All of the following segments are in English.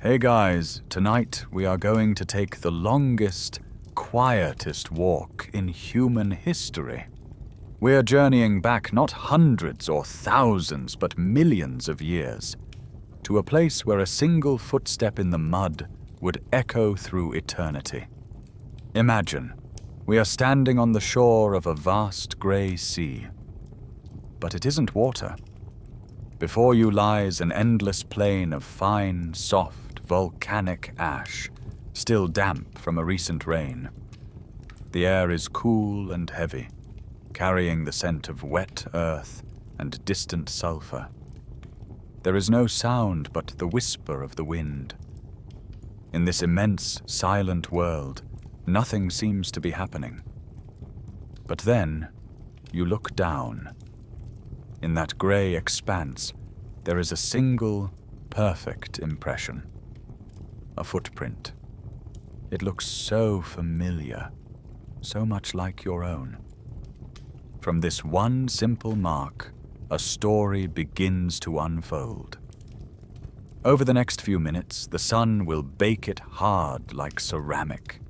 Hey guys, tonight we are going to take the longest, quietest walk in human history. We're journeying back not hundreds or thousands, but millions of years, to a place where a single footstep in the mud would echo through eternity. Imagine, we are standing on the shore of a vast grey sea. But it isn't water. Before you lies an endless plain of fine, soft, volcanic ash, still damp from a recent rain. The air is cool and heavy, carrying the scent of wet earth and distant sulfur. There is no sound but the whisper of the wind. In this immense, silent world, nothing seems to be happening. But then, you look down. In that grey expanse, there is a single, perfect impression. A footprint. It looks so familiar, so much like your own. From this one simple mark, a story begins to unfold. Over the next few minutes, the sun will bake it hard like ceramic.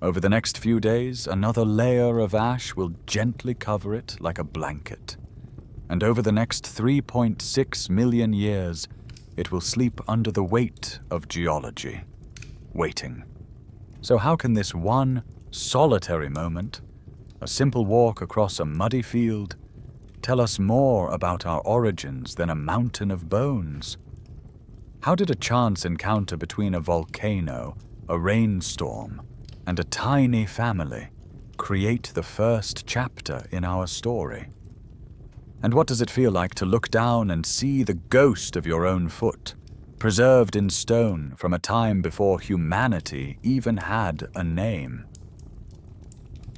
Over the next few days, another layer of ash will gently cover it like a blanket. And over the next 3.6 million years, it will sleep under the weight of geology, waiting. So how can this one solitary moment, a simple walk across a muddy field, tell us more about our origins than a mountain of bones? How did a chance encounter between a volcano, a rainstorm, and a tiny family create the first chapter in our story? And what does it feel like to look down and see the ghost of your own foot, preserved in stone from a time before humanity even had a name?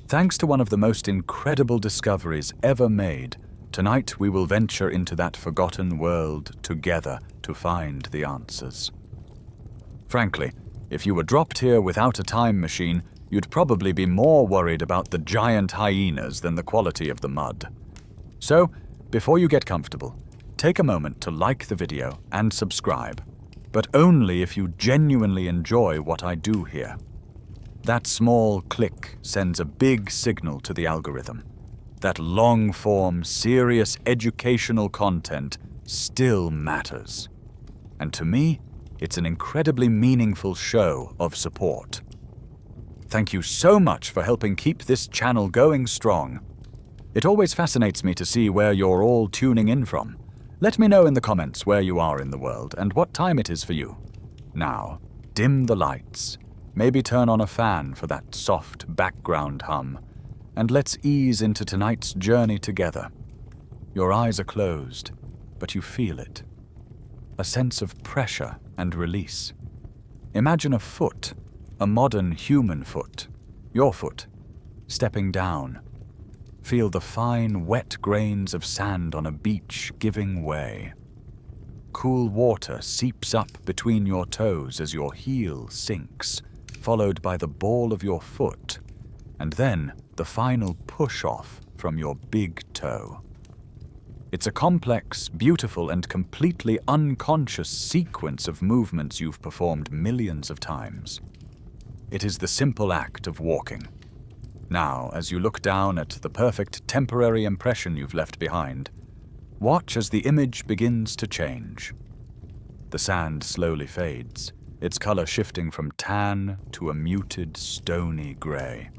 Thanks to one of the most incredible discoveries ever made, tonight we will venture into that forgotten world together to find the answers. Frankly, if you were dropped here without a time machine, you'd probably be more worried about the giant hyenas than the quality of the mud. So, before you get comfortable, take a moment to like the video and subscribe, but only if you genuinely enjoy what I do here. That small click sends a big signal to the algorithm. That long-form, serious educational content still matters. And to me, it's an incredibly meaningful show of support. Thank you so much for helping keep this channel going strong. It always fascinates me to see where you're all tuning in from. Let me know in the comments where you are in the world and what time it is for you. Now, dim the lights, maybe turn on a fan for that soft background hum, and let's ease into tonight's journey together. Your eyes are closed, but you feel it. A sense of pressure and release. Imagine a foot, a modern human foot, your foot, stepping down. Feel the fine, wet grains of sand on a beach giving way. Cool water seeps up between your toes as your heel sinks, followed by the ball of your foot, and then the final push-off from your big toe. It's a complex, beautiful, and completely unconscious sequence of movements you've performed millions of times. It is the simple act of walking. Now, as you look down at the perfect temporary impression you've left behind, watch as the image begins to change. The sand slowly fades, its color shifting from tan to a muted, stony gray.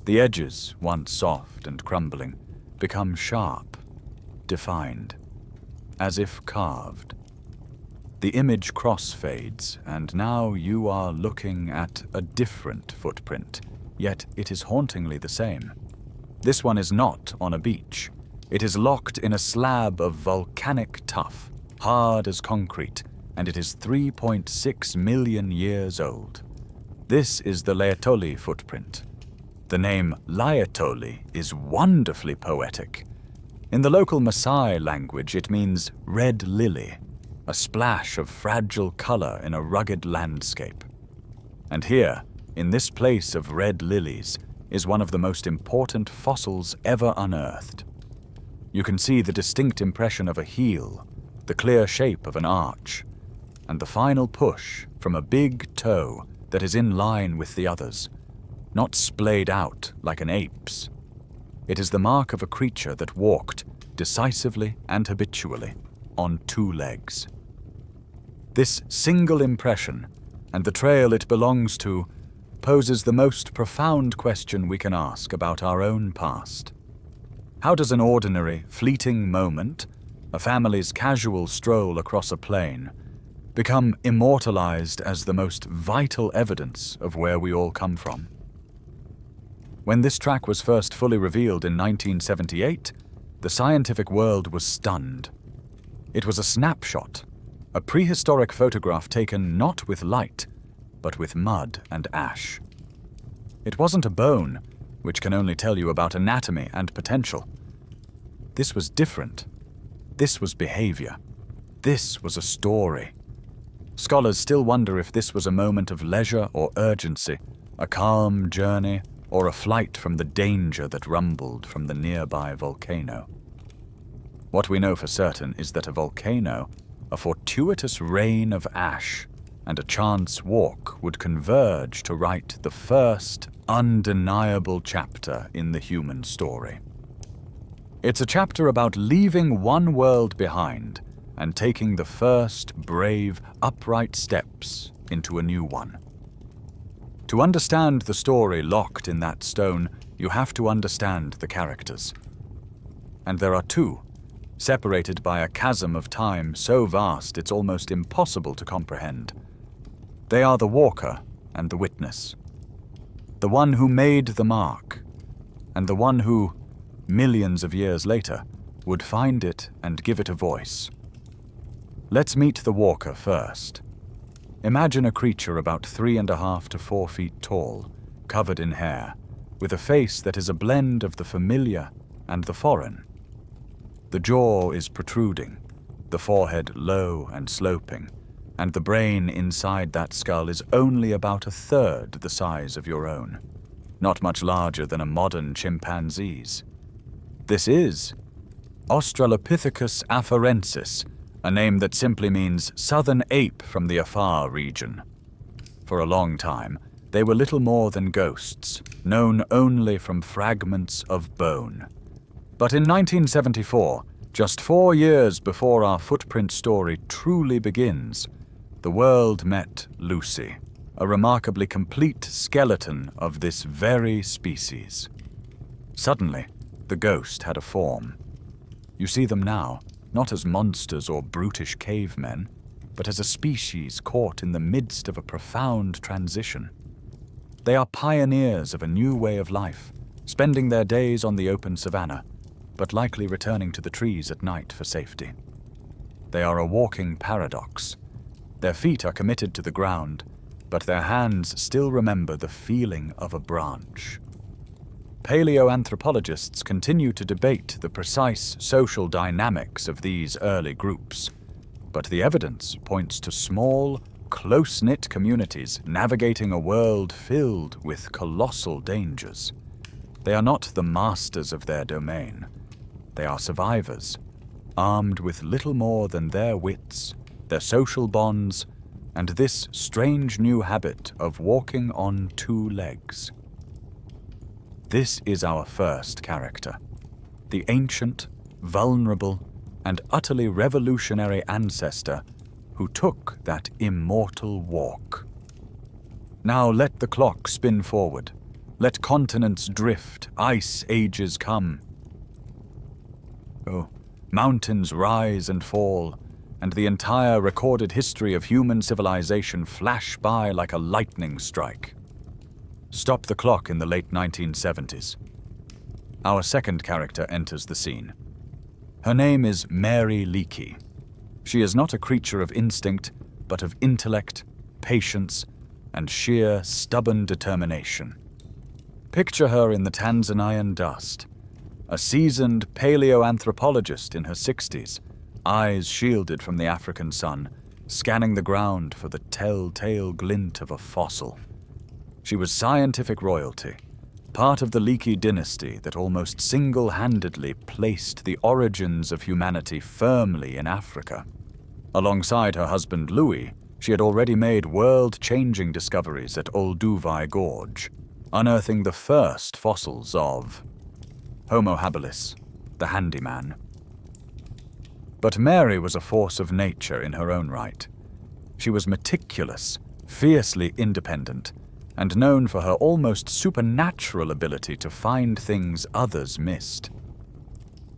The edges, once soft and crumbling, become sharp, defined, as if carved. The image crossfades, and now you are looking at a different footprint, yet it is hauntingly the same. This one is not on a beach. It is locked in a slab of volcanic tuff, hard as concrete, and it is 3.6 million years old. This is the Laetoli footprint. The name Laetoli is wonderfully poetic. In the local Maasai language, it means red lily, a splash of fragile color in a rugged landscape. And here, in this place of red lilies, is one of the most important fossils ever unearthed. You can see the distinct impression of a heel, the clear shape of an arch. and the final push from a big toe that is in line with the others, not splayed out like an ape's. It is the mark of a creature that walked decisively and habitually on two legs. This single impression, and the trail it belongs to, poses the most profound question we can ask about our own past. How does an ordinary, fleeting moment, a family's casual stroll across a plain, become immortalized as the most vital evidence of where we all come from? When this track was first fully revealed in 1978, the scientific world was stunned. It was a snapshot, a prehistoric photograph taken not with light, but with mud and ash. It wasn't a bone, which can only tell you about anatomy and potential. This was different. This was behavior. This was a story. Scholars still wonder if this was a moment of leisure or urgency, a calm journey, or a flight from the danger that rumbled from the nearby volcano. What we know for certain is that a volcano, a fortuitous rain of ash, and a chance walk would converge to write the first undeniable chapter in the human story. It's a chapter about leaving one world behind and taking the first brave, upright steps into a new one. To understand the story locked in that stone, you have to understand the characters. And there are two, separated by a chasm of time so vast it's almost impossible to comprehend. They are the walker and the witness. The one who made the mark, and the one who, millions of years later, would find it and give it a voice. Let's meet the walker first. Imagine a creature about 3.5 to 4 feet tall, covered in hair, with a face that is a blend of the familiar and the foreign. The jaw is protruding, the forehead low and sloping, and the brain inside that skull is only about 1/3 the size of your own, not much larger than a modern chimpanzee's. This is Australopithecus afarensis, a name that simply means southern ape from the Afar region. For a long time, they were little more than ghosts, known only from fragments of bone. But in 1974, just 4 years before our footprint story truly begins, the world met Lucy, a remarkably complete skeleton of this very species. Suddenly, the ghost had a form. You see them now, not as monsters or brutish cavemen, but as a species caught in the midst of a profound transition. They are pioneers of a new way of life, spending their days on the open savanna, but likely returning to the trees at night for safety. They are a walking paradox. Their feet are committed to the ground, but their hands still remember the feeling of a branch. Paleoanthropologists continue to debate the precise social dynamics of these early groups, but the evidence points to small, close-knit communities navigating a world filled with colossal dangers. They are not the masters of their domain. They are survivors, armed with little more than their wits, their social bonds, and this strange new habit of walking on 2 legs. This is our first character, the ancient, vulnerable, and utterly revolutionary ancestor who took that immortal walk. Now let the clock spin forward. Let continents drift, ice ages come. Oh, mountains rise and fall, and the entire recorded history of human civilization flash by like a lightning strike. Stop the clock in the late 1970s. Our second character enters the scene. Her name is Mary Leakey. She is not a creature of instinct, but of intellect, patience, and sheer stubborn determination. Picture her in the Tanzanian dust, a seasoned paleoanthropologist in her 60s, eyes shielded from the African sun, scanning the ground for the telltale glint of a fossil. She was scientific royalty, part of the Leakey dynasty that almost single-handedly placed the origins of humanity firmly in Africa. Alongside her husband Louis, She had already made world-changing discoveries at Olduvai Gorge, unearthing the first fossils of Homo habilis, the handyman. But Mary was a force of nature in her own right. She was meticulous, fiercely independent, and known for her almost supernatural ability to find things others missed.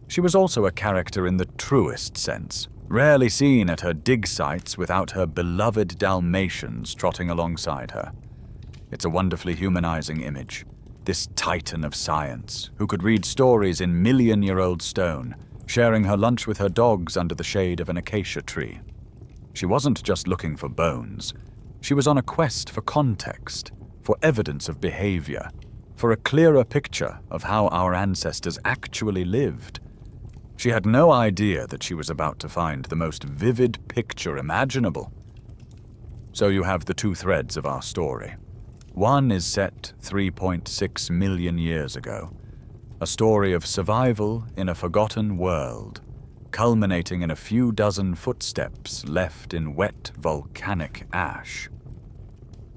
She was also a character in the truest sense, rarely seen at her dig sites without her beloved Dalmatians trotting alongside her. It's a wonderfully humanizing image, this titan of science, who could read stories in million-year-old stone, sharing her lunch with her dogs under the shade of an acacia tree. She wasn't just looking for bones. She was on a quest for context, for evidence of behavior, for a clearer picture of how our ancestors actually lived. She had no idea that she was about to find the most vivid picture imaginable. So you have the two threads of our story. One is set 3.6 million years ago, a story of survival in a forgotten world, culminating in a few dozen footsteps left in wet volcanic ash.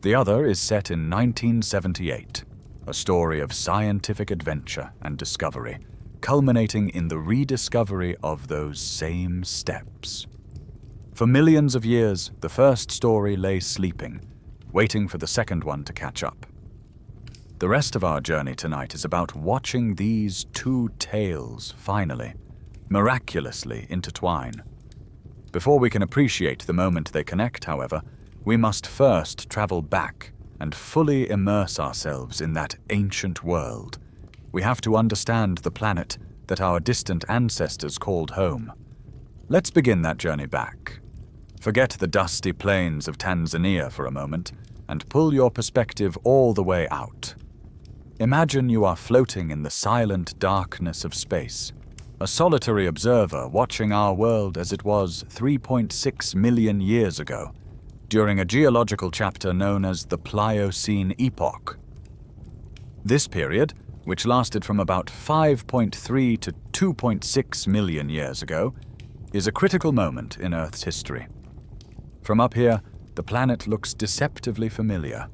The other is set in 1978, a story of scientific adventure and discovery, culminating in the rediscovery of those same steps. For millions of years, the first story lay sleeping, waiting for the second one to catch up. The rest of our journey tonight is about watching these two tales finally, miraculously intertwine. Before we can appreciate the moment they connect, however, we must first travel back and fully immerse ourselves in that ancient world. We have to understand the planet that our distant ancestors called home. Let's begin that journey back. Forget the dusty plains of Tanzania for a moment and pull your perspective all the way out. Imagine you are floating in the silent darkness of space, a solitary observer watching our world as it was 3.6 million years ago, during a geological chapter known as the Pliocene epoch. This period, which lasted from about 5.3 to 2.6 million years ago, is a critical moment in Earth's history. From up here, the planet looks deceptively familiar.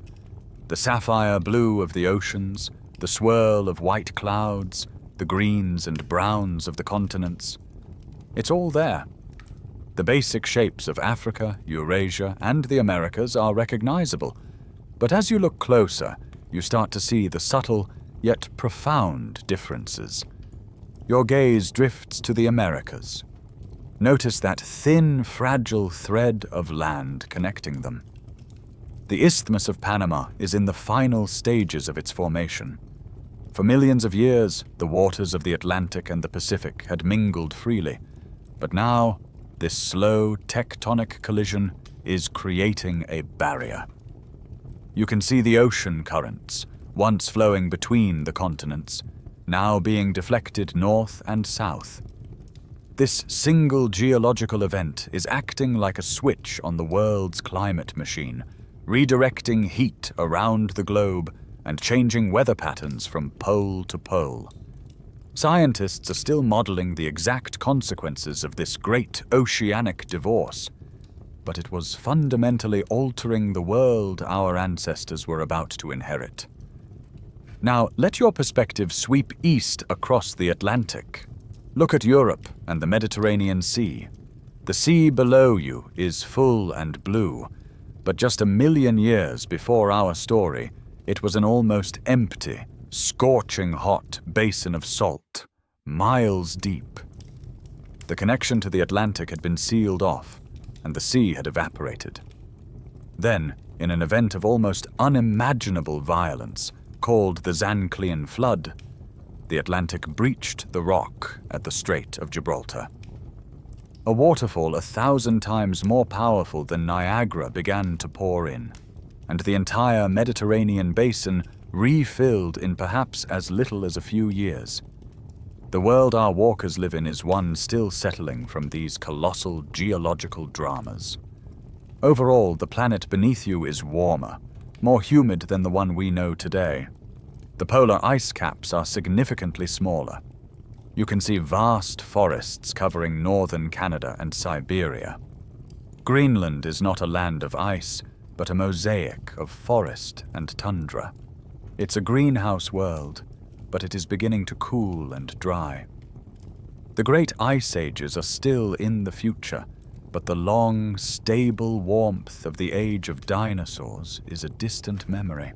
The sapphire blue of the oceans, the swirl of white clouds, the greens and browns of the continents. It's all there. The basic shapes of Africa, Eurasia, and the Americas are recognizable, but as you look closer, you start to see the subtle yet profound differences. Your gaze drifts to the Americas. Notice that thin, fragile thread of land connecting them. The Isthmus of Panama is in the final stages of its formation. For millions of years, the waters of the Atlantic and the Pacific had mingled freely, but now, this slow tectonic collision is creating a barrier. You can see the ocean currents, once flowing between the continents, now being deflected north and south. This single geological event is acting like a switch on the world's climate machine, redirecting heat around the globe and changing weather patterns from pole to pole. Scientists are still modeling the exact consequences of this great oceanic divorce, but it was fundamentally altering the world our ancestors were about to inherit. Now, let your perspective sweep east across the Atlantic. Look at Europe and the Mediterranean Sea. The sea below you is full and blue, but just a million years before our story, it was an almost empty, scorching hot basin of salt, miles deep. The connection to the Atlantic had been sealed off, and the sea had evaporated. Then, in an event of almost unimaginable violence, called the Zanclean Flood, the Atlantic breached the rock at the Strait of Gibraltar. A waterfall 1,000 times more powerful than Niagara began to pour in, and the entire Mediterranean basin refilled in perhaps as little as a few years. The world our walkers live in is one still settling from these colossal geological dramas. Overall, the planet beneath you is warmer, more humid than the one we know today. The polar ice caps are significantly smaller. You can see vast forests covering northern Canada and Siberia. Greenland is not a land of ice, but a mosaic of forest and tundra. It's a greenhouse world, but it is beginning to cool and dry. The great ice ages are still in the future, but the long, stable warmth of the age of dinosaurs is a distant memory.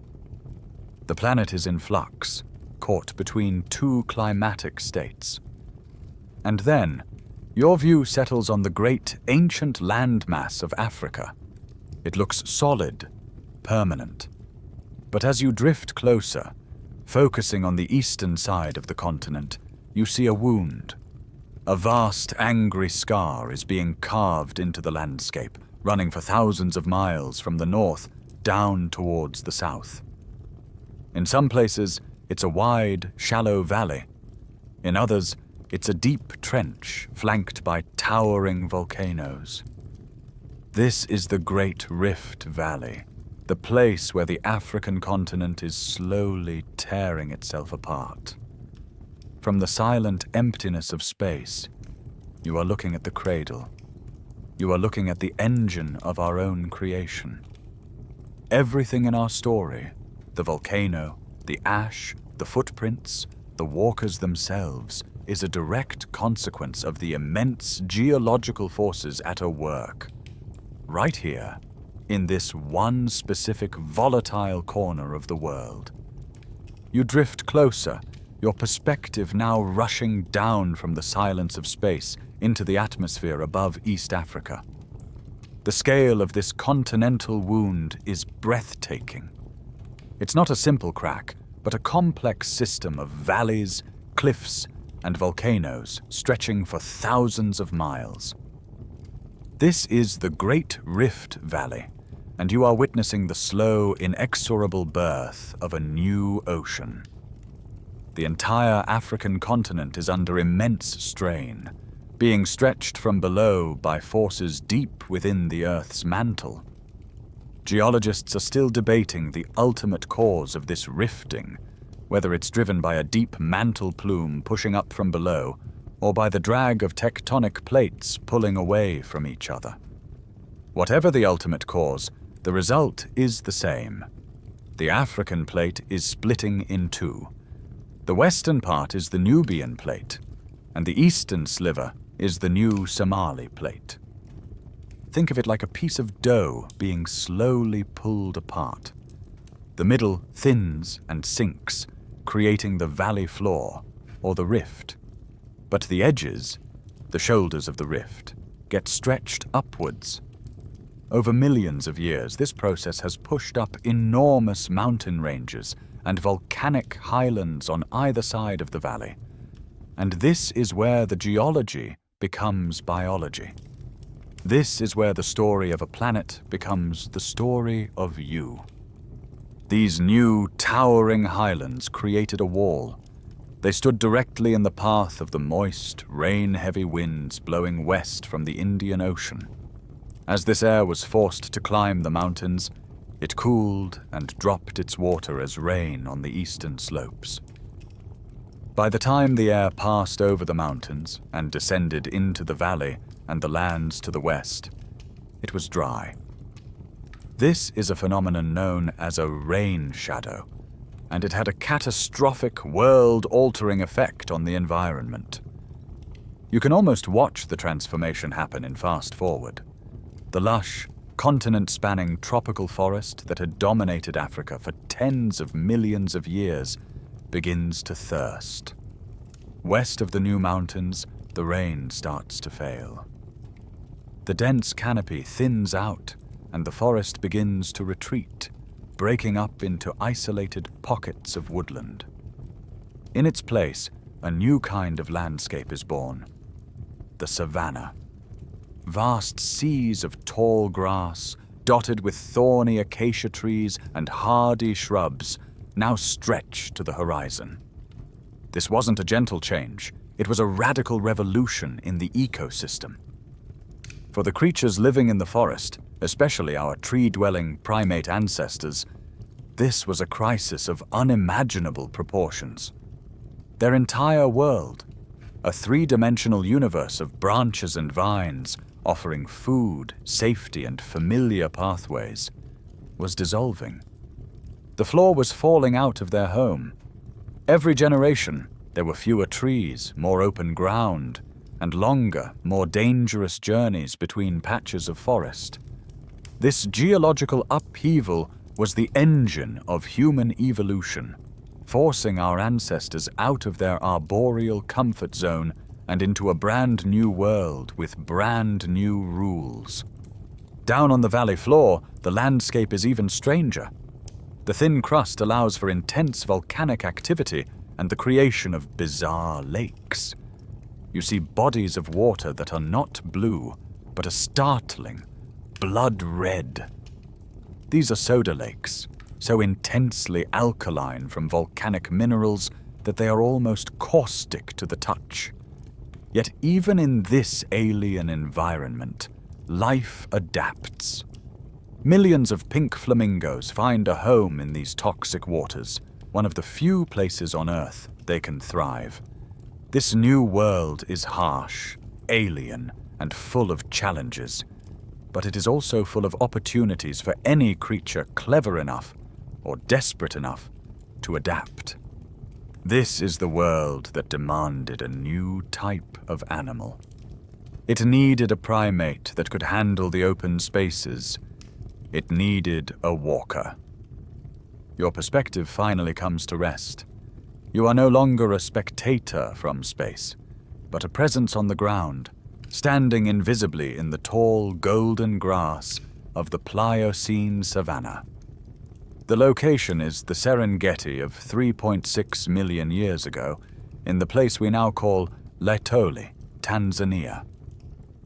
The planet is in flux, caught between two climatic states. And then, your view settles on the great ancient landmass of Africa. It looks solid, permanent. But as you drift closer, focusing on the eastern side of the continent, you see a wound. A vast, angry scar is being carved into the landscape, running for thousands of miles from the north down towards the south. In some places, it's a wide, shallow valley. In others, it's a deep trench flanked by towering volcanoes. This is the Great Rift Valley, the place where the African continent is slowly tearing itself apart. From the silent emptiness of space, you are looking at the cradle. You are looking at the engine of our own creation. Everything in our story, the volcano, the ash, the footprints, the walkers themselves, is a direct consequence of the immense geological forces at work. Right here, in this one specific volatile corner of the world. You drift closer, your perspective now rushing down from the silence of space into the atmosphere above East Africa. The scale of this continental wound is breathtaking. It's not a simple crack, but a complex system of valleys, cliffs, and volcanoes stretching for thousands of miles. This is the Great Rift Valley, and you are witnessing the slow, inexorable birth of a new ocean. The entire African continent is under immense strain, being stretched from below by forces deep within the Earth's mantle. Geologists are still debating the ultimate cause of this rifting, whether it's driven by a deep mantle plume pushing up from below, or by the drag of tectonic plates pulling away from each other. Whatever the ultimate cause, the result is the same. The African plate is splitting in two. The western part is the Nubian plate, and the eastern sliver is the new Somali plate. Think of it like a piece of dough being slowly pulled apart. The middle thins and sinks, creating the valley floor, or the rift. But the edges, the shoulders of the rift, get stretched upwards. Over millions of years, this process has pushed up enormous mountain ranges and volcanic highlands on either side of the valley. And this is where the geology becomes biology. This is where the story of a planet becomes the story of you. These new, towering highlands created a wall. They stood directly in the path of the moist, rain-heavy winds blowing west from the Indian Ocean. As this air was forced to climb the mountains, it cooled and dropped its water as rain on the eastern slopes. By the time the air passed over the mountains and descended into the valley and the lands to the west, it was dry. This is a phenomenon known as a rain shadow, and it had a catastrophic, world-altering effect on the environment. You can almost watch the transformation happen in fast forward. The lush, continent-spanning tropical forest that had dominated Africa for tens of millions of years begins to thirst. West of the new mountains, the rain starts to fail. The dense canopy thins out, and the forest begins to retreat, breaking up into isolated pockets of woodland. In its place, a new kind of landscape is born: the savanna. Vast seas of tall grass, dotted with thorny acacia trees and hardy shrubs, now stretch to the horizon. This wasn't a gentle change, it was a radical revolution in the ecosystem. For the creatures living in the forest, especially our tree-dwelling primate ancestors, this was a crisis of unimaginable proportions. Their entire world, a three-dimensional universe of branches and vines, offering food, safety, and familiar pathways, was dissolving. The floor was falling out of their home. Every generation, there were fewer trees, more open ground, and longer, more dangerous journeys between patches of forest. This geological upheaval was the engine of human evolution, forcing our ancestors out of their arboreal comfort zone and into a brand new world with brand new rules. Down on the valley floor, the landscape is even stranger. The thin crust allows for intense volcanic activity and the creation of bizarre lakes. You see bodies of water that are not blue, but a startling blood red. These are soda lakes, so intensely alkaline from volcanic minerals that they are almost caustic to the touch. Yet even in this alien environment, life adapts. Millions of pink flamingos find a home in these toxic waters, one of the few places on Earth they can thrive. This new world is harsh, alien, and full of challenges, but it is also full of opportunities for any creature clever enough or desperate enough to adapt. This is the world that demanded a new type of animal. It needed a primate that could handle the open spaces. It needed a walker. Your perspective finally comes to rest. You are no longer a spectator from space, but a presence on the ground, standing invisibly in the tall golden grass of the Pliocene Savanna. The location is the Serengeti of 3.6 million years ago, in the place we now call Laetoli, Tanzania.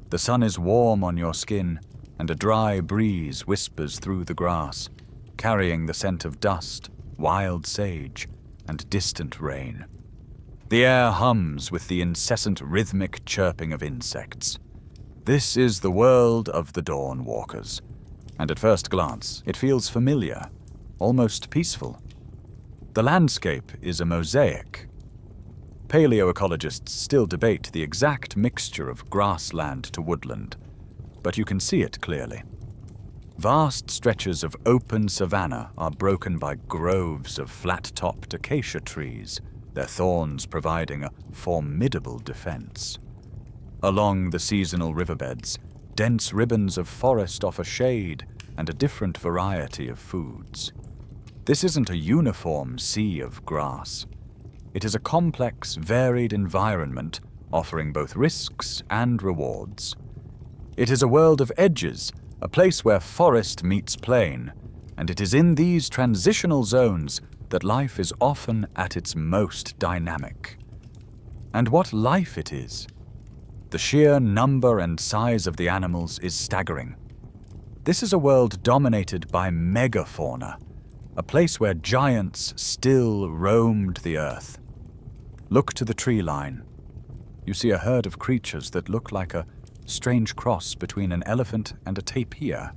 The sun is warm on your skin, and a dry breeze whispers through the grass, carrying the scent of dust, wild sage, and distant rain. The air hums with the incessant rhythmic chirping of insects. This is the world of the dawn walkers, and at first glance it feels familiar, almost peaceful. The landscape is a mosaic. Paleoecologists still debate the exact mixture of grassland to woodland, but you can see it clearly. Vast stretches of open savanna are broken by groves of flat-topped acacia trees, their thorns providing a formidable defense. Along the seasonal riverbeds, dense ribbons of forest offer shade and a different variety of foods. This isn't a uniform sea of grass. It is a complex, varied environment offering both risks and rewards. It is a world of edges, a place where forest meets plain, and it is in these transitional zones that life is often at its most dynamic. And what life it is! The sheer number and size of the animals is staggering. This is a world dominated by megafauna, a place where giants still roamed the earth. Look to the tree line. You see a herd of creatures that look like a strange cross between an elephant and a tapir.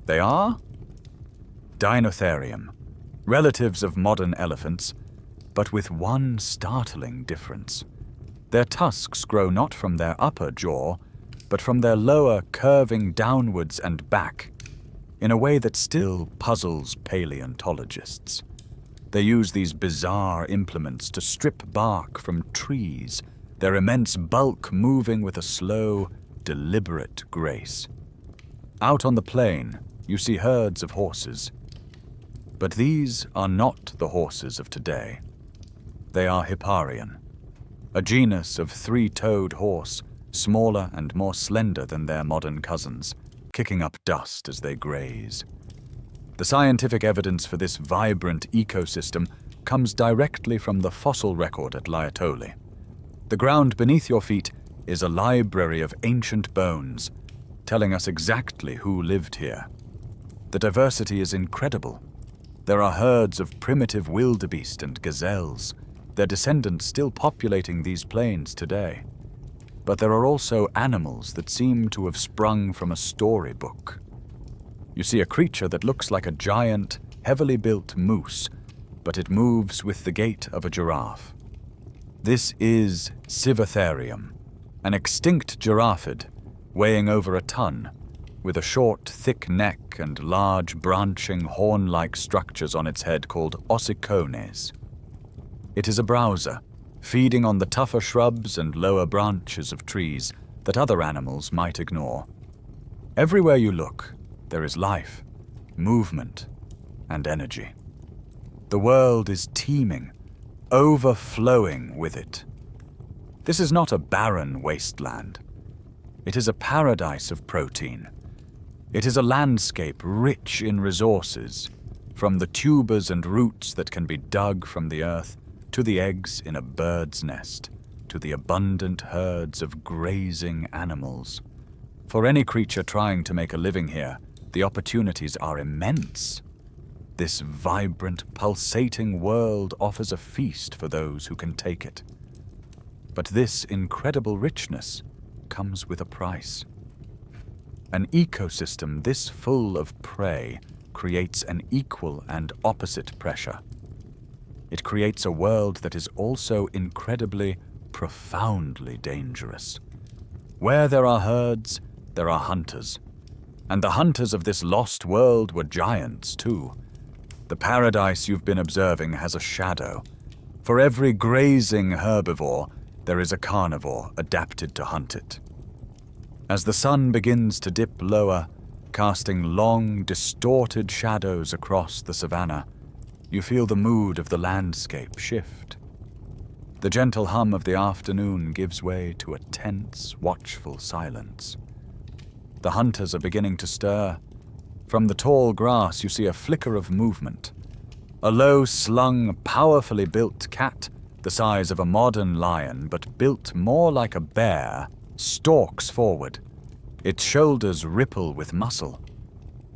They are Dinotherium, relatives of modern elephants, but with one startling difference. Their tusks grow not from their upper jaw, but from their lower, curving downwards and back, in a way that still puzzles paleontologists. They use these bizarre implements to strip bark from trees, their immense bulk moving with a slow, deliberate grace. Out on the plain, you see herds of horses. But these are not the horses of today. They are Hipparion, a genus of three-toed horse, smaller and more slender than their modern cousins, kicking up dust as they graze. The scientific evidence for this vibrant ecosystem comes directly from the fossil record at Laetoli. The ground beneath your feet is a library of ancient bones, telling us exactly who lived here. The diversity is incredible. There are herds of primitive wildebeest and gazelles, their descendants still populating these plains today. But there are also animals that seem to have sprung from a storybook. You see a creature that looks like a giant, heavily built moose, but it moves with the gait of a giraffe. This is Civatherium, an extinct giraffid weighing over a ton, with a short, thick neck and large, branching, horn-like structures on its head called ossicones. It is a browser, feeding on the tougher shrubs and lower branches of trees that other animals might ignore. Everywhere you look, there is life, movement, and energy. The world is teeming, overflowing with it. This is not a barren wasteland. It is a paradise of protein. It is a landscape rich in resources, from the tubers and roots that can be dug from the earth, to the eggs in a bird's nest, to the abundant herds of grazing animals. For any creature trying to make a living here, the opportunities are immense. This vibrant, pulsating world offers a feast for those who can take it. But this incredible richness comes with a price. An ecosystem this full of prey creates an equal and opposite pressure. It creates a world that is also incredibly, profoundly dangerous. Where there are herds, there are hunters. And the hunters of this lost world were giants, too. The paradise you've been observing has a shadow. For every grazing herbivore, there is a carnivore adapted to hunt it. As the sun begins to dip lower, casting long, distorted shadows across the savanna, you feel the mood of the landscape shift. The gentle hum of the afternoon gives way to a tense, watchful silence. The hunters are beginning to stir. From the tall grass you see a flicker of movement. A low-slung, powerfully built cat, the size of a modern lion but built more like a bear, stalks forward. Its shoulders ripple with muscle.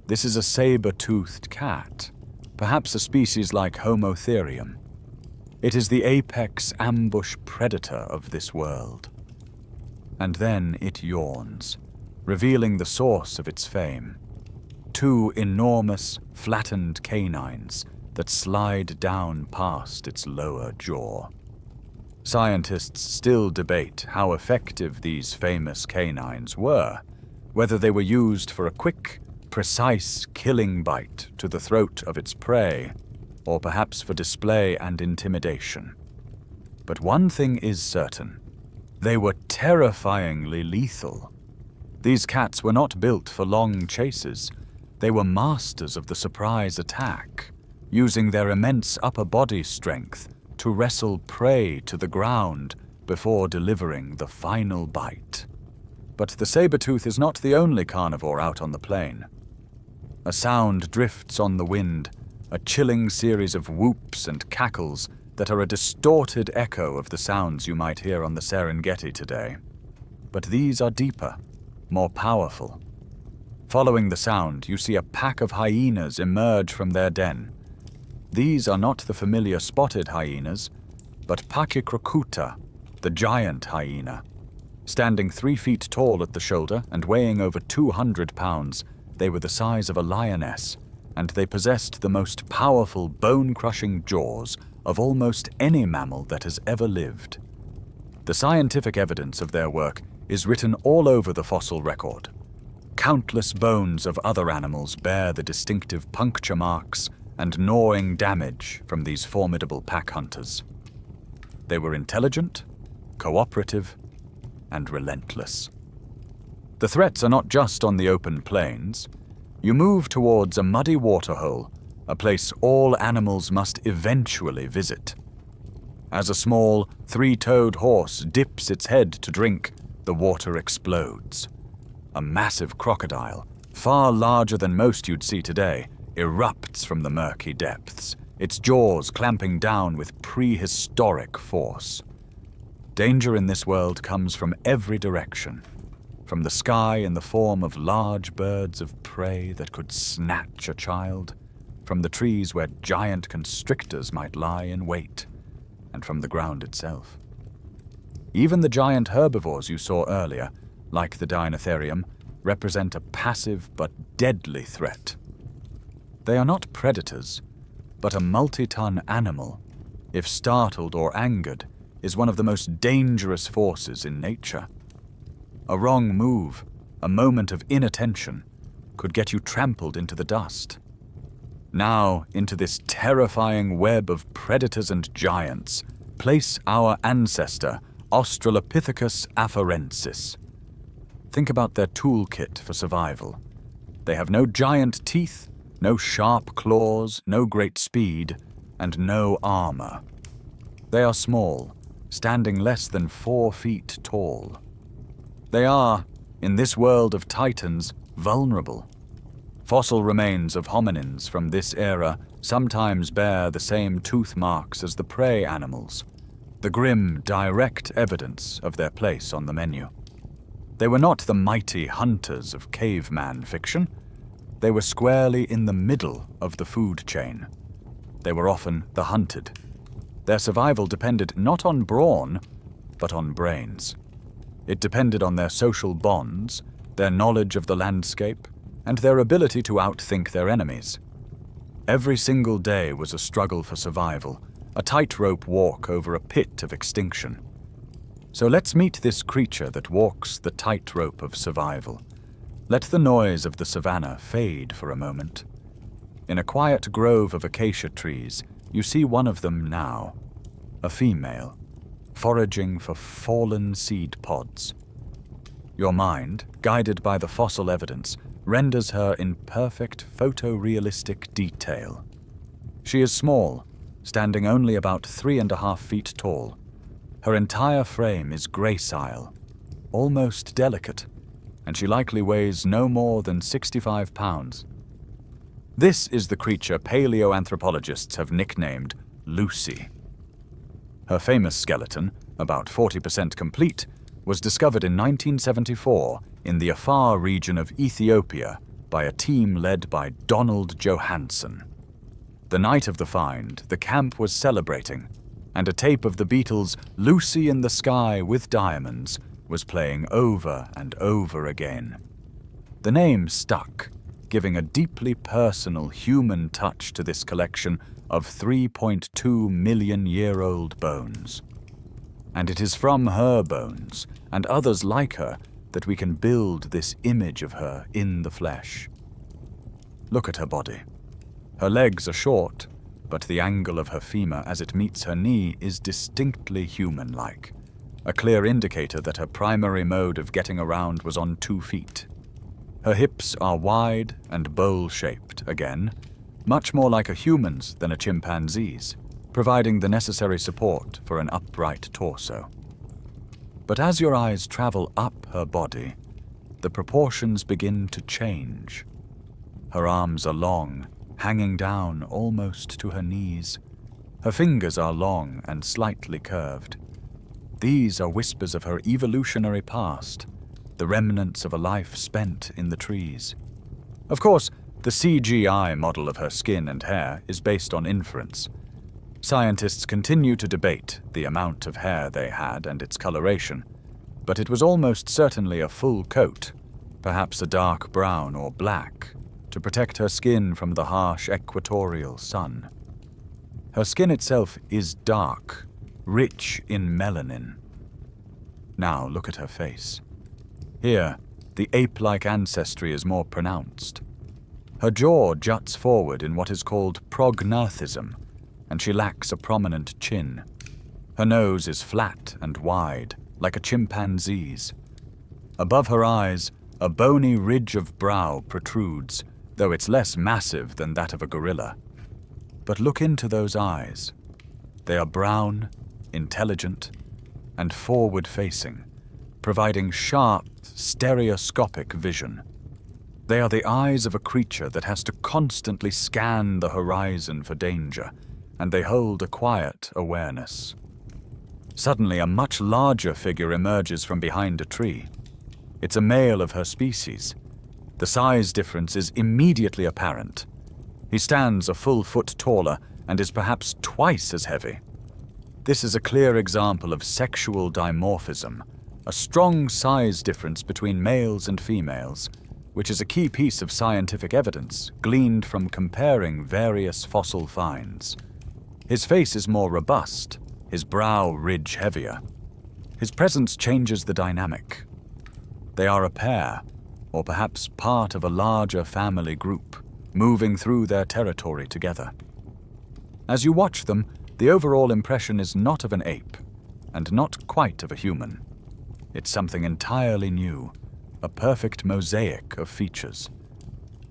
This is a saber-toothed cat, perhaps a species like Homotherium. It is the apex ambush predator of this world. And then it yawns, revealing the source of its fame. Two enormous, flattened canines that slide down past its lower jaw. Scientists still debate how effective these famous canines were, whether they were used for a quick, precise killing bite to the throat of its prey, or perhaps for display and intimidation. But one thing is certain. They were terrifyingly lethal. These cats were not built for long chases. They were masters of the surprise attack, using their immense upper body strength to wrestle prey to the ground before delivering the final bite. But the saber-tooth is not the only carnivore out on the plain. A sound drifts on the wind, a chilling series of whoops and cackles that are a distorted echo of the sounds you might hear on the Serengeti today. But these are deeper, more powerful. Following the sound, you see a pack of hyenas emerge from their den. These are not the familiar spotted hyenas, but Pachycrocuta, the giant hyena. Standing 3 feet tall at the shoulder and weighing over 200 pounds, they were the size of a lioness, and they possessed the most powerful bone-crushing jaws of almost any mammal that has ever lived. The scientific evidence of their work is written all over the fossil record. Countless bones of other animals bear the distinctive puncture marks and gnawing damage from these formidable pack hunters. They were intelligent, cooperative, and relentless. The threats are not just on the open plains. You move towards a muddy waterhole, a place all animals must eventually visit. As a small, 3-toed horse dips its head to drink, the water explodes. A massive crocodile, far larger than most you'd see today, erupts from the murky depths, its jaws clamping down with prehistoric force. Danger in this world comes from every direction. From the sky in the form of large birds of prey that could snatch a child, from the trees where giant constrictors might lie in wait, and from the ground itself. Even the giant herbivores you saw earlier, like the Dinotherium, represent a passive but deadly threat. They are not predators, but a multi-ton animal, if startled or angered, is one of the most dangerous forces in nature. A wrong move, a moment of inattention, could get you trampled into the dust. Now, into this terrifying web of predators and giants, place our ancestor, Australopithecus afarensis. Think about their toolkit for survival. They have no giant teeth, no sharp claws, no great speed, and no armor. They are small, standing less than 4 feet tall. They are, in this world of titans, vulnerable. Fossil remains of hominins from this era sometimes bear the same tooth marks as the prey animals, the grim, direct evidence of their place on the menu. They were not the mighty hunters of caveman fiction. They were squarely in the middle of the food chain. They were often the hunted. Their survival depended not on brawn, but on brains. It depended on their social bonds, their knowledge of the landscape, and their ability to outthink their enemies. Every single day was a struggle for survival, a tightrope walk over a pit of extinction. So let's meet this creature that walks the tightrope of survival. Let the noise of the savanna fade for a moment. In a quiet grove of acacia trees, you see one of them now, a female, foraging for fallen seed pods. Your mind, guided by the fossil evidence, renders her in perfect photorealistic detail. She is small, standing only about 3.5 feet tall. Her entire frame is gracile, almost delicate, and she likely weighs no more than 65 pounds. This is the creature paleoanthropologists have nicknamed Lucy. Her famous skeleton, about 40% complete, was discovered in 1974 in the Afar region of Ethiopia by a team led by Donald Johansen. The night of the find, the camp was celebrating, and a tape of the Beatles' "Lucy in the Sky with Diamonds" was playing over and over again. The name stuck, giving a deeply personal human touch to this collection of 3.2 million-year-old bones. And it is from her bones, and others like her, that we can build this image of her in the flesh. Look at her body. Her legs are short, but the angle of her femur as it meets her knee is distinctly human-like, a clear indicator that her primary mode of getting around was on 2 feet. Her hips are wide and bowl-shaped, again, much more like a human's than a chimpanzee's, providing the necessary support for an upright torso. But as your eyes travel up her body, the proportions begin to change. Her arms are long, hanging down almost to her knees. Her fingers are long and slightly curved. These are whispers of her evolutionary past, the remnants of a life spent in the trees. Of course, the CGI model of her skin and hair is based on inference. Scientists continue to debate the amount of hair they had and its coloration, but it was almost certainly a full coat, perhaps a dark brown or black, to protect her skin from the harsh equatorial sun. Her skin itself is dark, rich in melanin. Now look at her face. Here, the ape-like ancestry is more pronounced. Her jaw juts forward in what is called prognathism, and she lacks a prominent chin. Her nose is flat and wide, like a chimpanzee's. Above her eyes, a bony ridge of brow protrudes, though it's less massive than that of a gorilla. But look into those eyes. They are brown, intelligent, and forward-facing, providing sharp, stereoscopic vision. They are the eyes of a creature that has to constantly scan the horizon for danger, and they hold a quiet awareness. Suddenly, a much larger figure emerges from behind a tree. It's a male of her species. The size difference is immediately apparent. He stands a full foot taller and is perhaps twice as heavy. This is a clear example of sexual dimorphism, a strong size difference between males and females, which is a key piece of scientific evidence gleaned from comparing various fossil finds. His face is more robust, his brow ridge heavier. His presence changes the dynamic. They are a pair, or perhaps part of a larger family group, moving through their territory together. As you watch them, the overall impression is not of an ape, and not quite of a human. It's something entirely new, a perfect mosaic of features.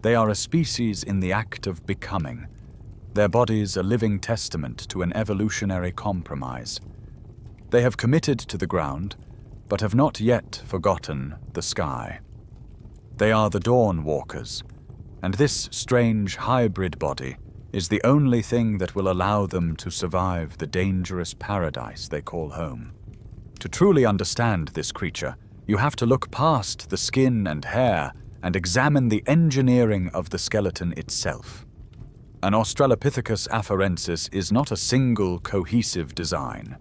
They are a species in the act of becoming, their bodies a living testament to an evolutionary compromise. They have committed to the ground, but have not yet forgotten the sky. They are the dawn walkers, and this strange hybrid body is the only thing that will allow them to survive the dangerous paradise they call home. To truly understand this creature, you have to look past the skin and hair and examine the engineering of the skeleton itself. An Australopithecus afarensis is not a single cohesive design.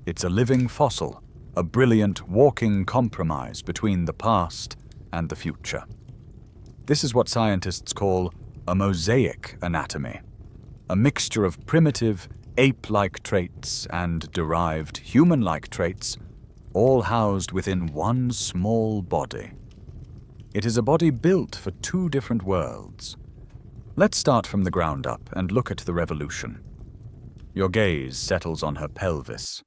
It's a living fossil, a brilliant walking compromise between the past and the future. This is what scientists call a mosaic anatomy, a mixture of primitive, ape-like traits and derived human-like traits, all housed within one small body. It is a body built for two different worlds. Let's start from the ground up and look at the revolution. Your gaze settles on her pelvis.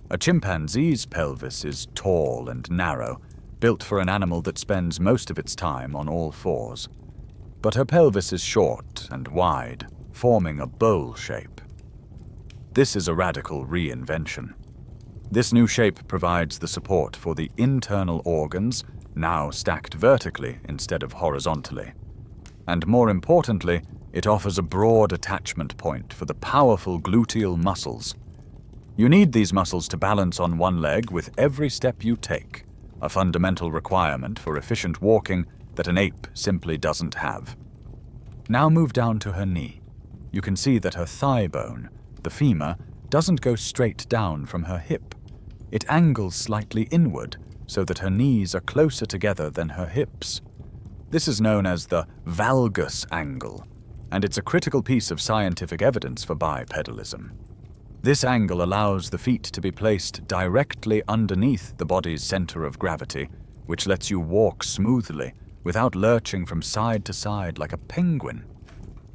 A chimpanzee's pelvis is tall and narrow, built for an animal that spends most of its time on all fours. But her pelvis is short and wide, forming a bowl shape. This is a radical reinvention. This new shape provides the support for the internal organs, now stacked vertically instead of horizontally. And more importantly, it offers a broad attachment point for the powerful gluteal muscles. You need these muscles to balance on one leg with every step you take, a fundamental requirement for efficient walking that an ape simply doesn't have. Now move down to her knee. You can see that her thigh bone, the femur, doesn't go straight down from her hip. It angles slightly inward so that her knees are closer together than her hips. This is known as the valgus angle, and it's a critical piece of scientific evidence for bipedalism. This angle allows the feet to be placed directly underneath the body's center of gravity, which lets you walk smoothly without lurching from side to side like a penguin.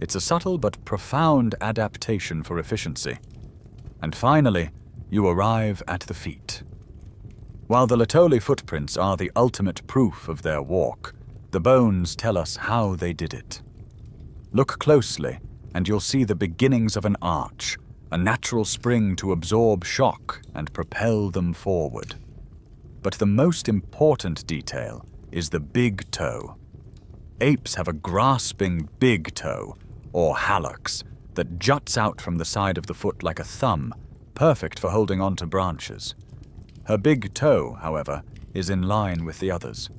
It's a subtle but profound adaptation for efficiency. And finally, you arrive at the feet. While the Laetoli footprints are the ultimate proof of their walk, the bones tell us how they did it. Look closely, and you'll see the beginnings of an arch, a natural spring to absorb shock and propel them forward. But the most important detail is the big toe. Apes have a grasping big toe, or hallux, that juts out from the side of the foot like a thumb, perfect for holding onto branches. Her big toe, however, is in line with the others.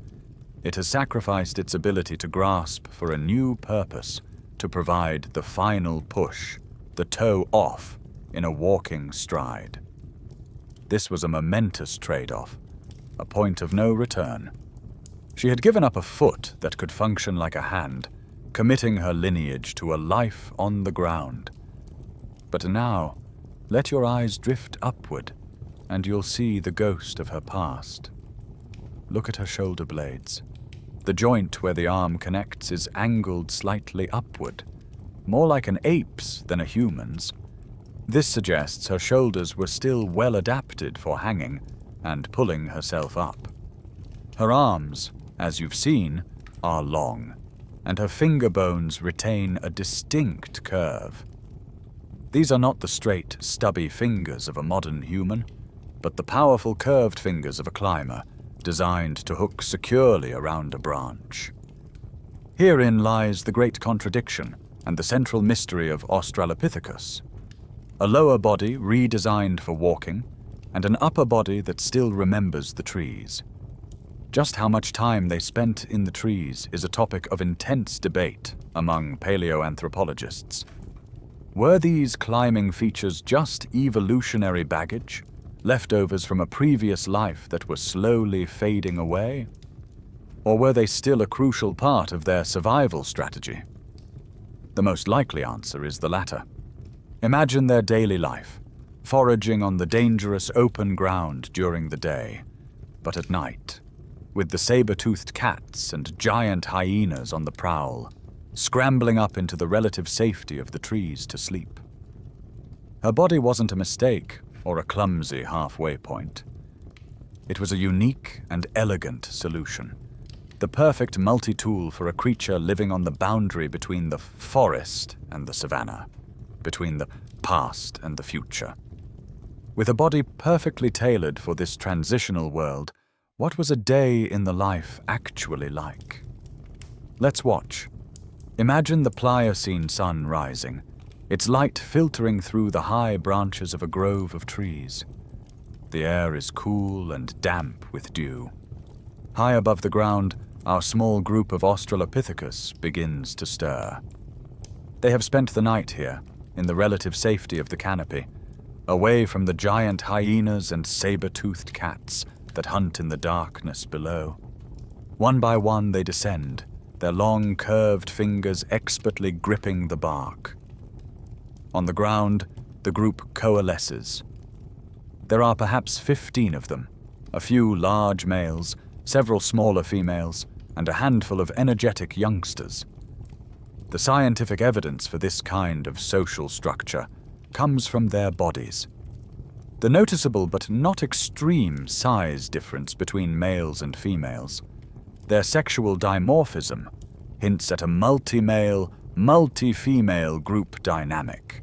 It has sacrificed its ability to grasp for a new purpose, to provide the final push, the toe off, in a walking stride. This was a momentous trade-off, a point of no return. She had given up a foot that could function like a hand, committing her lineage to a life on the ground. But now, let your eyes drift upward, and you'll see the ghost of her past. Look at her shoulder blades. The joint where the arm connects is angled slightly upward, more like an ape's than a human's. This suggests her shoulders were still well adapted for hanging and pulling herself up. Her arms, as you've seen, are long, and her finger bones retain a distinct curve. These are not the straight, stubby fingers of a modern human, but the powerful curved fingers of a climber, designed to hook securely around a branch. Herein lies the great contradiction and the central mystery of Australopithecus. A lower body redesigned for walking, and an upper body that still remembers the trees. Just how much time they spent in the trees is a topic of intense debate among paleoanthropologists. Were these climbing features just evolutionary baggage, leftovers from a previous life that were slowly fading away? Or were they still a crucial part of their survival strategy? The most likely answer is the latter. Imagine their daily life, foraging on the dangerous open ground during the day, but at night, with the saber-toothed cats and giant hyenas on the prowl, scrambling up into the relative safety of the trees to sleep. Her body wasn't a mistake or a clumsy halfway point. It was a unique and elegant solution, the perfect multi-tool for a creature living on the boundary between the forest and the savanna, between the past and the future. With a body perfectly tailored for this transitional world, what was a day in the life actually like? Let's watch. Imagine the Pliocene sun rising, its light filtering through the high branches of a grove of trees. The air is cool and damp with dew. High above the ground, our small group of Australopithecus begins to stir. They have spent the night here, in the relative safety of the canopy, away from the giant hyenas and saber-toothed cats that hunt in the darkness below. One by one they descend, their long curved fingers expertly gripping the bark. On the ground, the group coalesces. There are perhaps 15 of them, a few large males, several smaller females, and a handful of energetic youngsters. The scientific evidence for this kind of social structure comes from their bodies. The noticeable but not extreme size difference between males and females, their sexual dimorphism, hints at a multi-male, multi-female group dynamic,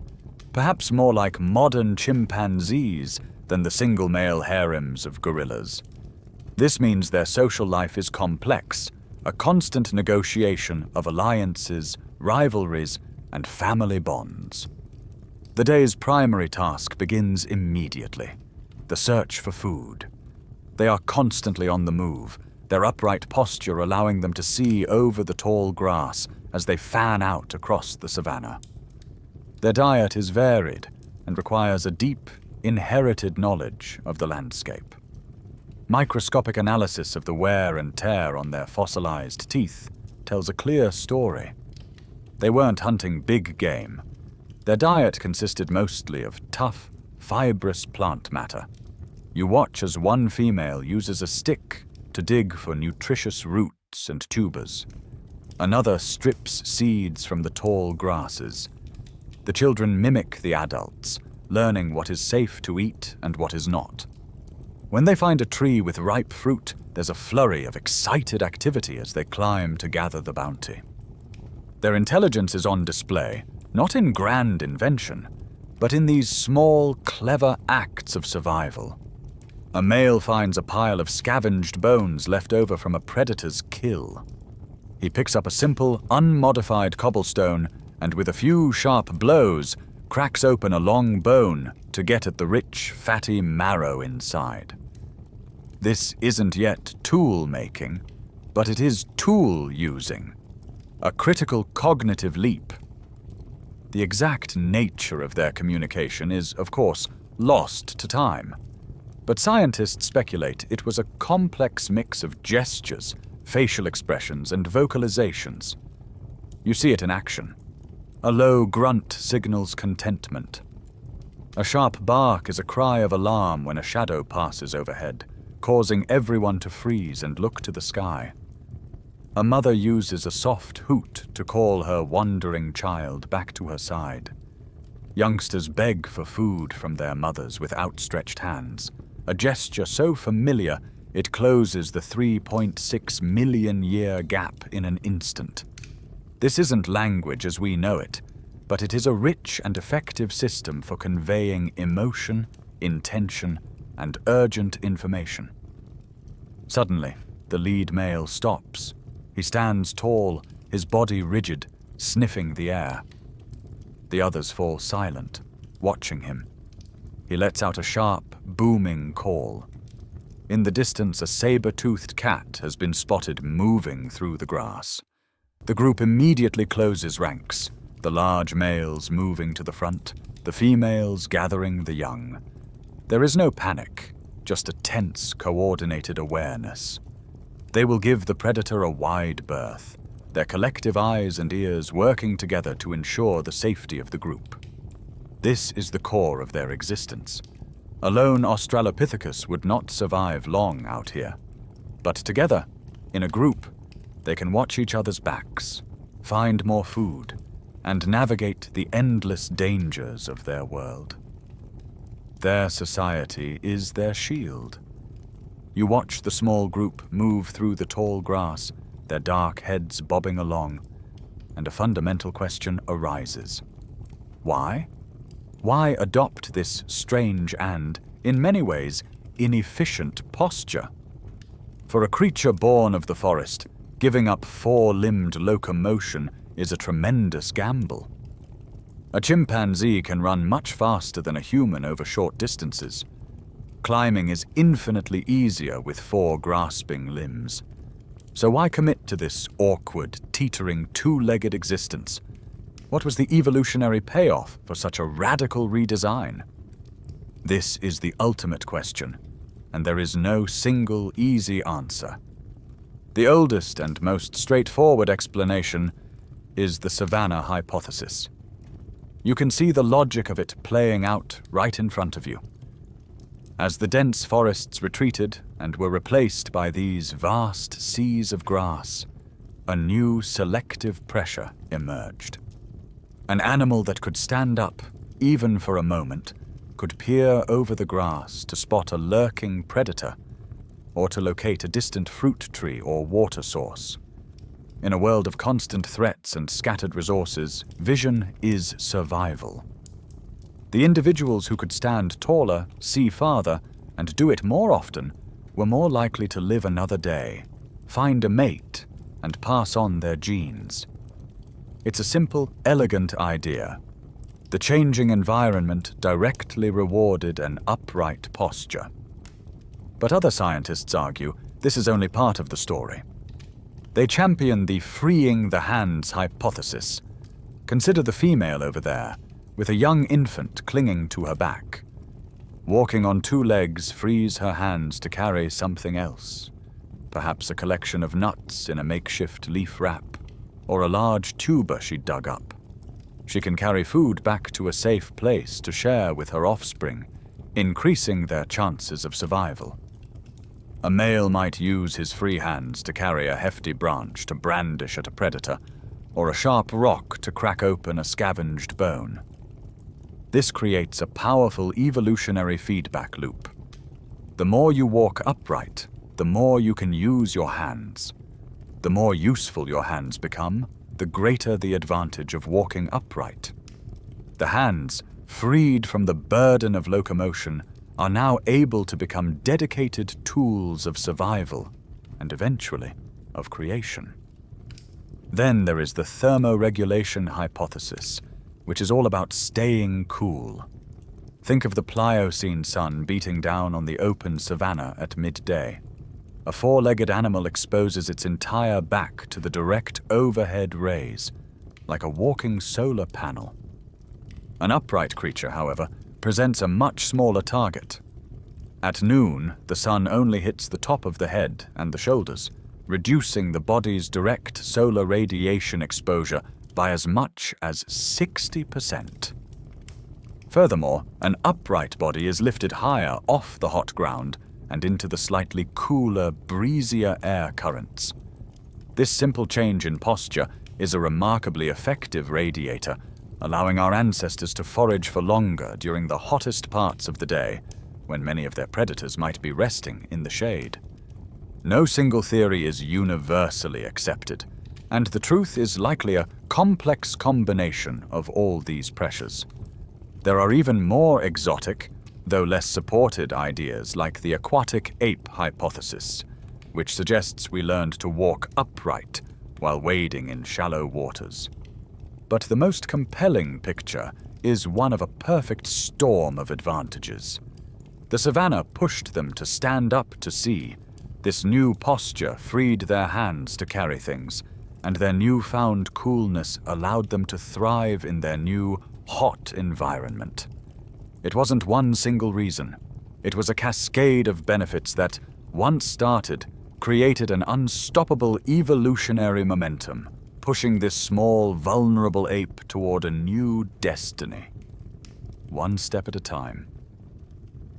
perhaps more like modern chimpanzees than the single-male harems of gorillas. This means their social life is complex, a constant negotiation of alliances, rivalries, and family bonds. The day's primary task begins immediately, the search for food. They are constantly on the move, their upright posture allowing them to see over the tall grass as they fan out across the savanna. Their diet is varied and requires a deep, inherited knowledge of the landscape. Microscopic analysis of the wear and tear on their fossilized teeth tells a clear story. They weren't hunting big game. Their diet consisted mostly of tough, fibrous plant matter. You watch as one female uses a stick to dig for nutritious roots and tubers. Another strips seeds from the tall grasses. The children mimic the adults, learning what is safe to eat and what is not. When they find a tree with ripe fruit, there's a flurry of excited activity as they climb to gather the bounty. Their intelligence is on display, not in grand invention, but in these small, clever acts of survival. A male finds a pile of scavenged bones left over from a predator's kill. He picks up a simple, unmodified cobblestone and with a few sharp blows, cracks open a long bone to get at the rich, fatty marrow inside. This isn't yet tool-making, but it is tool-using. A critical cognitive leap. The exact nature of their communication is, of course, lost to time. But scientists speculate it was a complex mix of gestures, facial expressions, and vocalizations. You see it in action. A low grunt signals contentment. A sharp bark is a cry of alarm when a shadow passes overhead, causing everyone to freeze and look to the sky. A mother uses a soft hoot to call her wandering child back to her side. Youngsters beg for food from their mothers with outstretched hands, a gesture so familiar it closes the 3.6 million year gap in an instant. This isn't language as we know it, but it is a rich and effective system for conveying emotion, intention, and urgent information. Suddenly, the lead male stops. He stands tall, his body rigid, sniffing the air. The others fall silent, watching him. He lets out a sharp, booming call. In the distance, a saber-toothed cat has been spotted moving through the grass. The group immediately closes ranks, the large males moving to the front, the females gathering the young. There is no panic, just a tense, coordinated awareness. They will give the predator a wide berth, their collective eyes and ears working together to ensure the safety of the group. This is the core of their existence. A lone Australopithecus would not survive long out here. But together, in a group, they can watch each other's backs, find more food, and navigate the endless dangers of their world. Their society is their shield. You watch the small group move through the tall grass, their dark heads bobbing along, and a fundamental question arises. Why? Why adopt this strange and, in many ways, inefficient posture? For a creature born of the forest, giving up four-limbed locomotion is a tremendous gamble. A chimpanzee can run much faster than a human over short distances. Climbing is infinitely easier with four grasping limbs. So why commit to this awkward, teetering, two-legged existence? What was the evolutionary payoff for such a radical redesign? This is the ultimate question, and there is no single easy answer. The oldest and most straightforward explanation is the Savanna hypothesis. You can see the logic of it playing out right in front of you. As the dense forests retreated and were replaced by these vast seas of grass, a new selective pressure emerged. An animal that could stand up, even for a moment, could peer over the grass to spot a lurking predator or to locate a distant fruit tree or water source. In a world of constant threats and scattered resources, vision is survival. The individuals who could stand taller, see farther, and do it more often were more likely to live another day, find a mate, and pass on their genes. It's a simple, elegant idea. The changing environment directly rewarded an upright posture. But other scientists argue this is only part of the story. They champion the freeing the hands hypothesis. Consider the female over there, with a young infant clinging to her back. Walking on two legs frees her hands to carry something else, perhaps a collection of nuts in a makeshift leaf wrap, or a large tuber she dug up. She can carry food back to a safe place to share with her offspring, increasing their chances of survival. A male might use his free hands to carry a hefty branch to brandish at a predator, or a sharp rock to crack open a scavenged bone. This creates a powerful evolutionary feedback loop. The more you walk upright, the more you can use your hands. The more useful your hands become, the greater the advantage of walking upright. The hands, freed from the burden of locomotion, are now able to become dedicated tools of survival and eventually of creation. Then there is the thermoregulation hypothesis, which is all about staying cool. Think of the Pliocene sun beating down on the open savanna at midday. A four-legged animal exposes its entire back to the direct overhead rays, like a walking solar panel. An upright creature, however, presents a much smaller target. At noon, the sun only hits the top of the head and the shoulders, reducing the body's direct solar radiation exposure by as much as 60%. Furthermore, an upright body is lifted higher off the hot ground and into the slightly cooler, breezier air currents. This simple change in posture is a remarkably effective radiator, allowing our ancestors to forage for longer during the hottest parts of the day, when many of their predators might be resting in the shade. No single theory is universally accepted, and the truth is likely a complex combination of all these pressures. There are even more exotic, though less supported ideas like the aquatic ape hypothesis, which suggests we learned to walk upright while wading in shallow waters. But the most compelling picture is one of a perfect storm of advantages. The savanna pushed them to stand up to see. This new posture freed their hands to carry things, and their newfound coolness allowed them to thrive in their new, hot environment. It wasn't one single reason. It was a cascade of benefits that, once started, created an unstoppable evolutionary momentum, pushing this small, vulnerable ape toward a new destiny. One step at a time.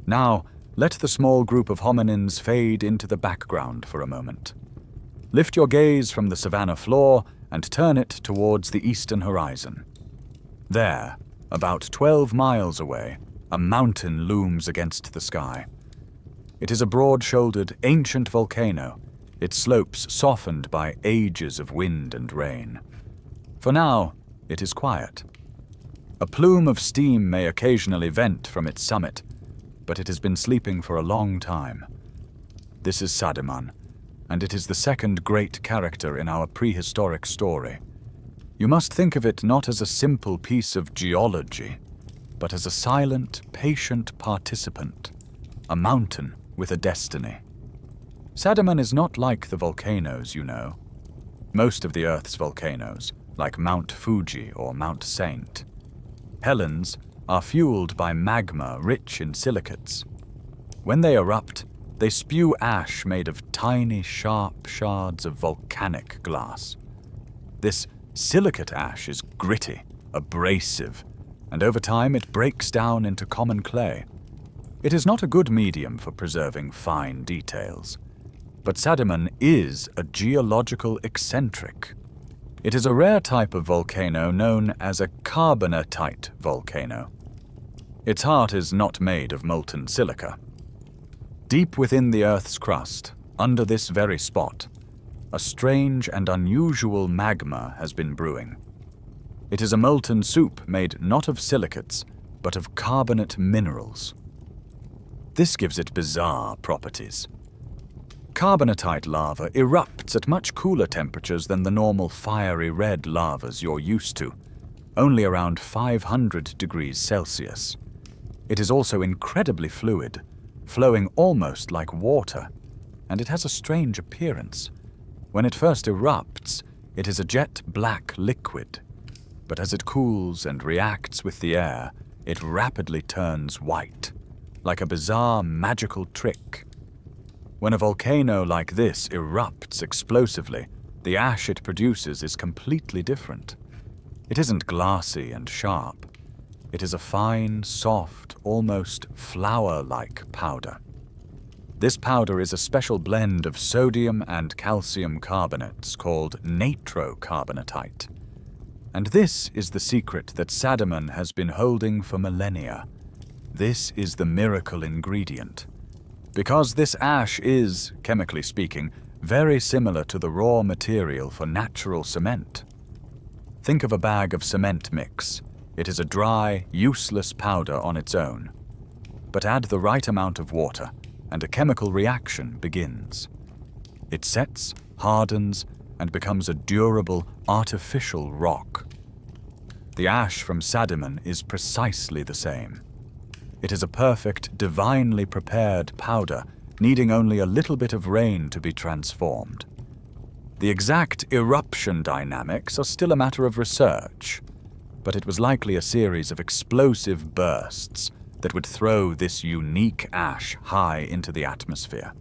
Now, Let the small group of hominins fade into the background for a moment. Lift your gaze from the savanna floor and turn it towards the eastern horizon. There, about 12 miles away, a mountain looms against the sky. It is a broad-shouldered, ancient volcano, its slopes softened by ages of wind and rain. For now, it is quiet. A plume of steam may occasionally vent from its summit, but it has been sleeping for a long time. This is Savanna, and it is the second great character in our prehistoric story. You must think of it not as a simple piece of geology, but as a silent, patient participant, a mountain with a destiny. Savanna is not like the volcanoes you know. Most of the Earth's volcanoes, like Mount Fuji or Mount Saint Helens, are fueled by magma rich in silicates. When they erupt, they spew ash made of tiny, sharp shards of volcanic glass. This silicate ash is gritty, abrasive, and over time it breaks down into common clay. It is not a good medium for preserving fine details. But Savanna is a geological eccentric. It is a rare type of volcano known as a carbonatite volcano. Its heart is not made of molten silica. Deep within the Earth's crust, under this very spot, a strange and unusual magma has been brewing. It is a molten soup made not of silicates, but of carbonate minerals. This gives it bizarre properties. Carbonatite lava erupts at much cooler temperatures than the normal fiery red lavas you're used to, only around 500 degrees Celsius. It is also incredibly fluid, flowing almost like water, and it has a strange appearance. When it first erupts, it is a jet black liquid, but as it cools and reacts with the air, it rapidly turns white, like a bizarre magical trick. When a volcano like this erupts explosively, the ash it produces is completely different. It isn't glassy and sharp. It is a fine, soft, almost flour-like powder. This powder is a special blend of sodium and calcium carbonates called nitrocarbonatite. And this is the secret that Savanna has been holding for millennia. This is the miracle ingredient. Because this ash is, chemically speaking, very similar to the raw material for natural cement. Think of a bag of cement mix. It is a dry, useless powder on its own. But add the right amount of water, and a chemical reaction begins. It sets, hardens, and becomes a durable, artificial rock. The ash from Savanna is precisely the same. It is a perfect, divinely prepared powder, needing only a little bit of rain to be transformed. The exact eruption dynamics are still a matter of research, but it was likely a series of explosive bursts that would throw this unique ash high into the atmosphere.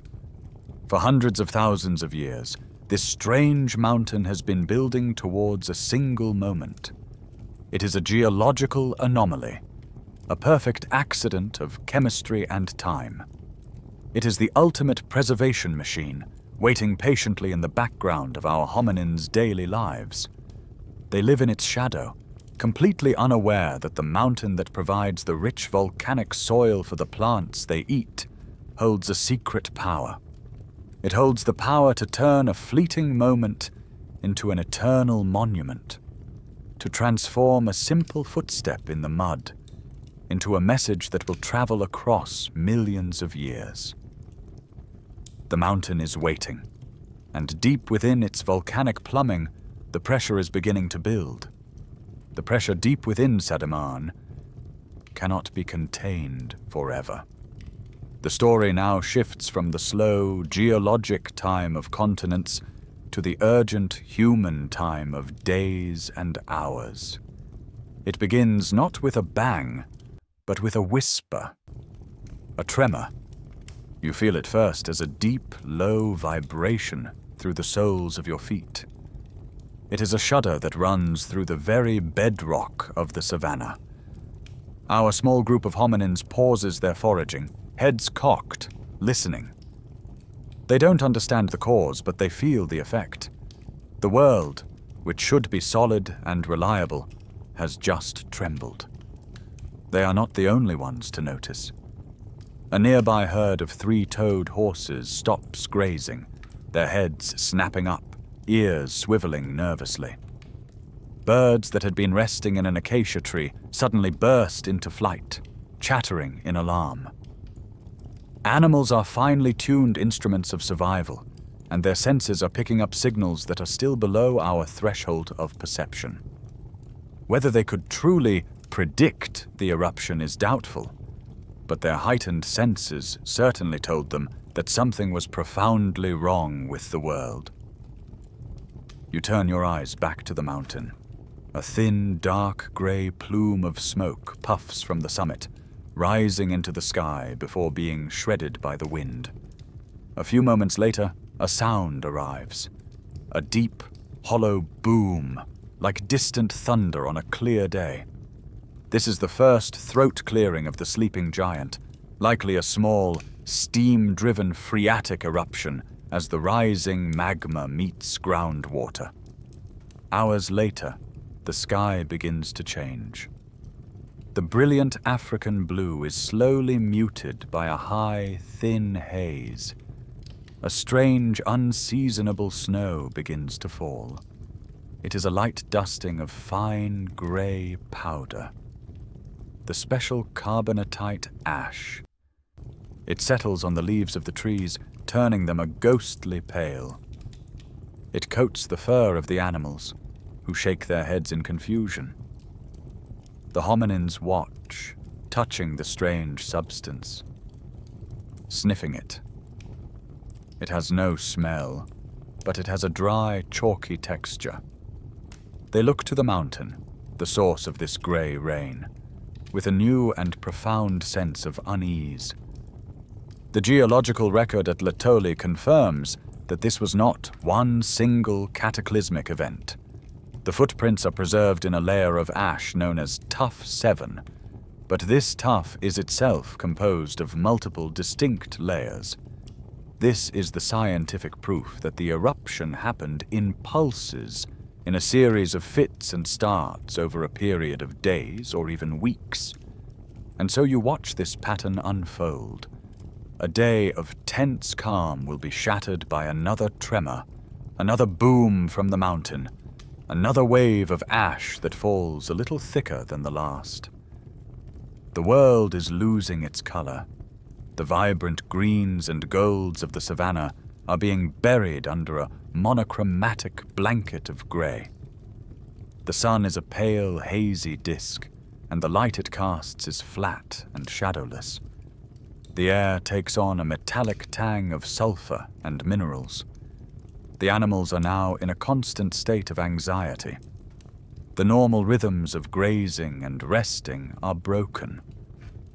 For hundreds of thousands of years, this strange mountain has been building towards a single moment. It is a geological anomaly, a perfect accident of chemistry and time. It is the ultimate preservation machine, waiting patiently in the background of our hominins' daily lives. They live in its shadow, completely unaware that the mountain that provides the rich volcanic soil for the plants they eat holds a secret power. It holds the power to turn a fleeting moment into an eternal monument, to transform a simple footstep in the mud into a message that will travel across millions of years. The mountain is waiting, and deep within its volcanic plumbing, the pressure is beginning to build. The pressure deep within Savanna cannot be contained forever. The story now shifts from the slow, geologic time of continents to the urgent human time of days and hours. It begins not with a bang, but with a whisper, a tremor. You feel it first as a deep, low vibration through the soles of your feet. It is a shudder that runs through the very bedrock of the savanna. Our small group of hominins pauses their foraging heads cocked, listening. They don't understand the cause, but they feel the effect. The world, which should be solid and reliable, has just trembled. They are not the only ones to notice. A nearby herd of three-toed horses stops grazing, their heads snapping up, ears swiveling nervously. Birds that had been resting in an acacia tree suddenly burst into flight, chattering in alarm. Animals are finely tuned instruments of survival, and their senses are picking up signals that are still below our threshold of perception. Whether they could truly predict the eruption is doubtful, but their heightened senses certainly told them that something was profoundly wrong with the world. You turn your eyes back to the mountain. A thin, dark grey plume of smoke puffs from the summit, rising into the sky before being shredded by the wind. A few moments later, a sound arrives. A deep, hollow boom, like distant thunder on a clear day. This is the first throat clearing of the sleeping giant, likely a small, steam-driven phreatic eruption as the rising magma meets groundwater. Hours later, the sky begins to change. The brilliant African blue is slowly muted by a high, thin haze. A strange, unseasonable snow begins to fall. It is a light dusting of fine grey powder. The special carbonatite ash. It settles on the leaves of the trees, turning them a ghostly pale. It coats the fur of the animals, who shake their heads in confusion. The hominins watch, touching the strange substance, sniffing it. It has no smell, but it has a dry, chalky texture. They look to the mountain, the source of this grey rain, with a new and profound sense of unease. The geological record at Laetoli confirms that this was not one single cataclysmic event. The footprints are preserved in a layer of ash known as Tuff 7, but this tuff is itself composed of multiple distinct layers. This is the scientific proof that the eruption happened in pulses, in a series of fits and starts over a period of days or even weeks. And so you watch this pattern unfold. A day of tense calm will be shattered by another tremor, another boom from the mountain, another wave of ash that falls a little thicker than the last. The world is losing its color. The vibrant greens and golds of the Savanna are being buried under a monochromatic blanket of gray. The sun is a pale, hazy disk, and the light it casts is flat and shadowless. The air takes on a metallic tang of sulfur and minerals. The animals are now in a constant state of anxiety. The normal rhythms of grazing and resting are broken.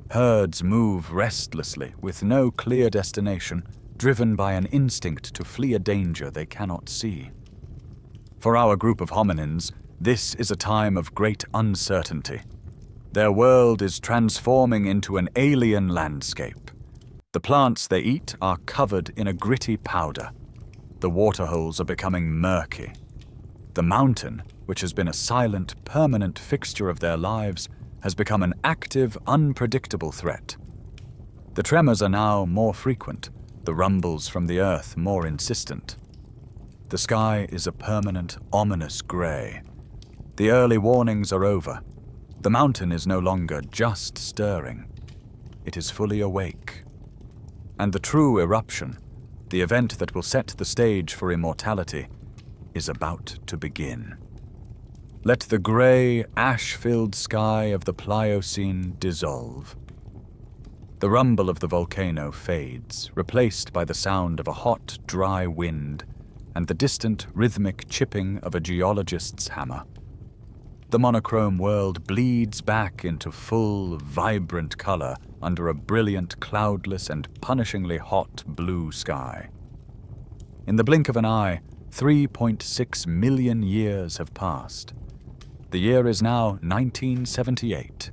Herds move restlessly with no clear destination, driven by an instinct to flee a danger they cannot see. For our group of hominins, this is a time of great uncertainty. Their world is transforming into an alien landscape. The plants they eat are covered in a gritty powder. The waterholes are becoming murky. The mountain, which has been a silent, permanent fixture of their lives, has become an active, unpredictable threat. The tremors are now more frequent, the rumbles from the earth more insistent. The sky is a permanent, ominous grey. The early warnings are over. The mountain is no longer just stirring. It is fully awake. And the true eruption, the event that will set the stage for immortality, is about to begin. Let the grey, ash-filled sky of the Pliocene dissolve. The rumble of the volcano fades, replaced by the sound of a hot, dry wind and the distant, rhythmic chipping of a geologist's hammer. The monochrome world bleeds back into full, vibrant color under a brilliant, cloudless, and punishingly hot blue sky. In the blink of an eye, 3.6 million years have passed. The year is now 1978.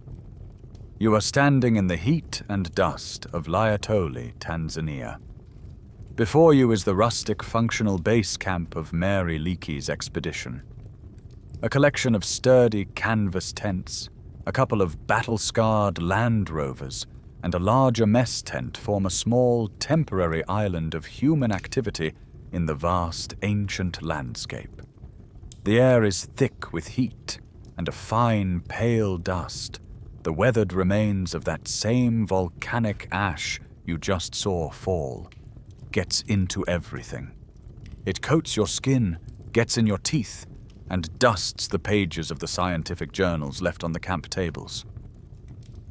You are standing in the heat and dust of Laetoli, Tanzania. Before you is the rustic functional base camp of Mary Leakey's expedition. A collection of sturdy canvas tents, a couple of battle-scarred Land Rovers, and a larger mess tent form a small, temporary island of human activity in the vast, ancient landscape. The air is thick with heat and a fine, pale dust, the weathered remains of that same volcanic ash you just saw fall, gets into everything. It coats your skin, gets in your teeth, and dusts the pages of the scientific journals left on the camp tables.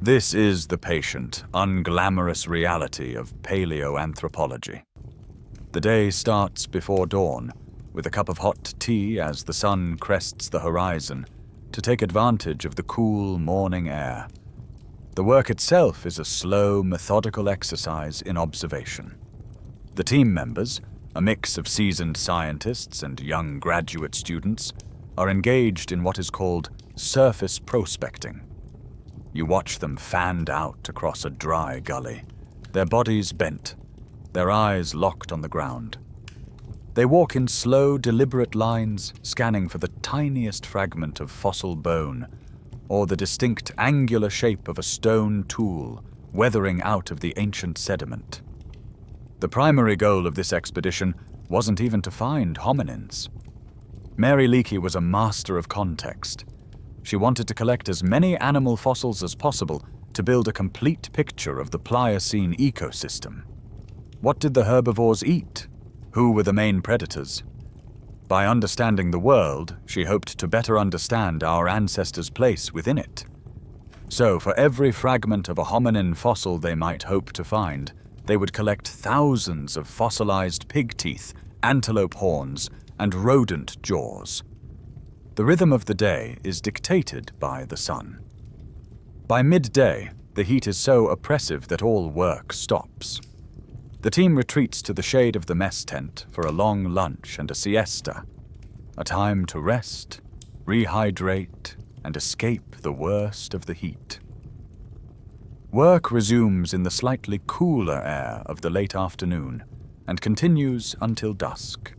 This is the patient, unglamorous reality of paleoanthropology. The day starts before dawn, with a cup of hot tea as the sun crests the horizon, to take advantage of the cool morning air. The work itself is a slow, methodical exercise in observation. The team members, a mix of seasoned scientists and young graduate students, are engaged in what is called surface prospecting. You watch them fanned out across a dry gully, their bodies bent, their eyes locked on the ground. They walk in slow, deliberate lines, scanning for the tiniest fragment of fossil bone or the distinct angular shape of a stone tool weathering out of the ancient sediment. The primary goal of this expedition wasn't even to find hominins. Mary Leakey was a master of context. She wanted to collect as many animal fossils as possible to build a complete picture of the Pliocene ecosystem. What did the herbivores eat? Who were the main predators? By understanding the world, she hoped to better understand our ancestors' place within it. So, for every fragment of a hominin fossil they might hope to find, they would collect thousands of fossilized pig teeth, antelope horns, and rodent jaws. The rhythm of the day is dictated by the sun. By midday, the heat is so oppressive that all work stops. The team retreats to the shade of the mess tent for a long lunch and a siesta, a time to rest, rehydrate, and escape the worst of the heat. Work resumes in the slightly cooler air of the late afternoon and continues until dusk.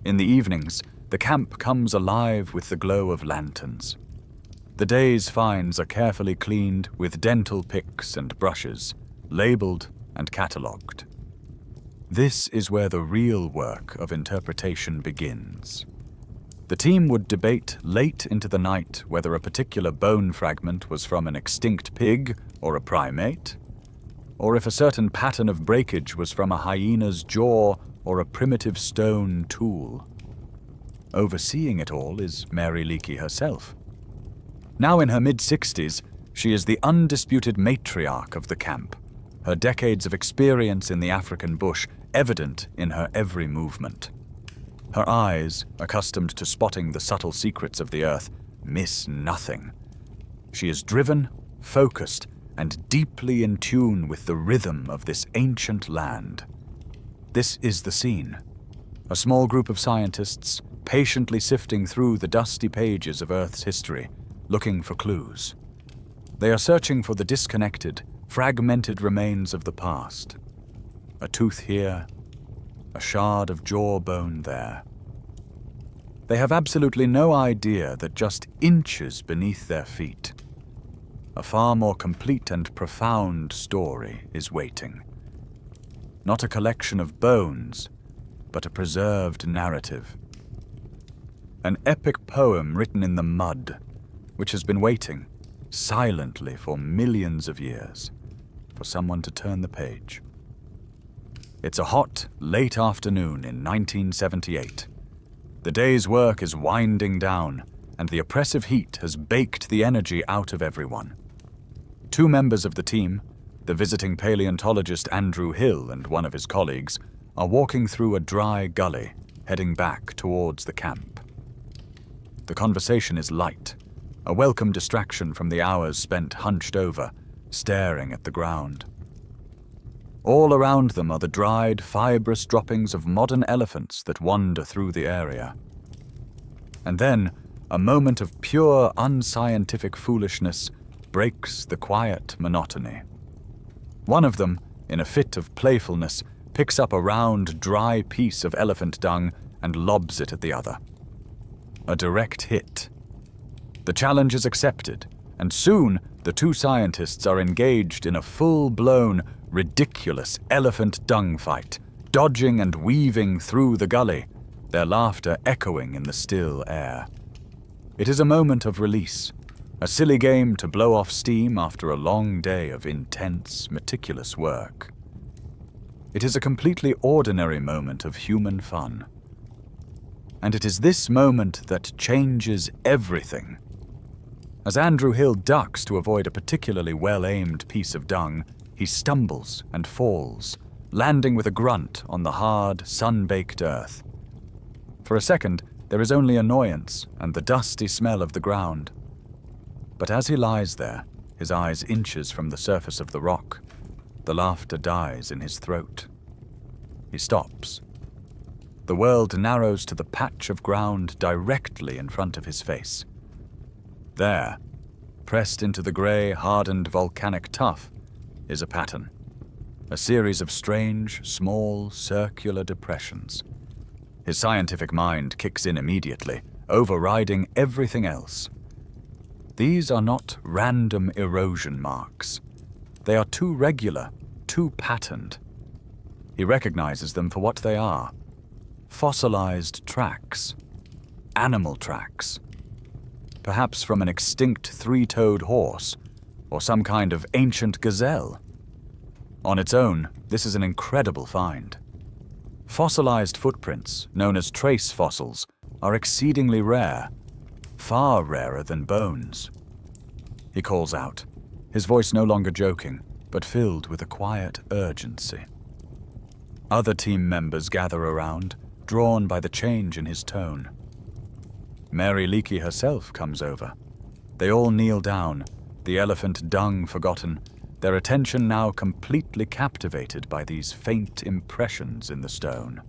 In the evenings, the camp comes alive with the glow of lanterns. The day's finds are carefully cleaned with dental picks and brushes, labeled and catalogued. This is where the real work of interpretation begins. The team would debate late into the night whether a particular bone fragment was from an extinct pig or a primate, or if a certain pattern of breakage was from a hyena's jaw or a primitive stone tool. Overseeing it all is Mary Leakey herself. Now in her mid-60s, she is the undisputed matriarch of the camp, her decades of experience in the African bush evident in her every movement. Her eyes, accustomed to spotting the subtle secrets of the earth, miss nothing. She is driven, focused, and deeply in tune with the rhythm of this ancient land. This is the scene. A small group of scientists, patiently sifting through the dusty pages of Earth's history, looking for clues. They are searching for the disconnected, fragmented remains of the past. A tooth here, a shard of jawbone there. They have absolutely no idea that just inches beneath their feet, a far more complete and profound story is waiting. Not a collection of bones, but a preserved narrative. An epic poem written in the mud, which has been waiting, silently for millions of years, for someone to turn the page. It's a hot, late afternoon in 1978. The day's work is winding down, and the oppressive heat has baked the energy out of everyone. Two members of the team, the visiting paleontologist Andrew Hill and one of his colleagues, are walking through a dry gully, heading back towards the camp. The conversation is light, a welcome distraction from the hours spent hunched over, staring at the ground. All around them are the dried, fibrous droppings of modern elephants that wander through the area. And then, a moment of pure, unscientific foolishness breaks the quiet monotony. One of them, in a fit of playfulness, picks up a round, dry piece of elephant dung and lobs it at the other. A direct hit. The challenge is accepted, and soon the two scientists are engaged in a full-blown, ridiculous elephant dung fight, dodging and weaving through the gully, their laughter echoing in the still air. It is a moment of release, a silly game to blow off steam after a long day of intense, meticulous work. It is a completely ordinary moment of human fun. And it is this moment that changes everything. As Andrew Hill ducks to avoid a particularly well-aimed piece of dung, he stumbles and falls, landing with a grunt on the hard, sun-baked earth. For a second, there is only annoyance and the dusty smell of the ground. But as he lies there, his eyes inches from the surface of the rock, the laughter dies in his throat. He stops. The world narrows to the patch of ground directly in front of his face. There, pressed into the grey, hardened volcanic tuff, is a pattern. A series of strange, small, circular depressions. His scientific mind kicks in immediately, overriding everything else. These are not random erosion marks. They are too regular, too patterned. He recognizes them for what they are. Fossilized tracks. Animal tracks. Perhaps from an extinct three-toed horse, or some kind of ancient gazelle. On its own, this is an incredible find. Fossilized footprints, known as trace fossils, are exceedingly rare, far rarer than bones. He calls out, his voice no longer joking, but filled with a quiet urgency. Other team members gather around, drawn by the change in his tone. Mary Leakey herself comes over. They all kneel down, the elephant dung forgotten, their attention now completely captivated by these faint impressions in the stone.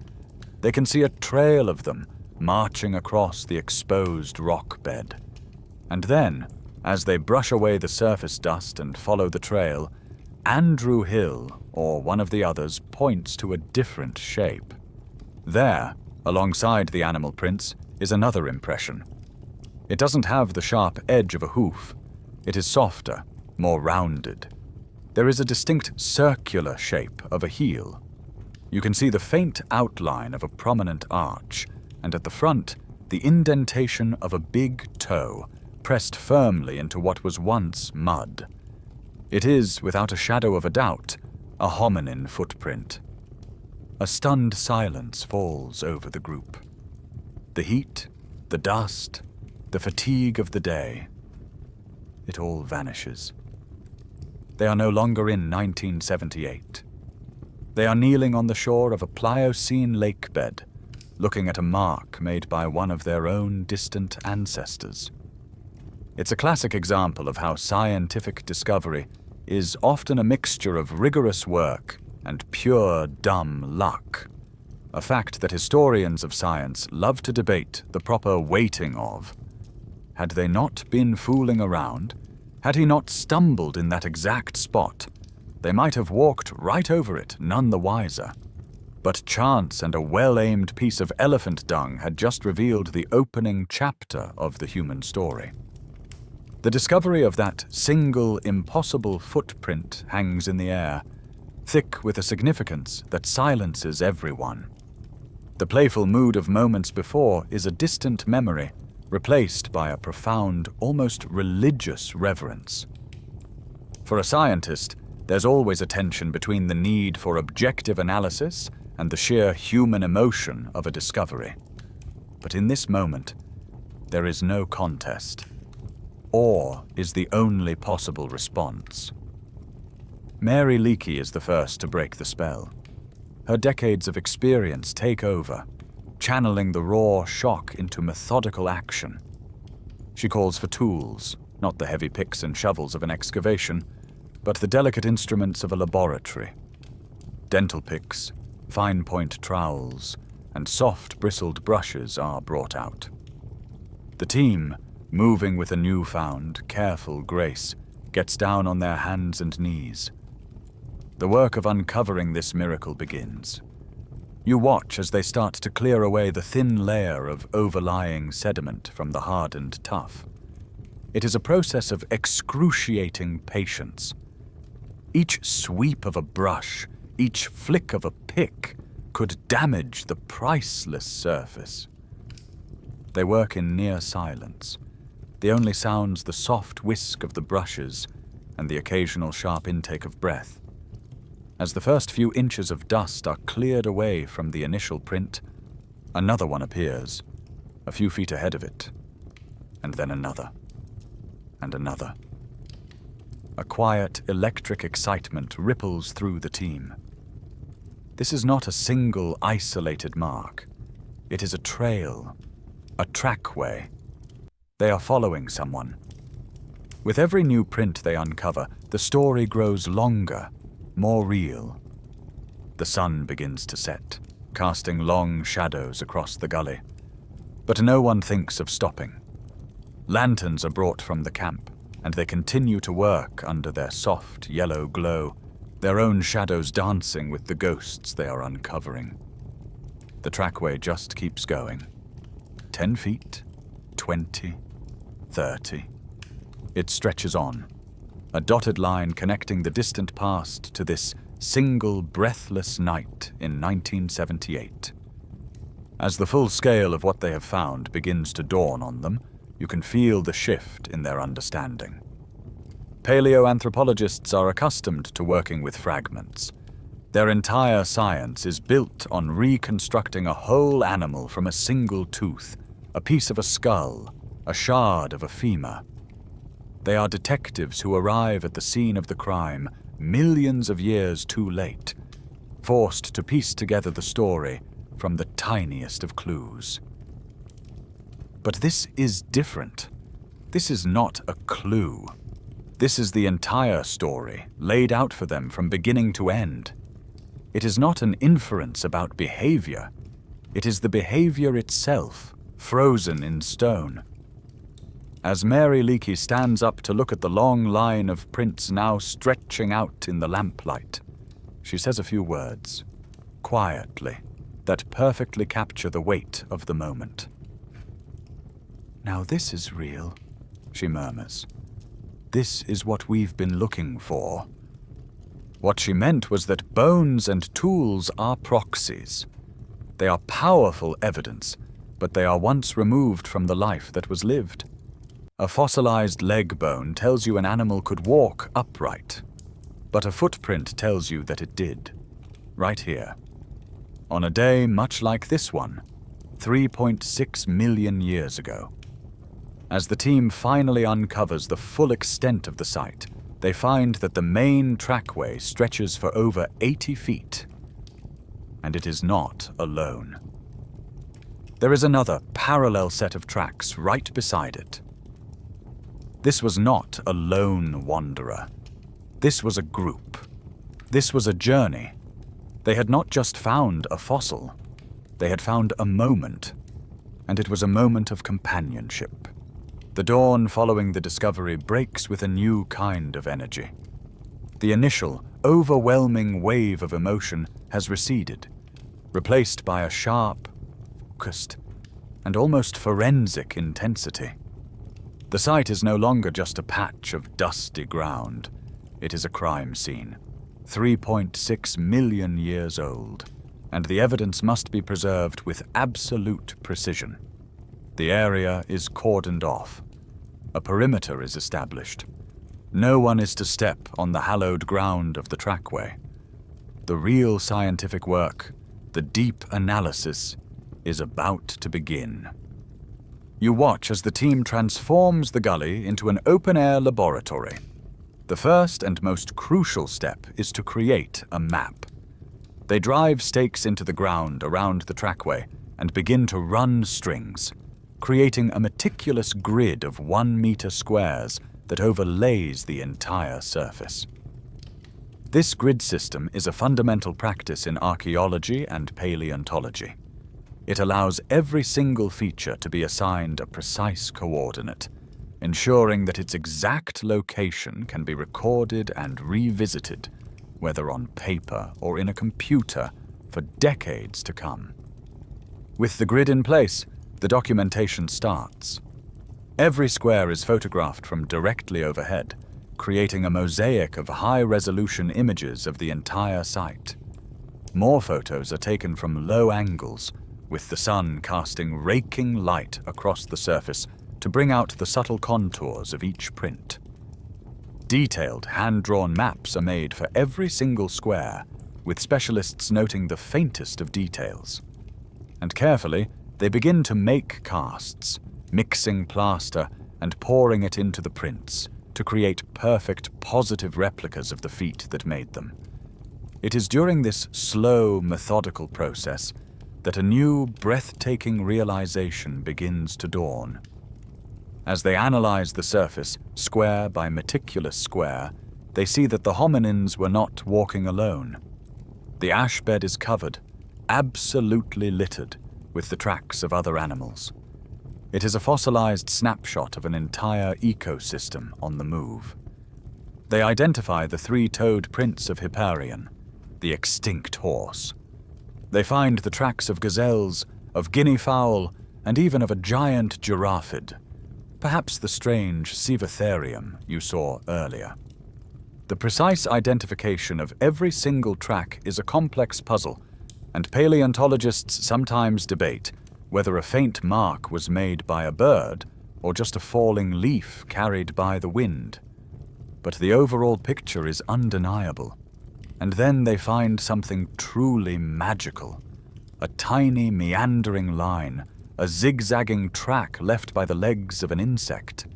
They can see a trail of them marching across the exposed rock bed. And then, as they brush away the surface dust and follow the trail, Andrew Hill, or one of the others, points to a different shape. There, alongside the animal prints, is another impression. It doesn't have the sharp edge of a hoof. It is softer, more rounded. There is a distinct circular shape of a heel. You can see the faint outline of a prominent arch, and at the front, the indentation of a big toe, pressed firmly into what was once mud. It is, without a shadow of a doubt, a hominin footprint. A stunned silence falls over the group. The heat, the dust, the fatigue of the day. It all vanishes. They are no longer in 1978. They are kneeling on the shore of a Pliocene lake bed, looking at a mark made by one of their own distant ancestors. It's a classic example of how scientific discovery is often a mixture of rigorous work and pure dumb luck, a fact that historians of science love to debate the proper weighting of. Had they not been fooling around, had he not stumbled in that exact spot, they might have walked right over it, none the wiser. But chance and a well-aimed piece of elephant dung had just revealed the opening chapter of the human story. The discovery of that single, impossible footprint hangs in the air, thick with a significance that silences everyone. The playful mood of moments before is a distant memory, replaced by a profound, almost religious reverence. For a scientist, there's always a tension between the need for objective analysis and the sheer human emotion of a discovery. But in this moment, there is no contest. Awe is the only possible response. Mary Leakey is the first to break the spell. Her decades of experience take over, channeling the raw shock into methodical action. She calls for tools, not the heavy picks and shovels of an excavation, but the delicate instruments of a laboratory. Dental picks, fine-point trowels, and soft bristled brushes are brought out. The team, moving with a newfound, careful grace, gets down on their hands and knees. The work of uncovering this miracle begins. You watch as they start to clear away the thin layer of overlying sediment from the hardened tuff. It is a process of excruciating patience. Each sweep of a brush, each flick of a pick, could damage the priceless surface. They work in near silence. The only sounds the soft whisk of the brushes and the occasional sharp intake of breath. As the first few inches of dust are cleared away from the initial print, another one appears, a few feet ahead of it, and then another, and another. A quiet, electric excitement ripples through the team. This is not a single, isolated mark. It is a trail, a trackway. They are following someone. With every new print they uncover, the story grows longer, more real. The sun begins to set, casting long shadows across the gully. But no one thinks of stopping. Lanterns are brought from the camp, and they continue to work under their soft yellow glow, their own shadows dancing with the ghosts they are uncovering. The trackway just keeps going. 10 feet, 20, 30. It stretches on, a dotted line connecting the distant past to this single breathless night in 1978. As the full scale of what they have found begins to dawn on them, you can feel the shift in their understanding. Paleoanthropologists are accustomed to working with fragments. Their entire science is built on reconstructing a whole animal from a single tooth, a piece of a skull, a shard of a femur. They are detectives who arrive at the scene of the crime millions of years too late, forced to piece together the story from the tiniest of clues. But this is different. This is not a clue. This is the entire story, laid out for them from beginning to end. It is not an inference about behavior. It is the behavior itself, frozen in stone. As Mary Leakey stands up to look at the long line of prints now stretching out in the lamplight, she says a few words, quietly, that perfectly capture the weight of the moment. "Now this is real," she murmurs. "This is what we've been looking for." What she meant was that bones and tools are proxies. They are powerful evidence, but they are once removed from the life that was lived. A fossilized leg bone tells you an animal could walk upright, but a footprint tells you that it did, right here, on a day much like this one, 3.6 million years ago. As the team finally uncovers the full extent of the site, they find that the main trackway stretches for over 80 feet, and it is not alone. There is another parallel set of tracks right beside it. This was not a lone wanderer. This was a group. This was a journey. They had not just found a fossil. They had found a moment, and it was a moment of companionship. The dawn following the discovery breaks with a new kind of energy. The initial, overwhelming wave of emotion has receded, replaced by a sharp, focused, and almost forensic intensity. The site is no longer just a patch of dusty ground. It is a crime scene, 3.6 million years old, and the evidence must be preserved with absolute precision. The area is cordoned off. A perimeter is established. No one is to step on the hallowed ground of the trackway. The real scientific work, the deep analysis, is about to begin. You watch as the team transforms the gully into an open-air laboratory. The first and most crucial step is to create a map. They drive stakes into the ground around the trackway and begin to run strings, creating a meticulous grid of 1-meter squares that overlays the entire surface. This grid system is a fundamental practice in archaeology and paleontology. It allows every single feature to be assigned a precise coordinate, ensuring that its exact location can be recorded and revisited, whether on paper or in a computer, for decades to come. With the grid in place, the documentation starts. Every square is photographed from directly overhead, creating a mosaic of high-resolution images of the entire site. More photos are taken from low angles, with the sun casting raking light across the surface to bring out the subtle contours of each print. Detailed hand-drawn maps are made for every single square, with specialists noting the faintest of details. And carefully, they begin to make casts, mixing plaster and pouring it into the prints to create perfect positive replicas of the feet that made them. It is during this slow, methodical process that a new, breathtaking realization begins to dawn. As they analyze the surface, square by meticulous square, they see that the hominins were not walking alone. The ash bed is covered, absolutely littered, with the tracks of other animals. It is a fossilized snapshot of an entire ecosystem on the move. They identify the three-toed prints of Hipparion, the extinct horse. They find the tracks of gazelles, of guinea fowl, and even of a giant giraffid, perhaps the strange Civatherium you saw earlier. The precise identification of every single track is a complex puzzle, and paleontologists sometimes debate whether a faint mark was made by a bird or just a falling leaf carried by the wind. But the overall picture is undeniable. And then they find something truly magical. A tiny meandering line, a zigzagging track left by the legs of an insect,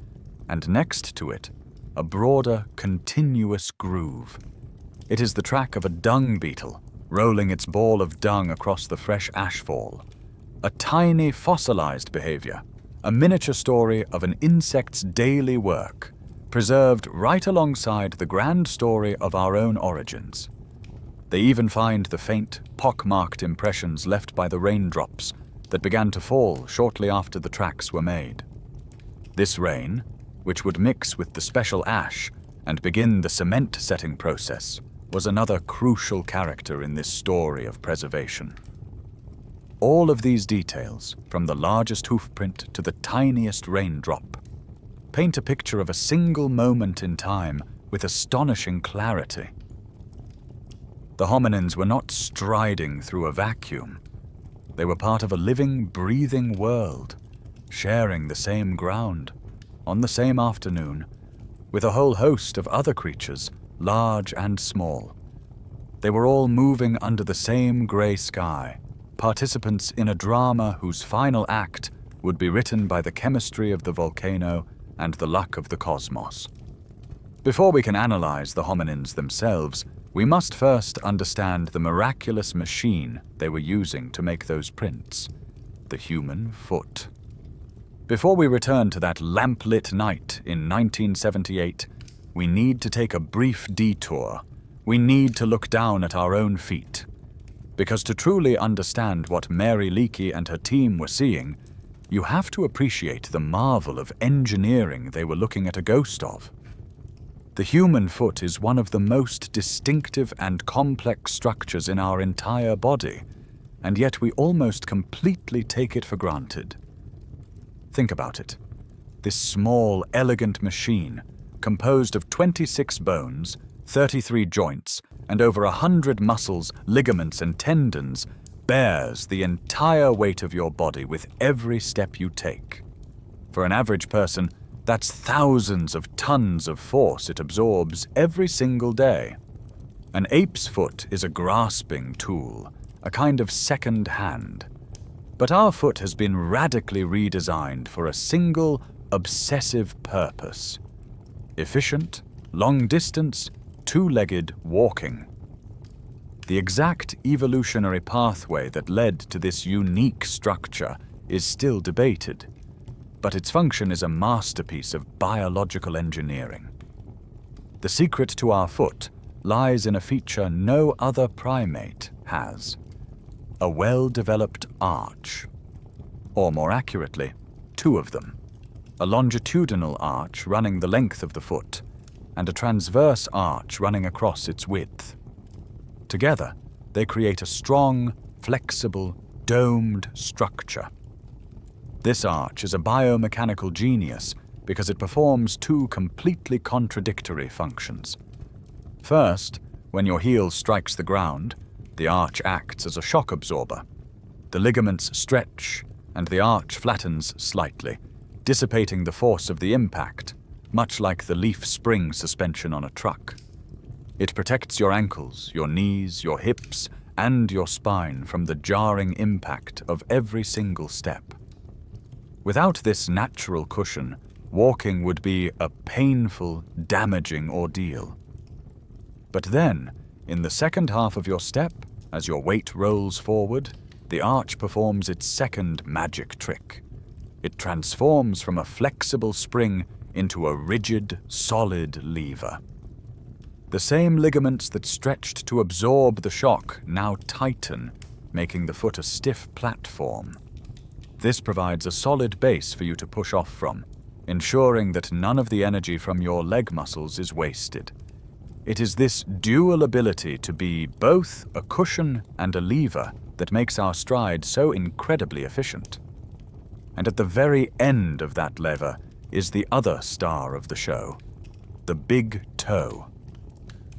and next to it, a broader, continuous groove. It is the track of a dung beetle, rolling its ball of dung across the fresh ashfall. A tiny fossilized behavior, a miniature story of an insect's daily work, preserved right alongside the grand story of our own origins. They even find the faint, pock-marked impressions left by the raindrops that began to fall shortly after the tracks were made. This rain, which would mix with the special ash and begin the cement-setting process, was another crucial character in this story of preservation. All of these details, from the largest hoofprint to the tiniest raindrop, paint a picture of a single moment in time with astonishing clarity. The hominins were not striding through a vacuum. They were part of a living, breathing world, sharing the same ground, on the same afternoon, with a whole host of other creatures, large and small. They were all moving under the same grey sky, participants in a drama whose final act would be written by the chemistry of the volcano and the luck of the cosmos. Before we can analyze the hominins themselves, we must first understand the miraculous machine they were using to make those prints, the human foot. Before we return to that lamplit night in 1978, we need to take a brief detour. We need to look down at our own feet. Because to truly understand what Mary Leakey and her team were seeing, you have to appreciate the marvel of engineering they were looking at a ghost of. The human foot is one of the most distinctive and complex structures in our entire body, and yet we almost completely take it for granted. Think about it. This small, elegant machine, composed of 26 bones, 33 joints, and over 100 muscles, ligaments, and tendons, bears the entire weight of your body with every step you take. For an average person, that's thousands of tons of force it absorbs every single day. An ape's foot is a grasping tool, a kind of second hand. But our foot has been radically redesigned for a single, obsessive purpose: efficient, long-distance, two-legged walking. The exact evolutionary pathway that led to this unique structure is still debated, but its function is a masterpiece of biological engineering. The secret to our foot lies in a feature no other primate has: a well-developed arch. Or more accurately, two of them. a longitudinal arch running the length of the foot, and a transverse arch running across its width. Together, they create a strong, flexible, domed structure. This arch is a biomechanical genius because it performs two completely contradictory functions. First, when your heel strikes the ground, the arch acts as a shock absorber. The ligaments stretch, and the arch flattens slightly, dissipating the force of the impact, much like the leaf spring suspension on a truck. It protects your ankles, your knees, your hips, and your spine from the jarring impact of every single step. Without this natural cushion, walking would be a painful, damaging ordeal. But then, in the second half of your step, as your weight rolls forward, the arch performs its second magic trick. It transforms from a flexible spring into a rigid, solid lever. The same ligaments that stretched to absorb the shock now tighten, making the foot a stiff platform. This provides a solid base for you to push off from, ensuring that none of the energy from your leg muscles is wasted. It is this dual ability to be both a cushion and a lever that makes our stride so incredibly efficient. And at the very end of that lever is the other star of the show, the big toe.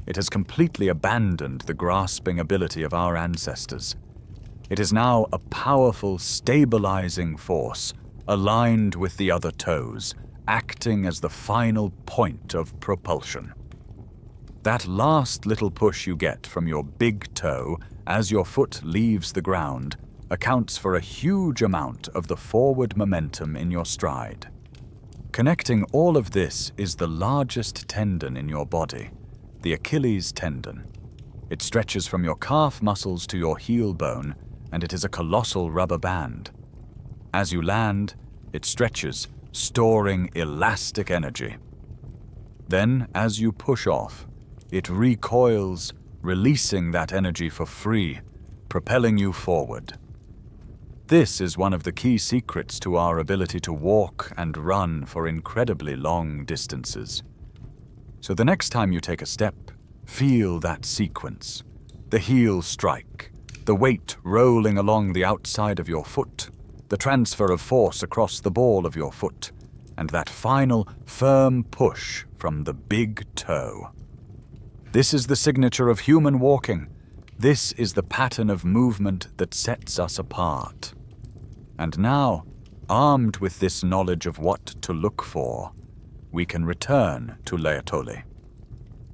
It has completely abandoned the grasping ability of our ancestors. It is now a powerful, stabilizing force, aligned with the other toes, acting as the final point of propulsion. That last little push you get from your big toe as your foot leaves the ground accounts for a huge amount of the forward momentum in your stride. Connecting all of this is the largest tendon in your body, the Achilles tendon. It stretches from your calf muscles to your heel bone, and it is a colossal rubber band. As you land, it stretches, storing elastic energy. Then, as you push off, it recoils, releasing that energy for free, propelling you forward. This is one of the key secrets to our ability to walk and run for incredibly long distances. So the next time you take a step, feel that sequence. The heel strike, the weight rolling along the outside of your foot, the transfer of force across the ball of your foot, and that final, firm push from the big toe. This is the signature of human walking. This is the pattern of movement that sets us apart. And now, armed with this knowledge of what to look for, we can return to Laetoli.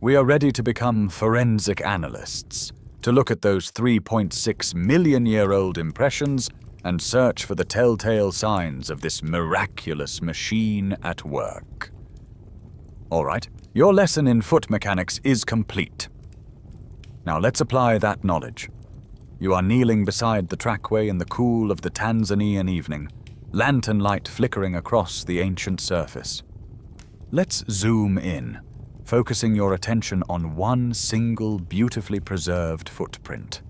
We are ready to become forensic analysts, to look at those 3.6 million-year-old impressions and search for the telltale signs of this miraculous machine at work. All right, your lesson in foot mechanics is complete. Now let's apply that knowledge. You are kneeling beside the trackway in the cool of the Tanzanian evening, lantern light flickering across the ancient surface. Let's zoom in, focusing your attention on one single beautifully preserved footprint.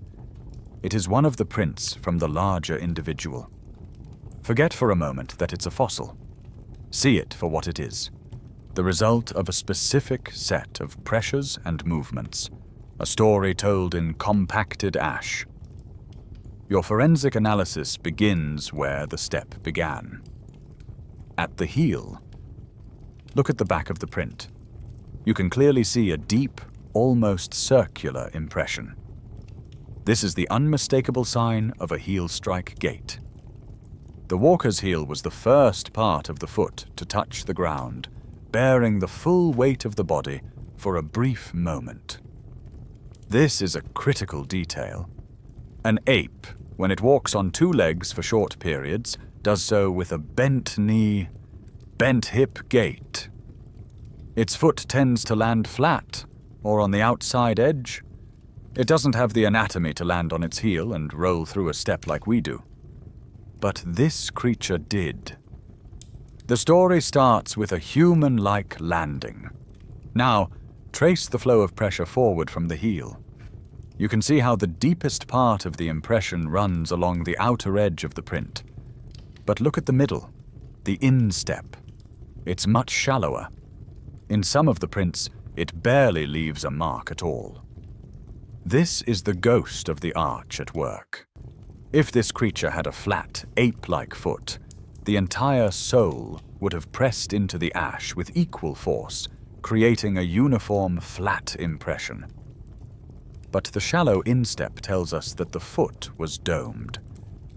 It is one of the prints from the larger individual. Forget for a moment that it's a fossil. See it for what it is. The result of a specific set of pressures and movements, a story told in compacted ash. Your forensic analysis begins where the step began. At the heel. Look at the back of the print. You can clearly see a deep, almost circular impression. This is the unmistakable sign of a heel strike gait. The walker's heel was the first part of the foot to touch the ground, bearing the full weight of the body for a brief moment. This is a critical detail. An ape, when it walks on two legs for short periods, does so with a bent knee, bent hip gait. Its foot tends to land flat, or on the outside edge. It doesn't have the anatomy to land on its heel and roll through a step like we do. But this creature did. The story starts with a human-like landing. Now, trace the flow of pressure forward from the heel. You can see how the deepest part of the impression runs along the outer edge of the print. But look at the middle, the instep. it's much shallower. In some of the prints, it barely leaves a mark at all. This is the ghost of the arch at work. If this creature had a flat, ape-like foot, the entire sole would have pressed into the ash with equal force, creating a uniform, flat impression. But the shallow instep tells us that the foot was domed.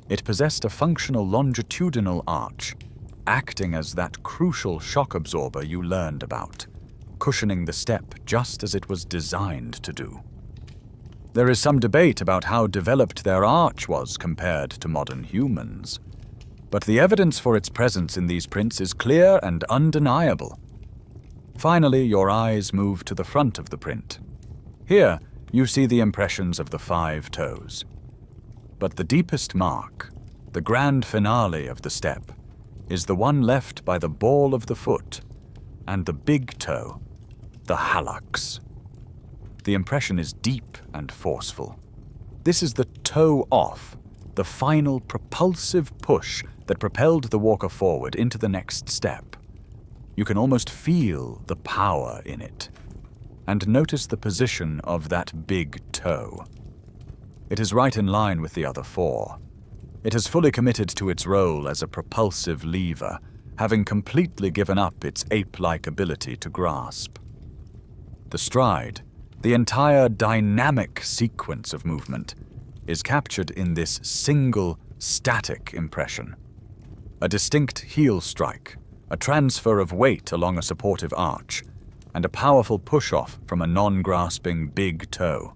It possessed a functional longitudinal arch, acting as that crucial shock absorber you learned about, cushioning the step just as it was designed to do. There is some debate about how developed their arch was compared to modern humans, but the evidence for its presence in these prints is clear and undeniable. Finally, your eyes move to the front of the print. Here, you see the impressions of the 5 toes. But the deepest mark, the grand finale of the step, is the one left by the ball of the foot and the big toe, the hallux. The impression is deep and forceful. This is the toe off, the final propulsive push that propelled the walker forward into the next step. You can almost feel the power in it. And notice the position of that big toe. It is right in line with the other 4. It has fully committed to its role as a propulsive lever, having completely given up its ape-like ability to grasp. The stride, the entire dynamic sequence of movement, is captured in this single, static impression. A distinct heel strike, a transfer of weight along a supportive arch, and a powerful push-off from a non-grasping big toe.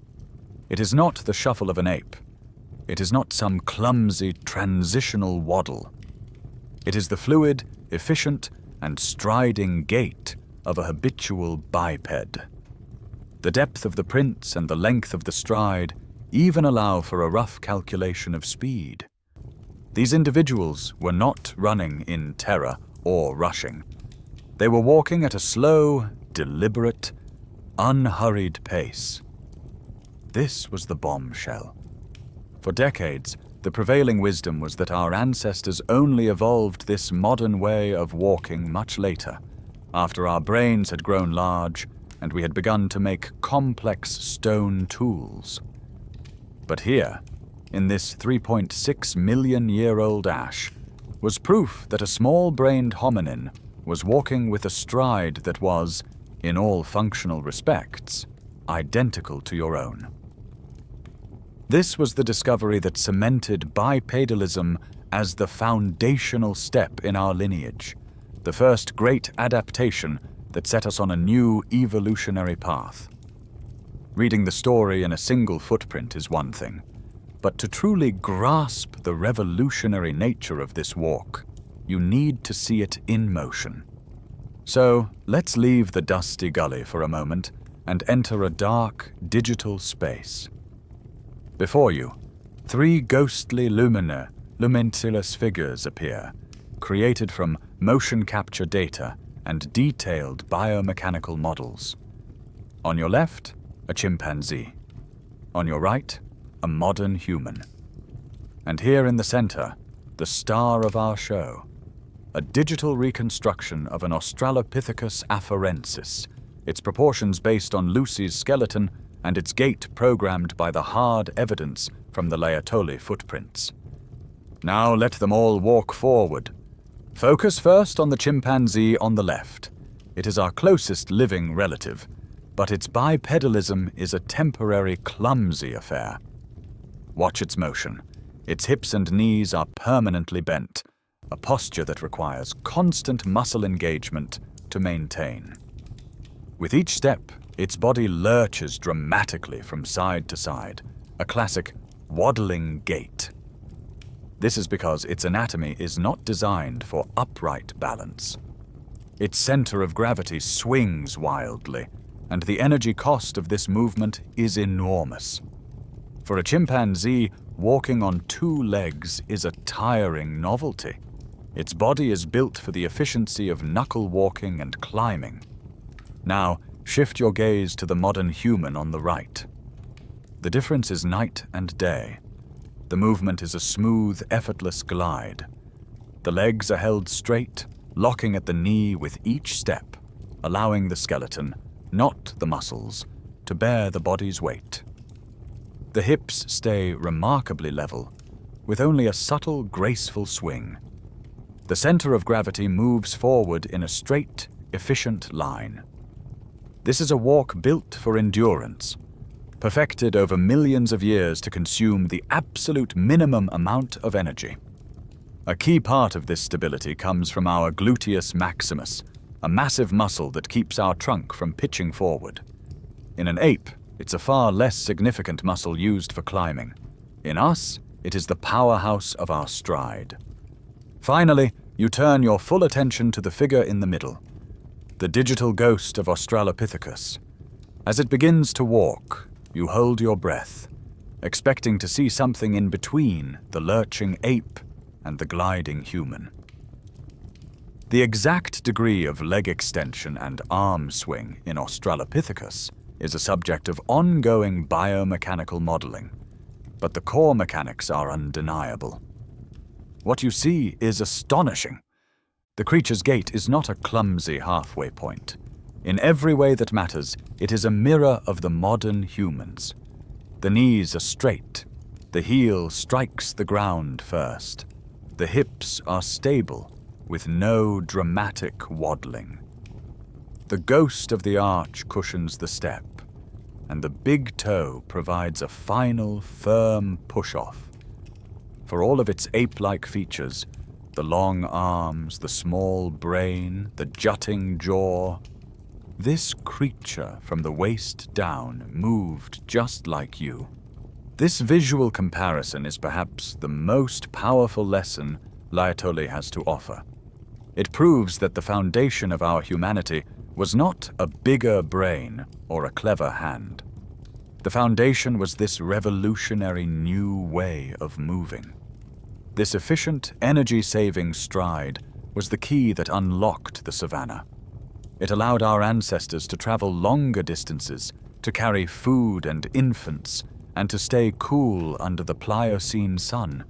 It is not the shuffle of an ape. It is not some clumsy transitional waddle. It is the fluid, efficient, and striding gait of a habitual biped. The depth of the prints and the length of the stride even allow for a rough calculation of speed. These individuals were not running in terror or rushing. They were walking at a slow, deliberate, unhurried pace. This was the bombshell. For decades, the prevailing wisdom was that our ancestors only evolved this modern way of walking much later, after our brains had grown large and we had begun to make complex stone tools. But here, in this 3.6 million year old ash, was proof that a small-brained hominin was walking with a stride that was, in all functional respects, identical to your own. This was the discovery that cemented bipedalism as the foundational step in our lineage, the first great adaptation that set us on a new evolutionary path. Reading the story in a single footprint is one thing, but to truly grasp the revolutionary nature of this walk, you need to see it in motion. So, let's leave the dusty gully for a moment and enter a dark, digital space. Before you, 3 ghostly luminous figures appear, created from motion capture data and detailed biomechanical models. On your left, a chimpanzee. On your right, a modern human. And here in the center, the star of our show, a digital reconstruction of an Australopithecus afarensis, its proportions based on Lucy's skeleton and its gait programmed by the hard evidence from the Laetoli footprints. Now let them all walk forward. Focus first on the chimpanzee on the left. It is our closest living relative, but its bipedalism is a temporary, clumsy affair. Watch its motion. Its hips and knees are permanently bent, a posture that requires constant muscle engagement to maintain. With each step, its body lurches dramatically from side to side, a classic waddling gait. This is because its anatomy is not designed for upright balance. Its center of gravity swings wildly, and the energy cost of this movement is enormous. For a chimpanzee, walking on 2 legs is a tiring novelty. Its body is built for the efficiency of knuckle walking and climbing. Now, shift your gaze to the modern human on the right. The difference is night and day. The movement is a smooth, effortless glide. The legs are held straight, locking at the knee with each step, allowing the skeleton, not the muscles, to bear the body's weight. The hips stay remarkably level, with only a subtle, graceful swing. The center of gravity moves forward in a straight, efficient line. This is a walk built for endurance, perfected over millions of years to consume the absolute minimum amount of energy. A key part of this stability comes from our gluteus maximus, a massive muscle that keeps our trunk from pitching forward. In an ape, it's a far less significant muscle used for climbing. In us, it is the powerhouse of our stride. Finally, you turn your full attention to the figure in the middle, the digital ghost of Australopithecus. As it begins to walk, you hold your breath, expecting to see something in between the lurching ape and the gliding human. The exact degree of leg extension and arm swing in Australopithecus is a subject of ongoing biomechanical modeling, but the core mechanics are undeniable. What you see is astonishing. The creature's gait is not a clumsy halfway point. In every way that matters, it is a mirror of the modern humans. The knees are straight. The heel strikes the ground first. The hips are stable, with no dramatic waddling. The ghost of the arch cushions the step, and the big toe provides a final, firm push-off. For all of its ape-like features, the long arms, the small brain, the jutting jaw, this creature from the waist down moved just like you. This visual comparison is perhaps the most powerful lesson Laetoli has to offer. It proves that the foundation of our humanity was not a bigger brain or a clever hand. The foundation was this revolutionary new way of moving. This efficient, energy-saving stride was the key that unlocked the Savanna. It allowed our ancestors to travel longer distances, to carry food and infants, and to stay cool under the Pliocene sun.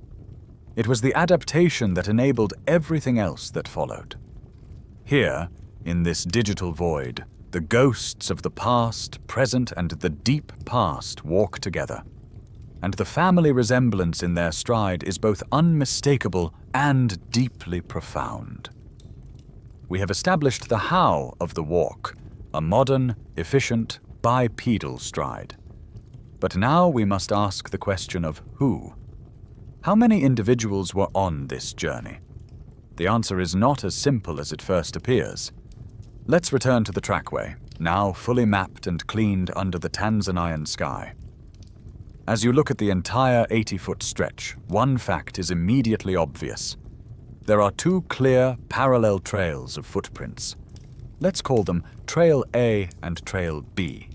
It was the adaptation that enabled everything else that followed. Here, in this digital void, the ghosts of the past, present, and the deep past walk together. And the family resemblance in their stride is both unmistakable and deeply profound. We have established the how of the walk, a modern, efficient, bipedal stride. But now we must ask the question of who. How many individuals were on this journey? The answer is not as simple as it first appears. Let's return to the trackway, now fully mapped and cleaned under the Tanzanian sky. As you look at the entire 80-foot stretch, one fact is immediately obvious. There are two clear, parallel trails of footprints. Let's call them Trail A and Trail B.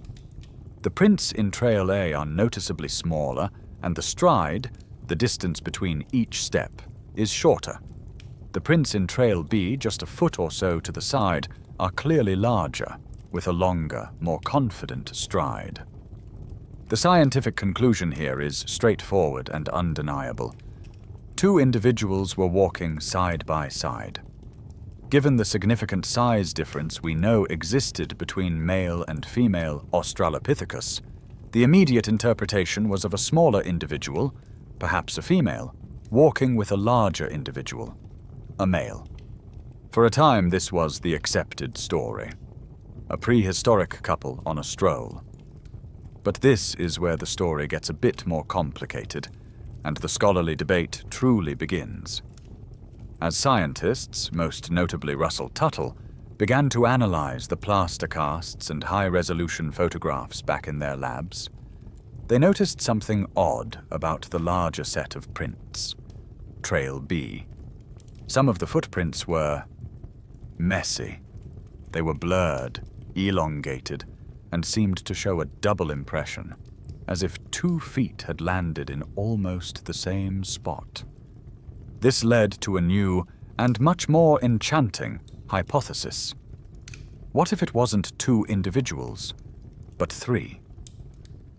The prints in Trail A are noticeably smaller, and the stride, the distance between each step, is shorter. The prints in Trail B, just a foot or so to the side, are clearly larger, with a longer, more confident stride. The scientific conclusion here is straightforward and undeniable. Two individuals were walking side by side. Given the significant size difference we know existed between male and female Australopithecus, the immediate interpretation was of a smaller individual, perhaps a female, walking with a larger individual, a male. For a time, this was the accepted story. A prehistoric couple on a stroll. But this is where the story gets a bit more complicated, and the scholarly debate truly begins. As scientists, most notably Russell Tuttle, began to analyze the plaster casts and high-resolution photographs back in their labs, they noticed something odd about the larger set of prints, Trail B. Some of the footprints were messy. They were blurred, elongated, and seemed to show a double impression, as if 2 feet had landed in almost the same spot. This led to a new, and much more enchanting, hypothesis. What if it wasn't 2 individuals, but 3?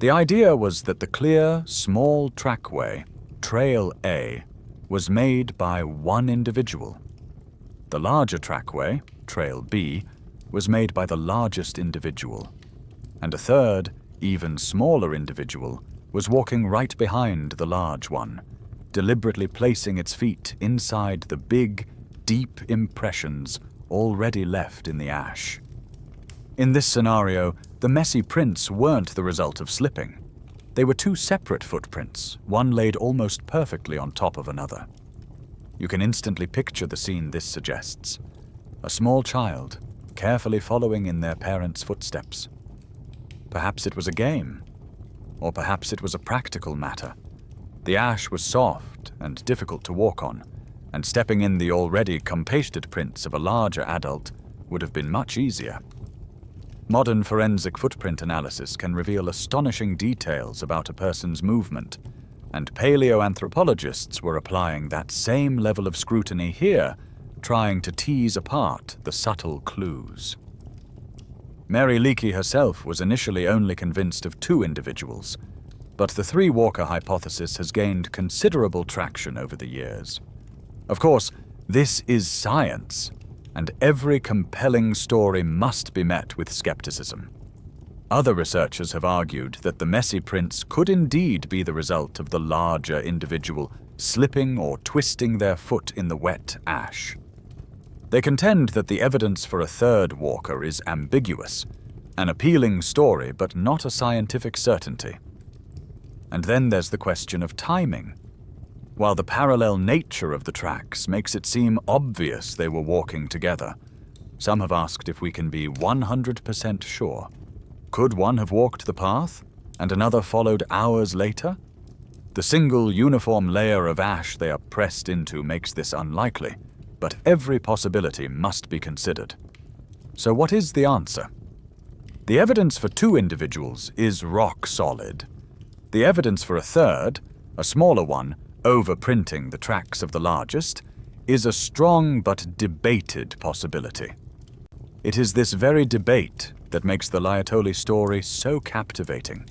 The idea was that the clear, small trackway, Trail A, was made by one individual. The larger trackway, Trail B, was made by the largest individual, and a third, even smaller individual was walking right behind the large one, deliberately placing its feet inside the big, deep impressions already left in the ash. In this scenario, the messy prints weren't the result of slipping. They were two separate footprints, one laid almost perfectly on top of another. You can instantly picture the scene this suggests. A small child, carefully following in their parents' footsteps. Perhaps it was a game, or perhaps it was a practical matter. The ash was soft and difficult to walk on, and stepping in the already compasted prints of a larger adult would have been much easier. Modern forensic footprint analysis can reveal astonishing details about a person's movement, and paleoanthropologists were applying that same level of scrutiny here, trying to tease apart the subtle clues. Mary Leakey herself was initially only convinced of two individuals, but the three-walker hypothesis has gained considerable traction over the years. Of course, this is science, and every compelling story must be met with skepticism. Other researchers have argued that the messy prints could indeed be the result of the larger individual slipping or twisting their foot in the wet ash. They contend that the evidence for a third walker is ambiguous, an appealing story but not a scientific certainty. And then there's the question of timing. While the parallel nature of the tracks makes it seem obvious they were walking together, some have asked if we can be 100% sure. Could one have walked the path, and another followed hours later? The single uniform layer of ash they are pressed into makes this unlikely, but every possibility must be considered. So what is the answer? The evidence for two individuals is rock solid. The evidence for a third, a smaller one, overprinting the tracks of the largest, is a strong but debated possibility. It is this very debate that makes the Laetoli story so captivating.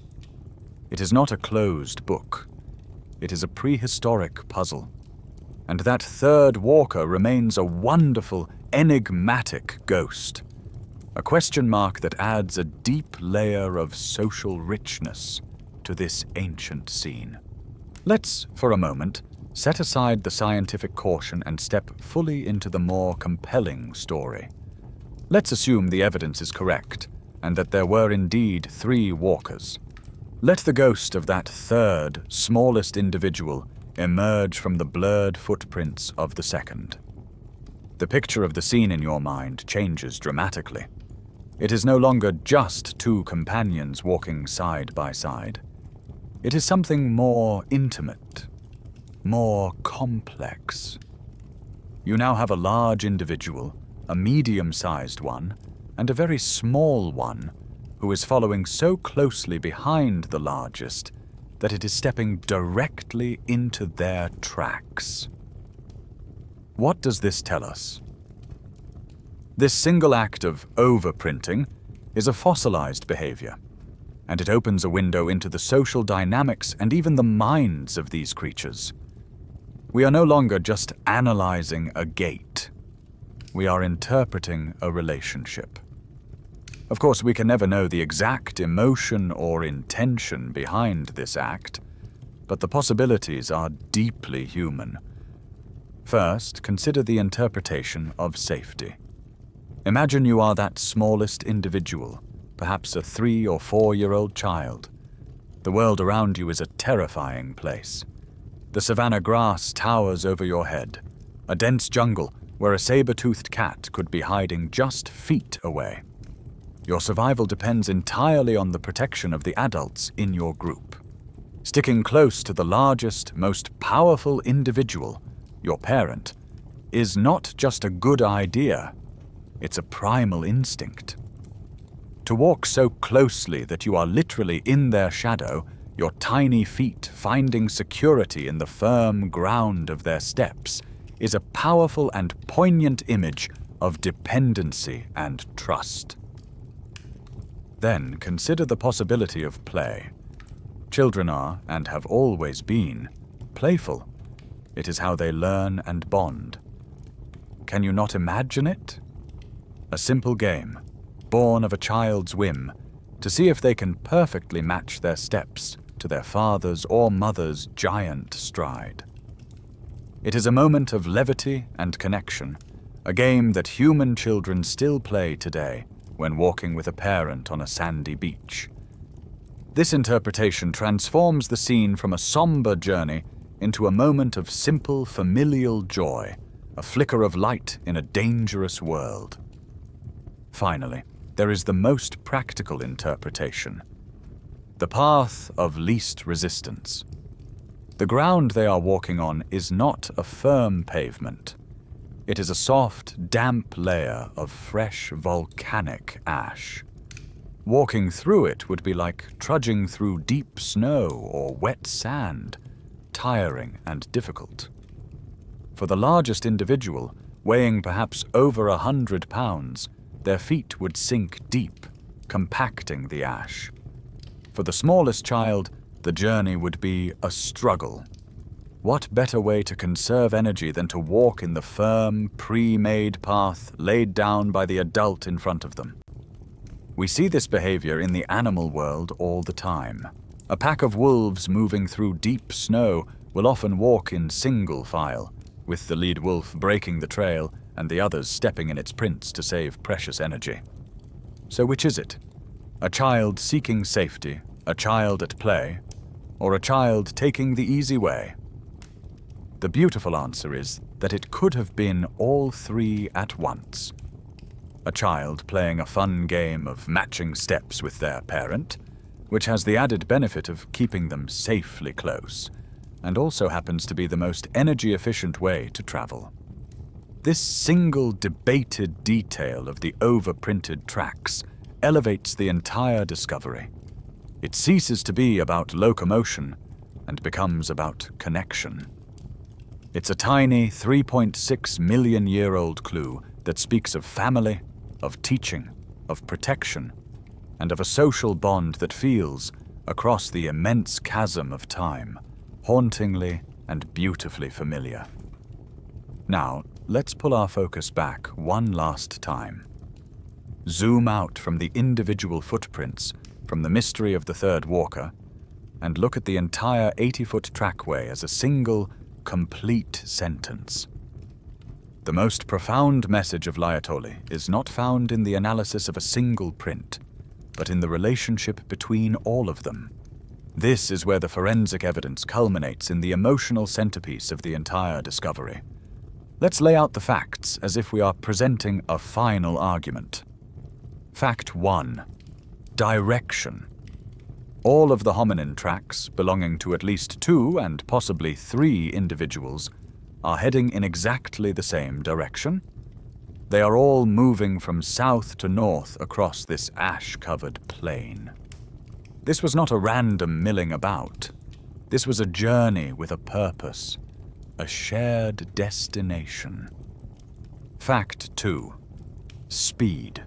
It is not a closed book. It is a prehistoric puzzle. And that third walker remains a wonderful, enigmatic ghost. A question mark that adds a deep layer of social richness to this ancient scene. Let's, for a moment, set aside the scientific caution and step fully into the more compelling story. Let's assume the evidence is correct, and that there were indeed three walkers. Let the ghost of that third, smallest individual emerge from the blurred footprints of the second. The picture of the scene in your mind changes dramatically. It is no longer just two companions walking side by side. It is something more intimate, more complex. You now have a large individual, a medium-sized one, and a very small one who is following so closely behind the largest that it is stepping directly into their tracks. What does this tell us? This single act of overprinting is a fossilized behavior, and it opens a window into the social dynamics and even the minds of these creatures. We are no longer just analyzing a gait. We are interpreting a relationship. Of course, we can never know the exact emotion or intention behind this act, but the possibilities are deeply human. First, consider the interpretation of safety. Imagine you are that smallest individual, perhaps a 3- or 4-year-old child. The world around you is a terrifying place. The savanna grass towers over your head, a dense jungle where a saber-toothed cat could be hiding just feet away. Your survival depends entirely on the protection of the adults in your group. Sticking close to the largest, most powerful individual, your parent, is not just a good idea, it's a primal instinct. To walk so closely that you are literally in their shadow, your tiny feet finding security in the firm ground of their steps, is a powerful and poignant image of dependency and trust. Then consider the possibility of play. Children are, and have always been, playful. It is how they learn and bond. Can you not imagine it? A simple game, born of a child's whim, to see if they can perfectly match their steps to their father's or mother's giant stride. It is a moment of levity and connection, a game that human children still play today when walking with a parent on a sandy beach. This interpretation transforms the scene from a somber journey into a moment of simple familial joy, a flicker of light in a dangerous world. Finally, there is the most practical interpretation. The path of least resistance. The ground they are walking on is not a firm pavement. It is a soft, damp layer of fresh volcanic ash. Walking through it would be like trudging through deep snow or wet sand, tiring and difficult. For the largest individual, weighing perhaps over 100 pounds, their feet would sink deep, compacting the ash. For the smallest child, the journey would be a struggle. What better way to conserve energy than to walk in the firm, pre-made path laid down by the adult in front of them? We see this behavior in the animal world all the time. A pack of wolves moving through deep snow will often walk in single file, with the lead wolf breaking the trail and the others stepping in its prints to save precious energy. So which is it? A child seeking safety, a child at play, or a child taking the easy way? The beautiful answer is that it could have been all three at once. A child playing a fun game of matching steps with their parent, which has the added benefit of keeping them safely close, and also happens to be the most energy-efficient way to travel. This single debated detail of the overprinted tracks elevates the entire discovery. It ceases to be about locomotion and becomes about connection. It's a tiny 3.6 million year old clue that speaks of family, of teaching, of protection, and of a social bond that feels, across the immense chasm of time, hauntingly and beautifully familiar. Now, let's pull our focus back one last time. Zoom out from the individual footprints, from the mystery of the third walker, and look at the entire 80-foot trackway as a single, complete sentence. The most profound message of Laetoli is not found in the analysis of a single print, but in the relationship between all of them. This is where the forensic evidence culminates in the emotional centerpiece of the entire discovery. Let's lay out the facts as if we are presenting a final argument. Fact 1. Direction. All of the hominin tracks, belonging to at least 2 and possibly 3 individuals, are heading in exactly the same direction. They are all moving from south to north across this ash-covered plain. This was not a random milling about. This was a journey with a purpose, a shared destination. Fact 2. Speed.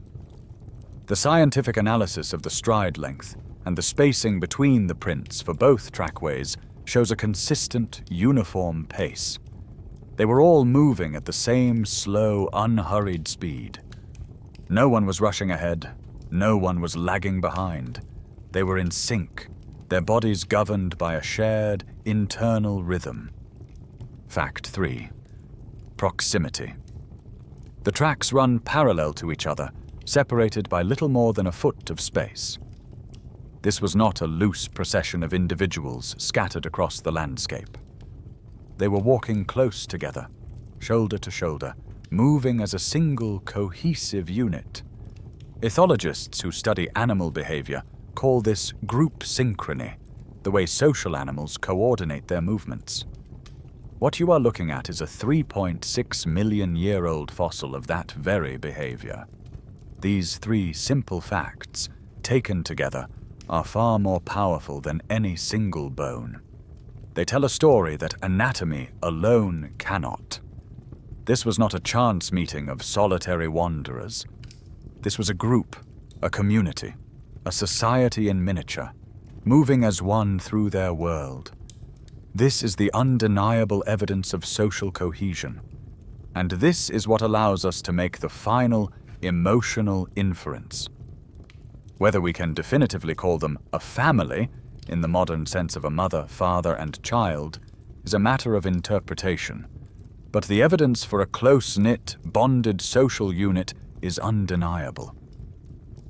The scientific analysis of the stride length and the spacing between the prints for both trackways shows a consistent, uniform pace. They were all moving at the same slow, unhurried speed. No one was rushing ahead. No one was lagging behind. They were in sync, their bodies governed by a shared, internal rhythm. Fact 3. Proximity. The tracks run parallel to each other, separated by little more than a foot of space. This was not a loose procession of individuals scattered across the landscape. They were walking close together, shoulder to shoulder, moving as a single cohesive unit. Ethologists who study animal behavior call this group synchrony, the way social animals coordinate their movements. What you are looking at is a 3.6 million year old fossil of that very behavior. These 3 simple facts, taken together, are far more powerful than any single bone. They tell a story that anatomy alone cannot. This was not a chance meeting of solitary wanderers. This was a group, a community, a society in miniature, moving as one through their world. This is the undeniable evidence of social cohesion. And this is what allows us to make the final emotional inference. Whether we can definitively call them a family, in the modern sense of a mother, father, and child, is a matter of interpretation. But the evidence for a close-knit, bonded social unit is undeniable.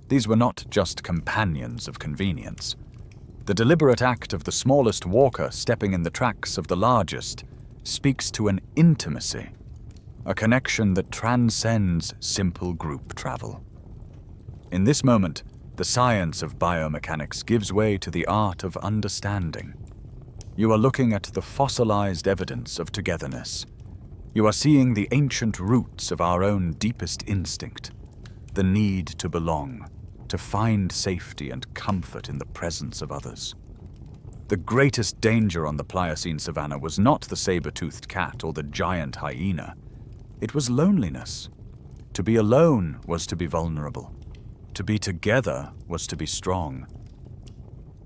These were not just companions of convenience. The deliberate act of the smallest walker stepping in the tracks of the largest speaks to an intimacy, a connection that transcends simple group travel. In this moment, the science of biomechanics gives way to the art of understanding. You are looking at the fossilized evidence of togetherness. You are seeing the ancient roots of our own deepest instinct, the need to belong, to find safety and comfort in the presence of others. The greatest danger on the Pliocene savanna was not the saber-toothed cat or the giant hyena. It was loneliness. To be alone was to be vulnerable. To be together was to be strong.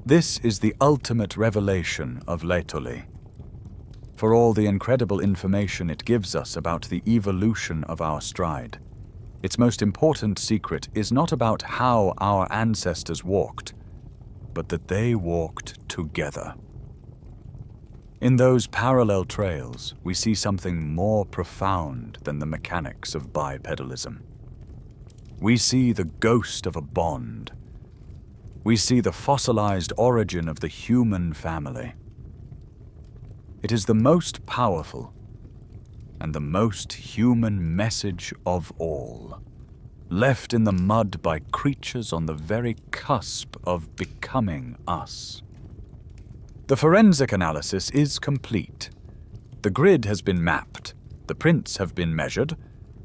This is the ultimate revelation of Laetoli. For all the incredible information it gives us about the evolution of our stride, its most important secret is not about how our ancestors walked, but that they walked together. In those parallel trails, we see something more profound than the mechanics of bipedalism. We see the ghost of a bond. We see the fossilized origin of the human family. It is the most powerful and the most human message of all, left in the mud by creatures on the very cusp of becoming us. The forensic analysis is complete. The grid has been mapped, the prints have been measured,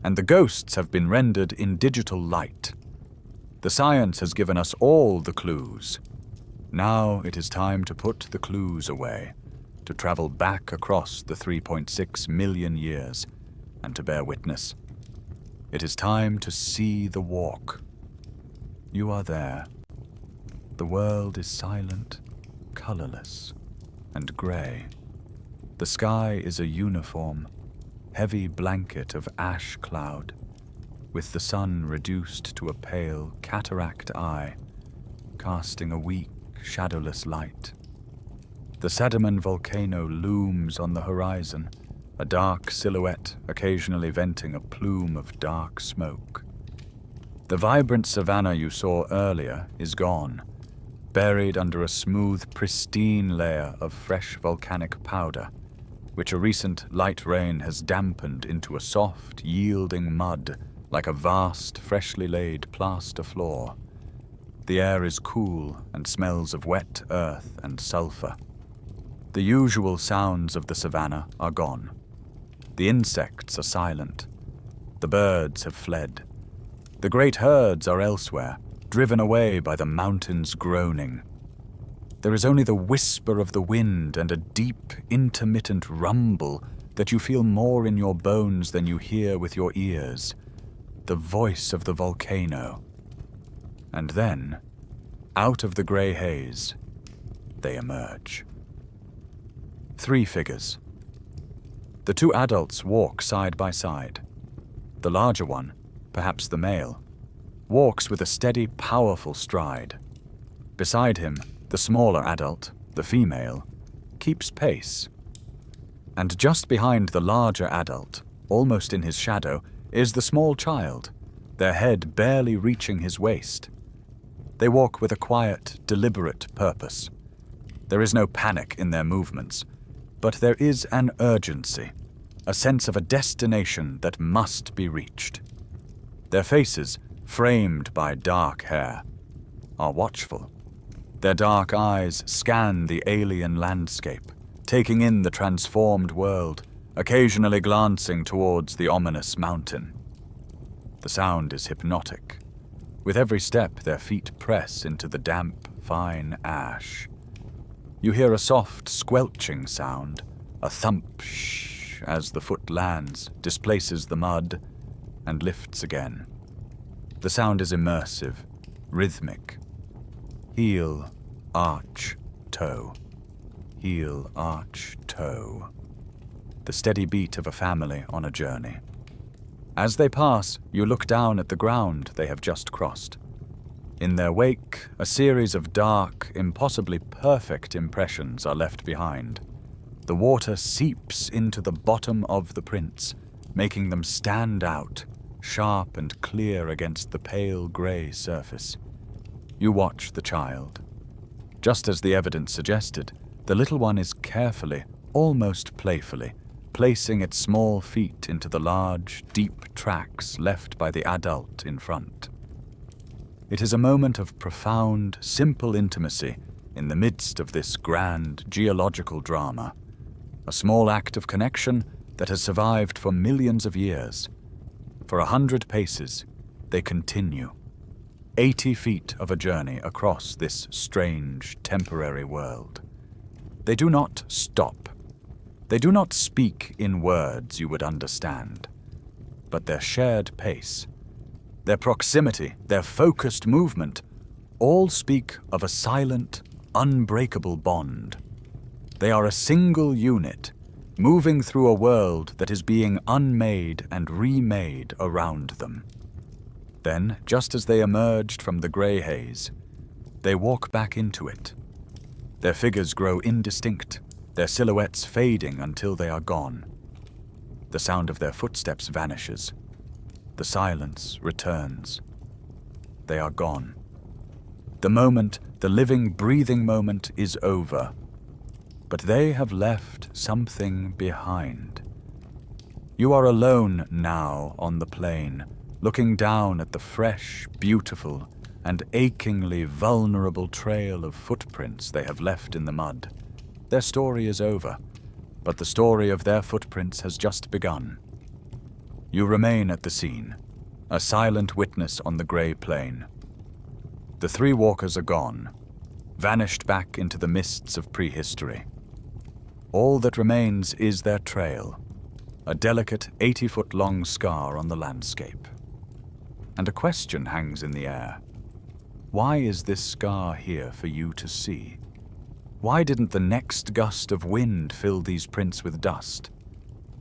and the ghosts have been rendered in digital light. The science has given us all the clues. Now it is time to put the clues away, to travel back across the 3.6 million years, and to bear witness. It is time to see the walk. You are there. The world is silent, colorless, and gray. The sky is a uniform, heavy blanket of ash cloud, with the sun reduced to a pale cataract eye, casting a weak, shadowless light. The Savanna volcano looms on the horizon, a dark silhouette occasionally venting a plume of dark smoke. The vibrant savanna you saw earlier is gone, buried under a smooth, pristine layer of fresh volcanic powder, which a recent light rain has dampened into a soft, yielding mud like a vast, freshly laid plaster floor. The air is cool and smells of wet earth and sulfur. The usual sounds of the savanna are gone. The insects are silent. The birds have fled. The great herds are elsewhere, driven away by the mountains groaning. There is only the whisper of the wind and a deep, intermittent rumble that you feel more in your bones than you hear with your ears. The voice of the volcano. And then, out of the grey haze, they emerge. 3 figures. The 2 adults walk side by side. The larger one, perhaps the male, walks with a steady, powerful stride. Beside him, the smaller adult, the female, keeps pace. And just behind the larger adult, almost in his shadow, is the small child, their head barely reaching his waist. They walk with a quiet, deliberate purpose. There is no panic in their movements, but there is an urgency, a sense of a destination that must be reached. Their faces, framed by dark hair, are watchful. Their dark eyes scan the alien landscape, taking in the transformed world, occasionally glancing towards the ominous mountain. The sound is hypnotic. With every step, their feet press into the damp, fine ash. You hear a soft, squelching sound, a thump shh as the foot lands, displaces the mud, and lifts again. The sound is immersive, rhythmic. Heel, arch, toe. Heel, arch, toe. The steady beat of a family on a journey. As they pass, you look down at the ground they have just crossed. In their wake, a series of dark, impossibly perfect impressions are left behind. The water seeps into the bottom of the prints, making them stand out, sharp and clear against the pale grey surface. You watch the child. Just as the evidence suggested, the little one is carefully, almost playfully, placing its small feet into the large, deep tracks left by the adult in front. It is a moment of profound, simple intimacy in the midst of this grand geological drama, a small act of connection that has survived for millions of years. For 100 paces, they continue, 80 feet of a journey across this strange, temporary world. They do not stop. They do not speak in words you would understand, but their shared pace, their proximity, their focused movement, all speak of a silent, unbreakable bond. They are a single unit, moving through a world that is being unmade and remade around them. Then, just as they emerged from the grey haze, they walk back into it. Their figures grow indistinct, their silhouettes fading until they are gone. The sound of their footsteps vanishes. The silence returns. They are gone. The moment, the living, breathing moment, is over. But they have left something behind. You are alone now on the plain, looking down at the fresh, beautiful, and achingly vulnerable trail of footprints they have left in the mud. Their story is over, but the story of their footprints has just begun. You remain at the scene, a silent witness on the grey plain. The 3 walkers are gone, vanished back into the mists of prehistory. All that remains is their trail, a delicate 80-foot-long scar on the landscape. And a question hangs in the air. Why is this scar here for you to see? Why didn't the next gust of wind fill these prints with dust?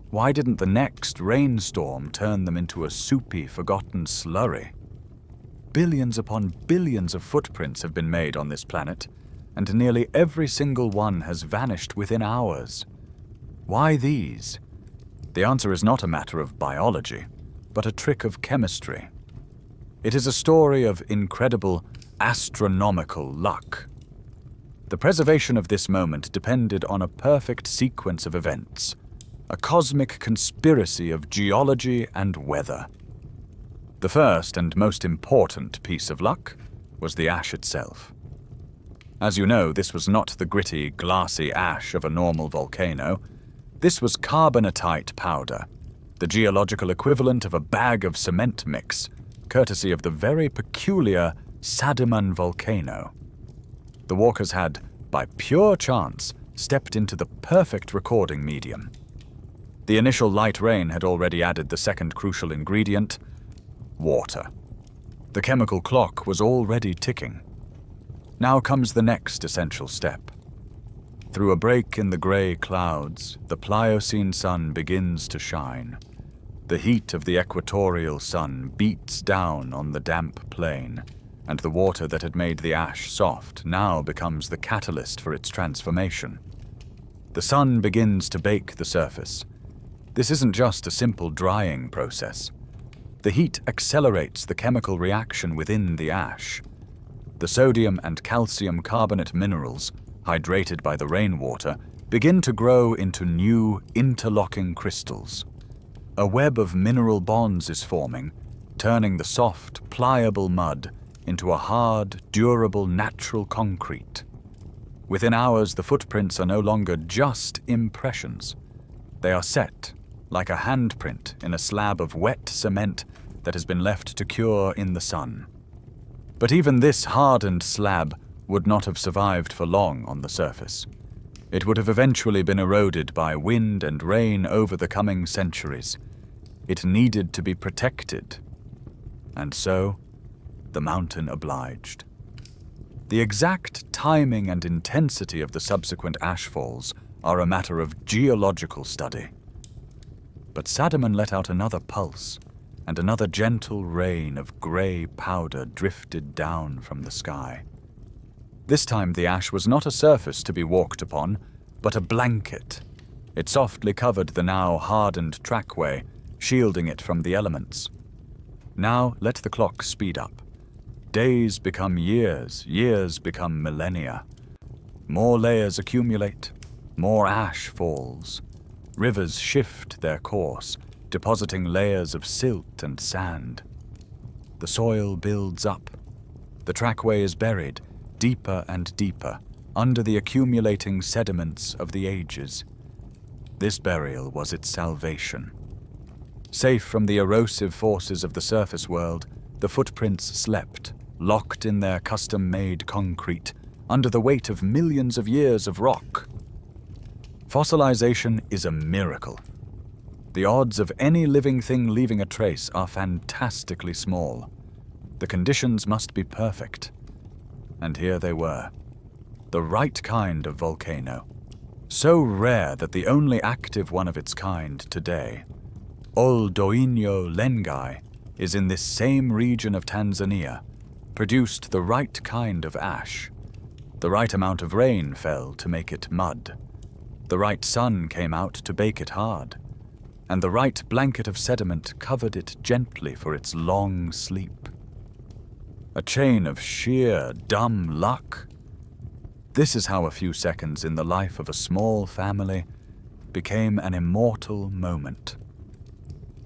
Why didn't the next rainstorm turn them into a soupy, forgotten slurry? Billions upon billions of footprints have been made on this planet, and nearly every single one has vanished within hours. Why these? The answer is not a matter of biology, but a trick of chemistry. It is a story of incredible, astronomical luck. The preservation of this moment depended on a perfect sequence of events, a cosmic conspiracy of geology and weather. The first and most important piece of luck was the ash itself. As you know, this was not the gritty, glassy ash of a normal volcano. This was carbonatite powder, the geological equivalent of a bag of cement mix, courtesy of the very peculiar Savanna volcano. The walkers had, by pure chance, stepped into the perfect recording medium. The initial light rain had already added the second crucial ingredient, water. The chemical clock was already ticking. Now comes the next essential step. Through a break in the grey clouds, the Pliocene sun begins to shine. The heat of the equatorial sun beats down on the damp plain, and the water that had made the ash soft now becomes the catalyst for its transformation. The sun begins to bake the surface. This isn't just a simple drying process. The heat accelerates the chemical reaction within the ash. The sodium and calcium carbonate minerals, hydrated by the rainwater, begin to grow into new, interlocking crystals. A web of mineral bonds is forming, turning the soft, pliable mud into a hard, durable, natural concrete. Within hours, the footprints are no longer just impressions. They are set, like a handprint in a slab of wet cement that has been left to cure in the sun. But even this hardened slab would not have survived for long on the surface. It would have eventually been eroded by wind and rain over the coming centuries. It needed to be protected. And so, the mountain obliged. The exact timing and intensity of the subsequent ashfalls are a matter of geological study. But Savanna let out another pulse, and another gentle rain of grey powder drifted down from the sky. This time the ash was not a surface to be walked upon, but a blanket. It softly covered the now hardened trackway, shielding it from the elements. Now let the clock speed up. Days become years, years become millennia. More layers accumulate, more ash falls. Rivers shift their course, depositing layers of silt and sand. The soil builds up. The trackway is buried, deeper and deeper, under the accumulating sediments of the ages. This burial was its salvation. Safe from the erosive forces of the surface world, the footprints slept, locked in their custom-made concrete, under the weight of millions of years of rock. Fossilization is a miracle. The odds of any living thing leaving a trace are fantastically small. The conditions must be perfect. And here they were. The right kind of volcano. So rare that the only active one of its kind today, Oldoinho Lengai, is in this same region of Tanzania, produced the right kind of ash. The right amount of rain fell to make it mud. The right sun came out to bake it hard. And the right blanket of sediment covered it gently for its long sleep. A chain of sheer, dumb luck. This is how a few seconds in the life of a small family became an immortal moment.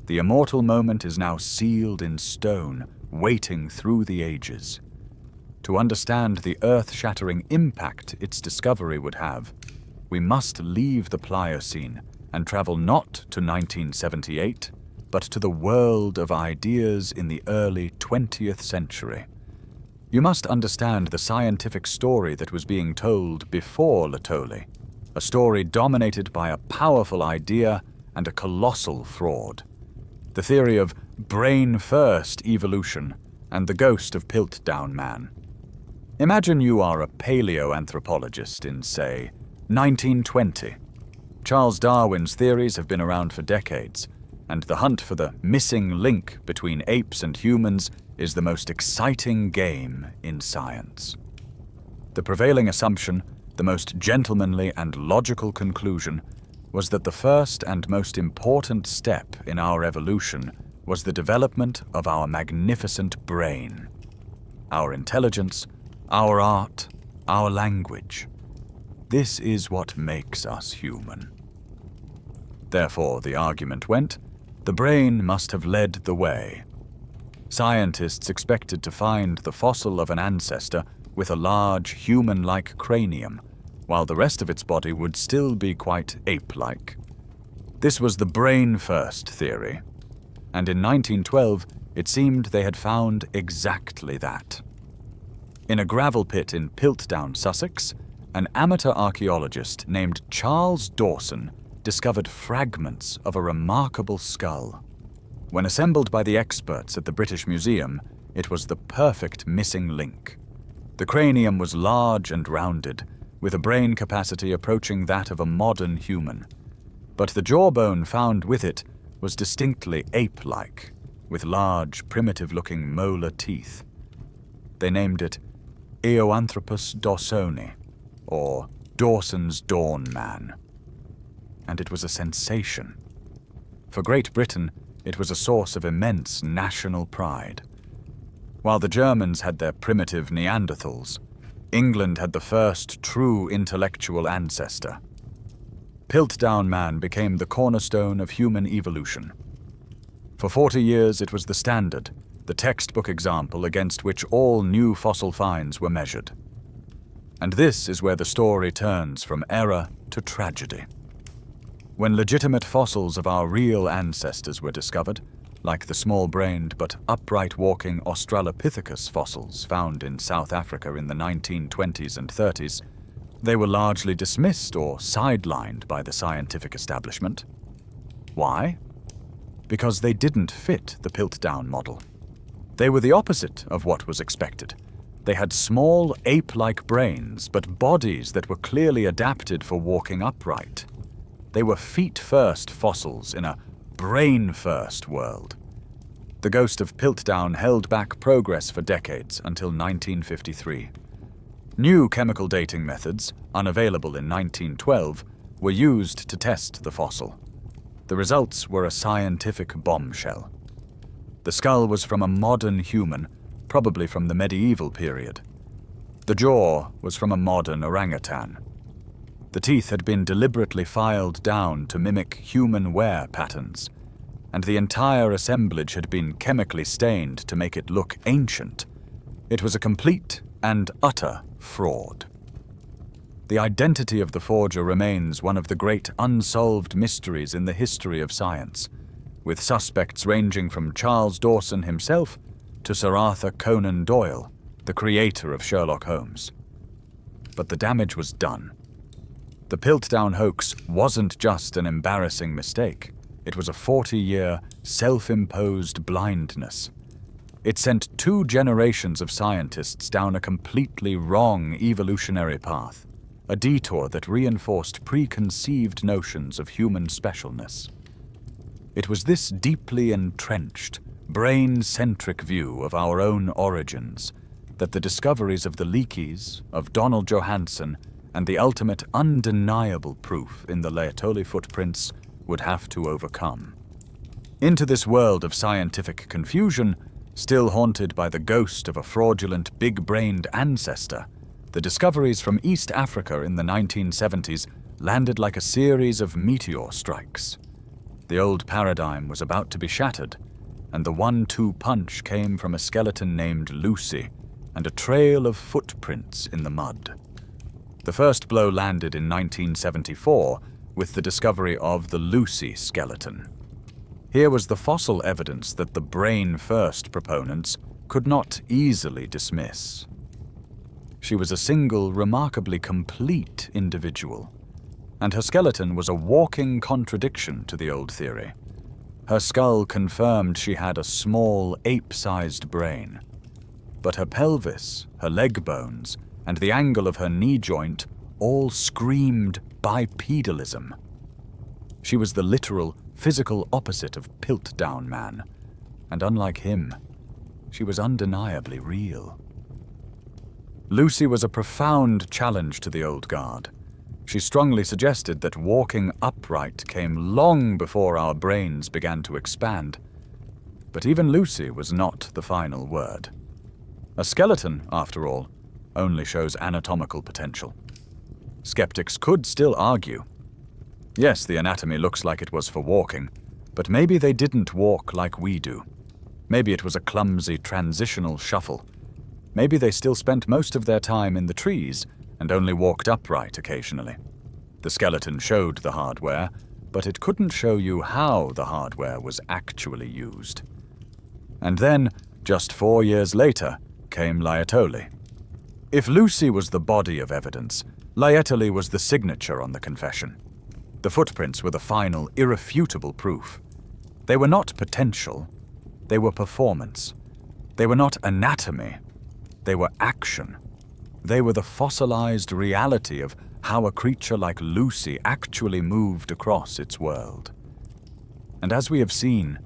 The immortal moment is now sealed in stone, waiting through the ages. To understand the earth-shattering impact its discovery would have, we must leave the Pliocene and travel not to 1978, but to the world of ideas in the early 20th century. You must understand the scientific story that was being told before Laetoli, a story dominated by a powerful idea and a colossal fraud. The theory of brain-first evolution and the ghost of Piltdown man. Imagine you are a paleoanthropologist in, say, 1920. Charles Darwin's theories have been around for decades, and the hunt for the missing link between apes and humans is the most exciting game in science. The prevailing assumption, the most gentlemanly and logical conclusion, was that the first and most important step in our evolution was the development of our magnificent brain. Our intelligence, our art, our language. This is what makes us human. Therefore, the argument went, the brain must have led the way. Scientists expected to find the fossil of an ancestor with a large human-like cranium, while the rest of its body would still be quite ape-like. This was the brain-first theory, and in 1912 it seemed they had found exactly that. In a gravel pit in Piltdown, Sussex, an amateur archaeologist named Charles Dawson discovered fragments of a remarkable skull. When assembled by the experts at the British Museum, it was the perfect missing link. The cranium was large and rounded, with a brain capacity approaching that of a modern human. But the jawbone found with it was distinctly ape-like, with large, primitive-looking molar teeth. They named it Eoanthropus dawsoni, or Dawson's Dawn Man. And it was a sensation. For Great Britain, it was a source of immense national pride. While the Germans had their primitive Neanderthals, England had the first true intellectual ancestor. Piltdown Man became the cornerstone of human evolution. For 40 years it was the standard, the textbook example against which all new fossil finds were measured. And this is where the story turns from error to tragedy. When legitimate fossils of our real ancestors were discovered, like the small-brained but upright-walking Australopithecus fossils found in South Africa in the 1920s and 30s, they were largely dismissed or sidelined by the scientific establishment. Why? Because they didn't fit the Piltdown model. They were the opposite of what was expected. They had small, ape-like brains, but bodies that were clearly adapted for walking upright. They were feet-first fossils in a brain-first world. The ghost of Piltdown held back progress for decades until 1953. New chemical dating methods, unavailable in 1912, were used to test the fossil. The results were a scientific bombshell. The skull was from a modern human, probably from the medieval period. The jaw was from a modern orangutan. The teeth had been deliberately filed down to mimic human wear patterns, and the entire assemblage had been chemically stained to make it look ancient. It was a complete and utter fraud. The identity of the forger remains one of the great unsolved mysteries in the history of science, with suspects ranging from Charles Dawson himself to Sir Arthur Conan Doyle, the creator of Sherlock Holmes. But the damage was done. The Piltdown hoax wasn't just an embarrassing mistake. It was a 40-year, self-imposed blindness. It sent 2 generations of scientists down a completely wrong evolutionary path, a detour that reinforced preconceived notions of human specialness. It was this deeply entrenched, brain-centric view of our own origins that the discoveries of the Leakeys, of Donald Johanson, and the ultimate undeniable proof in the Laetoli footprints would have to overcome. Into this world of scientific confusion, still haunted by the ghost of a fraudulent big-brained ancestor, the discoveries from East Africa in the 1970s landed like a series of meteor strikes. The old paradigm was about to be shattered, and the 1-2 punch came from a skeleton named Lucy and a trail of footprints in the mud. The first blow landed in 1974 with the discovery of the Lucy skeleton. Here was the fossil evidence that the brain-first proponents could not easily dismiss. She was a single, remarkably complete individual, and her skeleton was a walking contradiction to the old theory. Her skull confirmed she had a small, ape-sized brain, but her pelvis, her leg bones, and the angle of her knee joint all screamed bipedalism. She was the literal, physical opposite of Piltdown Man, and unlike him, she was undeniably real. Lucy was a profound challenge to the old guard. She strongly suggested that walking upright came long before our brains began to expand. But even Lucy was not the final word. A skeleton, after all, only shows anatomical potential. Skeptics could still argue. Yes, the anatomy looks like it was for walking, but maybe they didn't walk like we do. Maybe it was a clumsy transitional shuffle. Maybe they still spent most of their time in the trees and only walked upright occasionally. The skeleton showed the hardware, but it couldn't show you how the hardware was actually used. And then, just 4 years later, came Laetoli. If Lucy was the body of evidence, Laetoli was the signature on the confession. The footprints were the final, irrefutable proof. They were not potential, they were performance. They were not anatomy, they were action. They were the fossilized reality of how a creature like Lucy actually moved across its world. And as we have seen,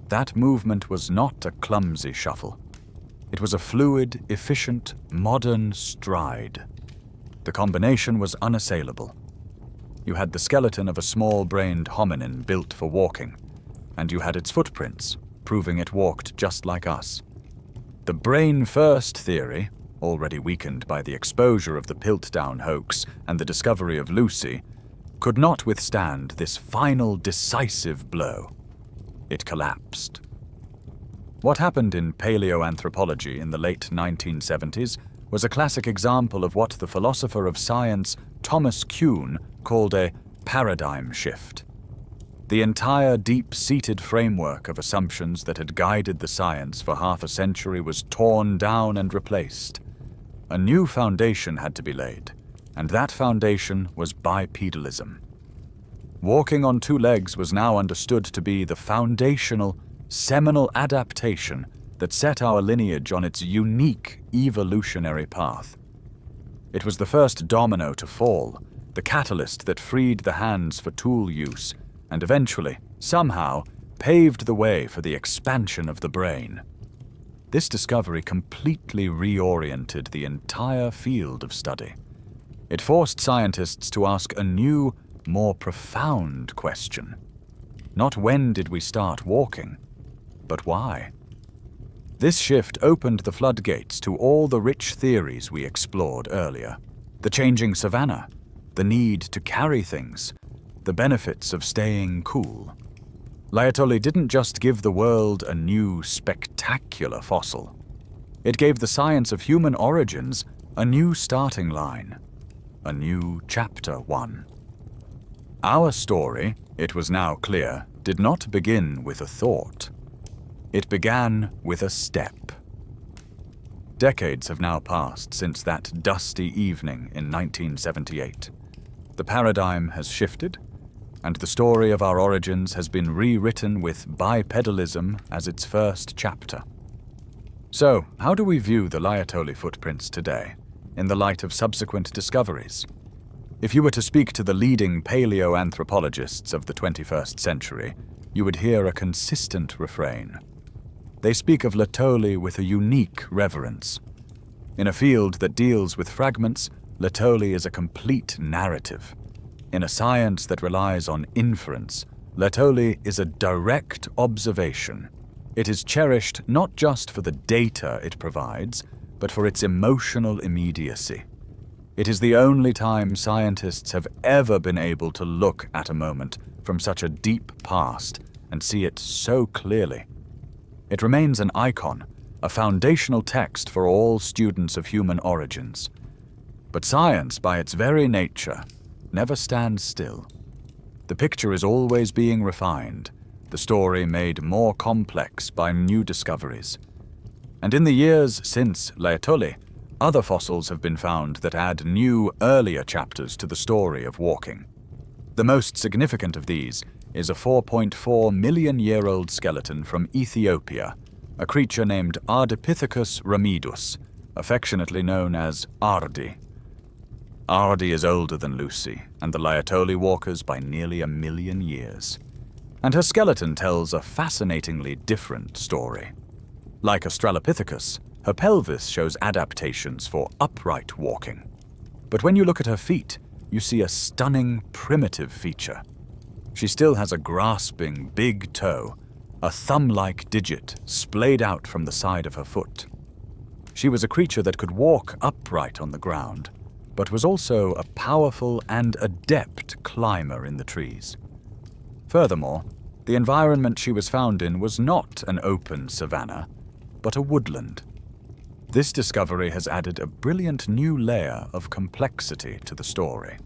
that movement was not a clumsy shuffle. It was a fluid, efficient, modern stride. The combination was unassailable. You had the skeleton of a small-brained hominin built for walking, and you had its footprints, proving it walked just like us. The brain-first theory, already weakened by the exposure of the Piltdown hoax and the discovery of Lucy, could not withstand this final decisive blow. It collapsed. What happened in paleoanthropology in the late 1970s was a classic example of what the philosopher of science Thomas Kuhn called a paradigm shift. The entire deep-seated framework of assumptions that had guided the science for half a century was torn down and replaced. A new foundation had to be laid, and that foundation was bipedalism. Walking on 2 legs was now understood to be the foundational, seminal adaptation that set our lineage on its unique evolutionary path. It was the first domino to fall, the catalyst that freed the hands for tool use, and eventually, somehow, paved the way for the expansion of the brain. This discovery completely reoriented the entire field of study. It forced scientists to ask a new, more profound question. Not when did we start walking, but why? This shift opened the floodgates to all the rich theories we explored earlier. The changing savanna, the need to carry things, the benefits of staying cool. Laetoli didn't just give the world a new, spectacular fossil. It gave the science of human origins a new starting line, a new chapter 1. Our story, it was now clear, did not begin with a thought. It began with a step. Decades have now passed since that dusty evening in 1978. The paradigm has shifted, and the story of our origins has been rewritten with bipedalism as its first chapter. So, how do we view the Laetoli footprints today, in the light of subsequent discoveries? If you were to speak to the leading paleoanthropologists of the 21st century, you would hear a consistent refrain. They speak of Laetoli with a unique reverence. In a field that deals with fragments, Laetoli is a complete narrative. In a science that relies on inference, Laetoli is a direct observation. It is cherished not just for the data it provides, but for its emotional immediacy. It is the only time scientists have ever been able to look at a moment from such a deep past and see it so clearly. It remains an icon, a foundational text for all students of human origins. But science, by its very nature, never stands still. The picture is always being refined, the story made more complex by new discoveries. And in the years since Laetoli, other fossils have been found that add new, earlier chapters to the story of walking. The most significant of these is a 4.4 million-year-old skeleton from Ethiopia, a creature named Australopithecus ramidus, affectionately known as Ardi. Ardi is older than Lucy and the Laetoli walkers by nearly 1 million years. And her skeleton tells a fascinatingly different story. Like Australopithecus, her pelvis shows adaptations for upright walking. But when you look at her feet, you see a stunning primitive feature. She still has a grasping big toe, a thumb-like digit splayed out from the side of her foot. She was a creature that could walk upright on the ground, but was also a powerful and adept climber in the trees. Furthermore, the environment she was found in was not an open savanna, but a woodland. This discovery has added a brilliant new layer of complexity to the story.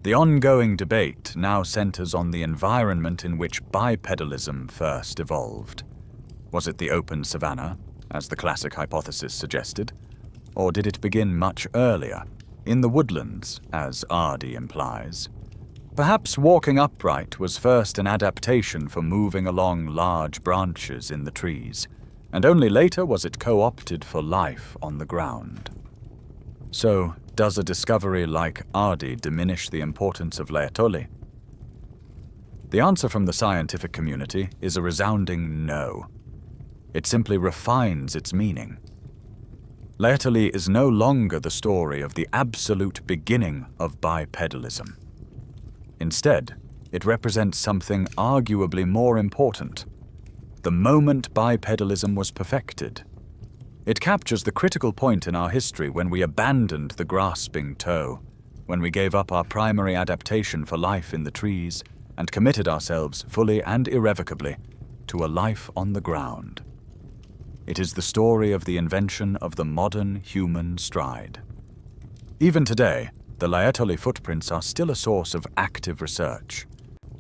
The ongoing debate now centers on the environment in which bipedalism first evolved. Was it the open savanna, as the classic hypothesis suggested, or did it begin much earlier, in the woodlands, as Ardi implies? Perhaps walking upright was first an adaptation for moving along large branches in the trees, and only later was it co-opted for life on the ground. So, does a discovery like Ardi diminish the importance of Laetoli? The answer from the scientific community is a resounding no. It simply refines its meaning. Laetoli is no longer the story of the absolute beginning of bipedalism. Instead, it represents something arguably more important: the moment bipedalism was perfected. It captures the critical point in our history when we abandoned the grasping toe, when we gave up our primary adaptation for life in the trees and committed ourselves fully and irrevocably to a life on the ground. It is the story of the invention of the modern human stride. Even today, the Laetoli footprints are still a source of active research.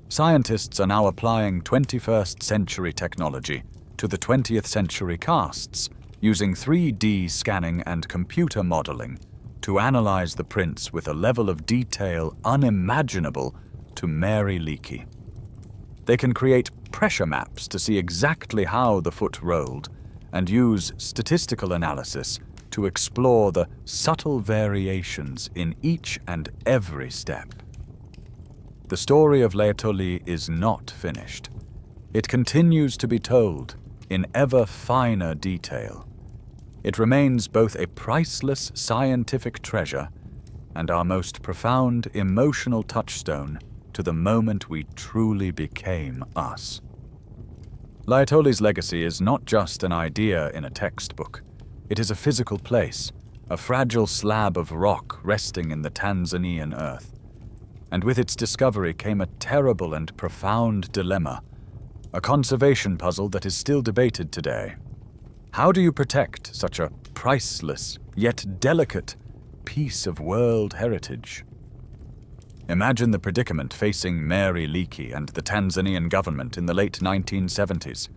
Scientists are now applying 21st century technology to the 20th century casts, using 3D scanning and computer modeling to analyze the prints with a level of detail unimaginable to Mary Leakey. They can create pressure maps to see exactly how the foot rolled and use statistical analysis to explore the subtle variations in each and every step. The story of Laetoli is not finished. It continues to be told in ever finer detail. It remains both a priceless scientific treasure and our most profound emotional touchstone to the moment we truly became us. Laetoli's legacy is not just an idea in a textbook. It is a physical place, a fragile slab of rock resting in the Tanzanian earth. And with its discovery came a terrible and profound dilemma, a conservation puzzle that is still debated today. How do you protect such a priceless, yet delicate, piece of world heritage? Imagine the predicament facing Mary Leakey and the Tanzanian government in the late 1970s.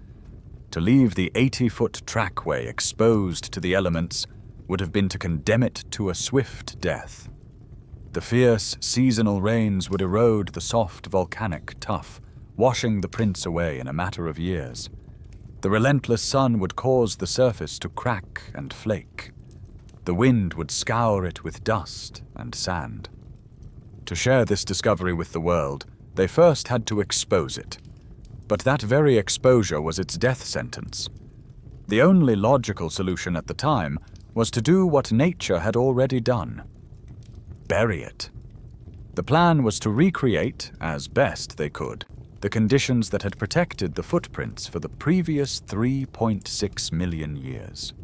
To leave the 80-foot trackway exposed to the elements would have been to condemn it to a swift death. The fierce seasonal rains would erode the soft volcanic tuff, washing the prints away in a matter of years. The relentless sun would cause the surface to crack and flake. The wind would scour it with dust and sand. To share this discovery with the world, they first had to expose it. But that very exposure was its death sentence. The only logical solution at the time was to do what nature had already done: bury it. The plan was to recreate, as best they could, the conditions that had protected the footprints for the previous 3.6 million years.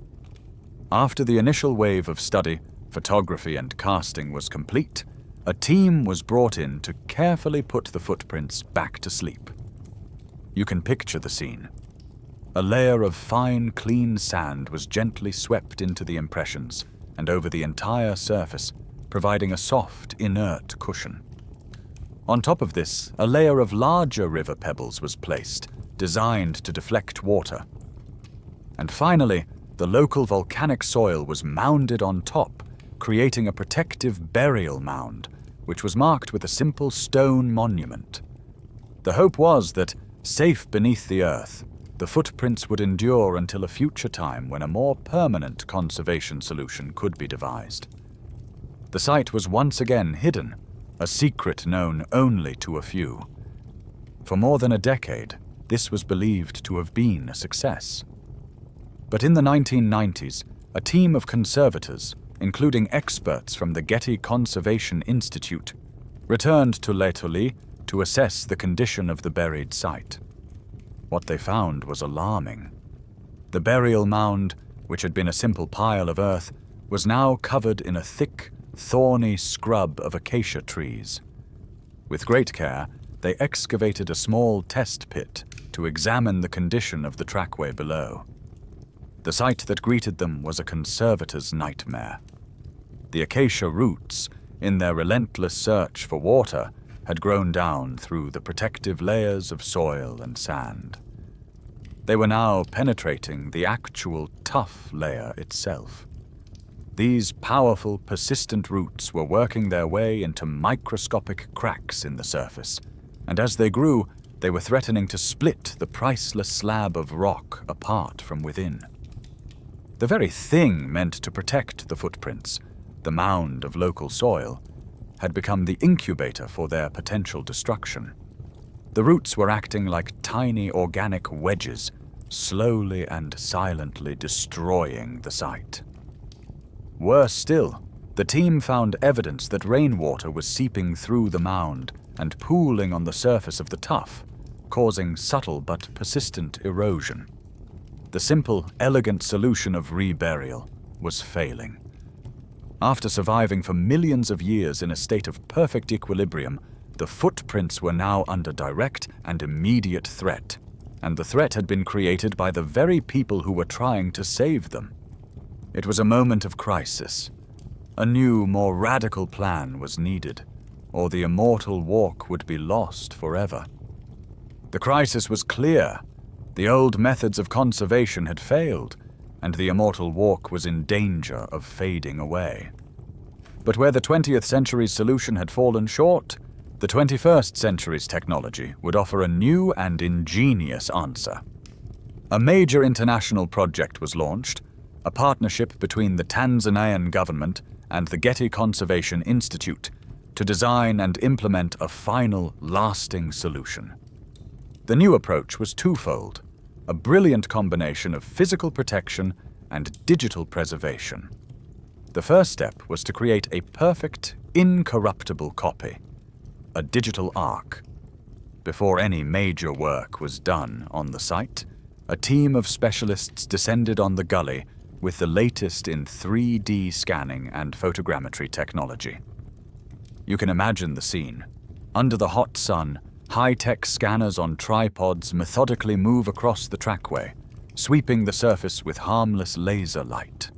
After the initial wave of study, photography, and casting was complete, a team was brought in to carefully put the footprints back to sleep. You can picture the scene. A layer of fine, clean sand was gently swept into the impressions and over the entire surface, providing a soft, inert cushion. On top of this, a layer of larger river pebbles was placed, designed to deflect water. And finally, the local volcanic soil was mounded on top, creating a protective burial mound, which was marked with a simple stone monument. The hope was that, safe beneath the earth, the footprints would endure until a future time when a more permanent conservation solution could be devised. The site was once again hidden, a secret known only to a few. For more than a decade, this was believed to have been a success. But in the 1990s, a team of conservators, including experts from the Gait Conservation Institute, returned to Laetoli to assess the condition of the buried site. What they found was alarming. The burial mound, which had been a simple pile of earth, was now covered in a thick, thorny scrub of acacia trees. With great care, they excavated a small test pit to examine the condition of the trackway below. The sight that greeted them was a conservator's nightmare. The acacia roots, in their relentless search for water, had grown down through the protective layers of soil and sand. They were now penetrating the actual tough layer itself. These powerful, persistent roots were working their way into microscopic cracks in the surface, and as they grew, they were threatening to split the priceless slab of rock apart from within. The very thing meant to protect the footprints, the mound of local soil, had become the incubator for their potential destruction. The roots were acting like tiny organic wedges, slowly and silently destroying the site. Worse still, the team found evidence that rainwater was seeping through the mound and pooling on the surface of the tuff, causing subtle but persistent erosion. The simple, elegant solution of reburial was failing. After surviving for millions of years in a state of perfect equilibrium, the footprints were now under direct and immediate threat, and the threat had been created by the very people who were trying to save them. It was a moment of crisis. A new, more radical plan was needed, or the Immortal walk would be lost forever. The crisis was clear. The old methods of conservation had failed, and the Immortal walk was in danger of fading away. But where the 20th century's solution had fallen short, the 21st century's technology would offer a new and ingenious answer. A major international project was launched, a partnership between the Tanzanian government and the Gait Conservation Institute to design and implement a final, lasting solution. The new approach was twofold, a brilliant combination of physical protection and digital preservation. The first step was to create a perfect, incorruptible copy, a digital ark. Before any major work was done on the site, a team of specialists descended on the gully with the latest in 3D scanning and photogrammetry technology. You can imagine the scene. Under the hot sun, high-tech scanners on tripods methodically move across the trackway, sweeping the surface with harmless laser light.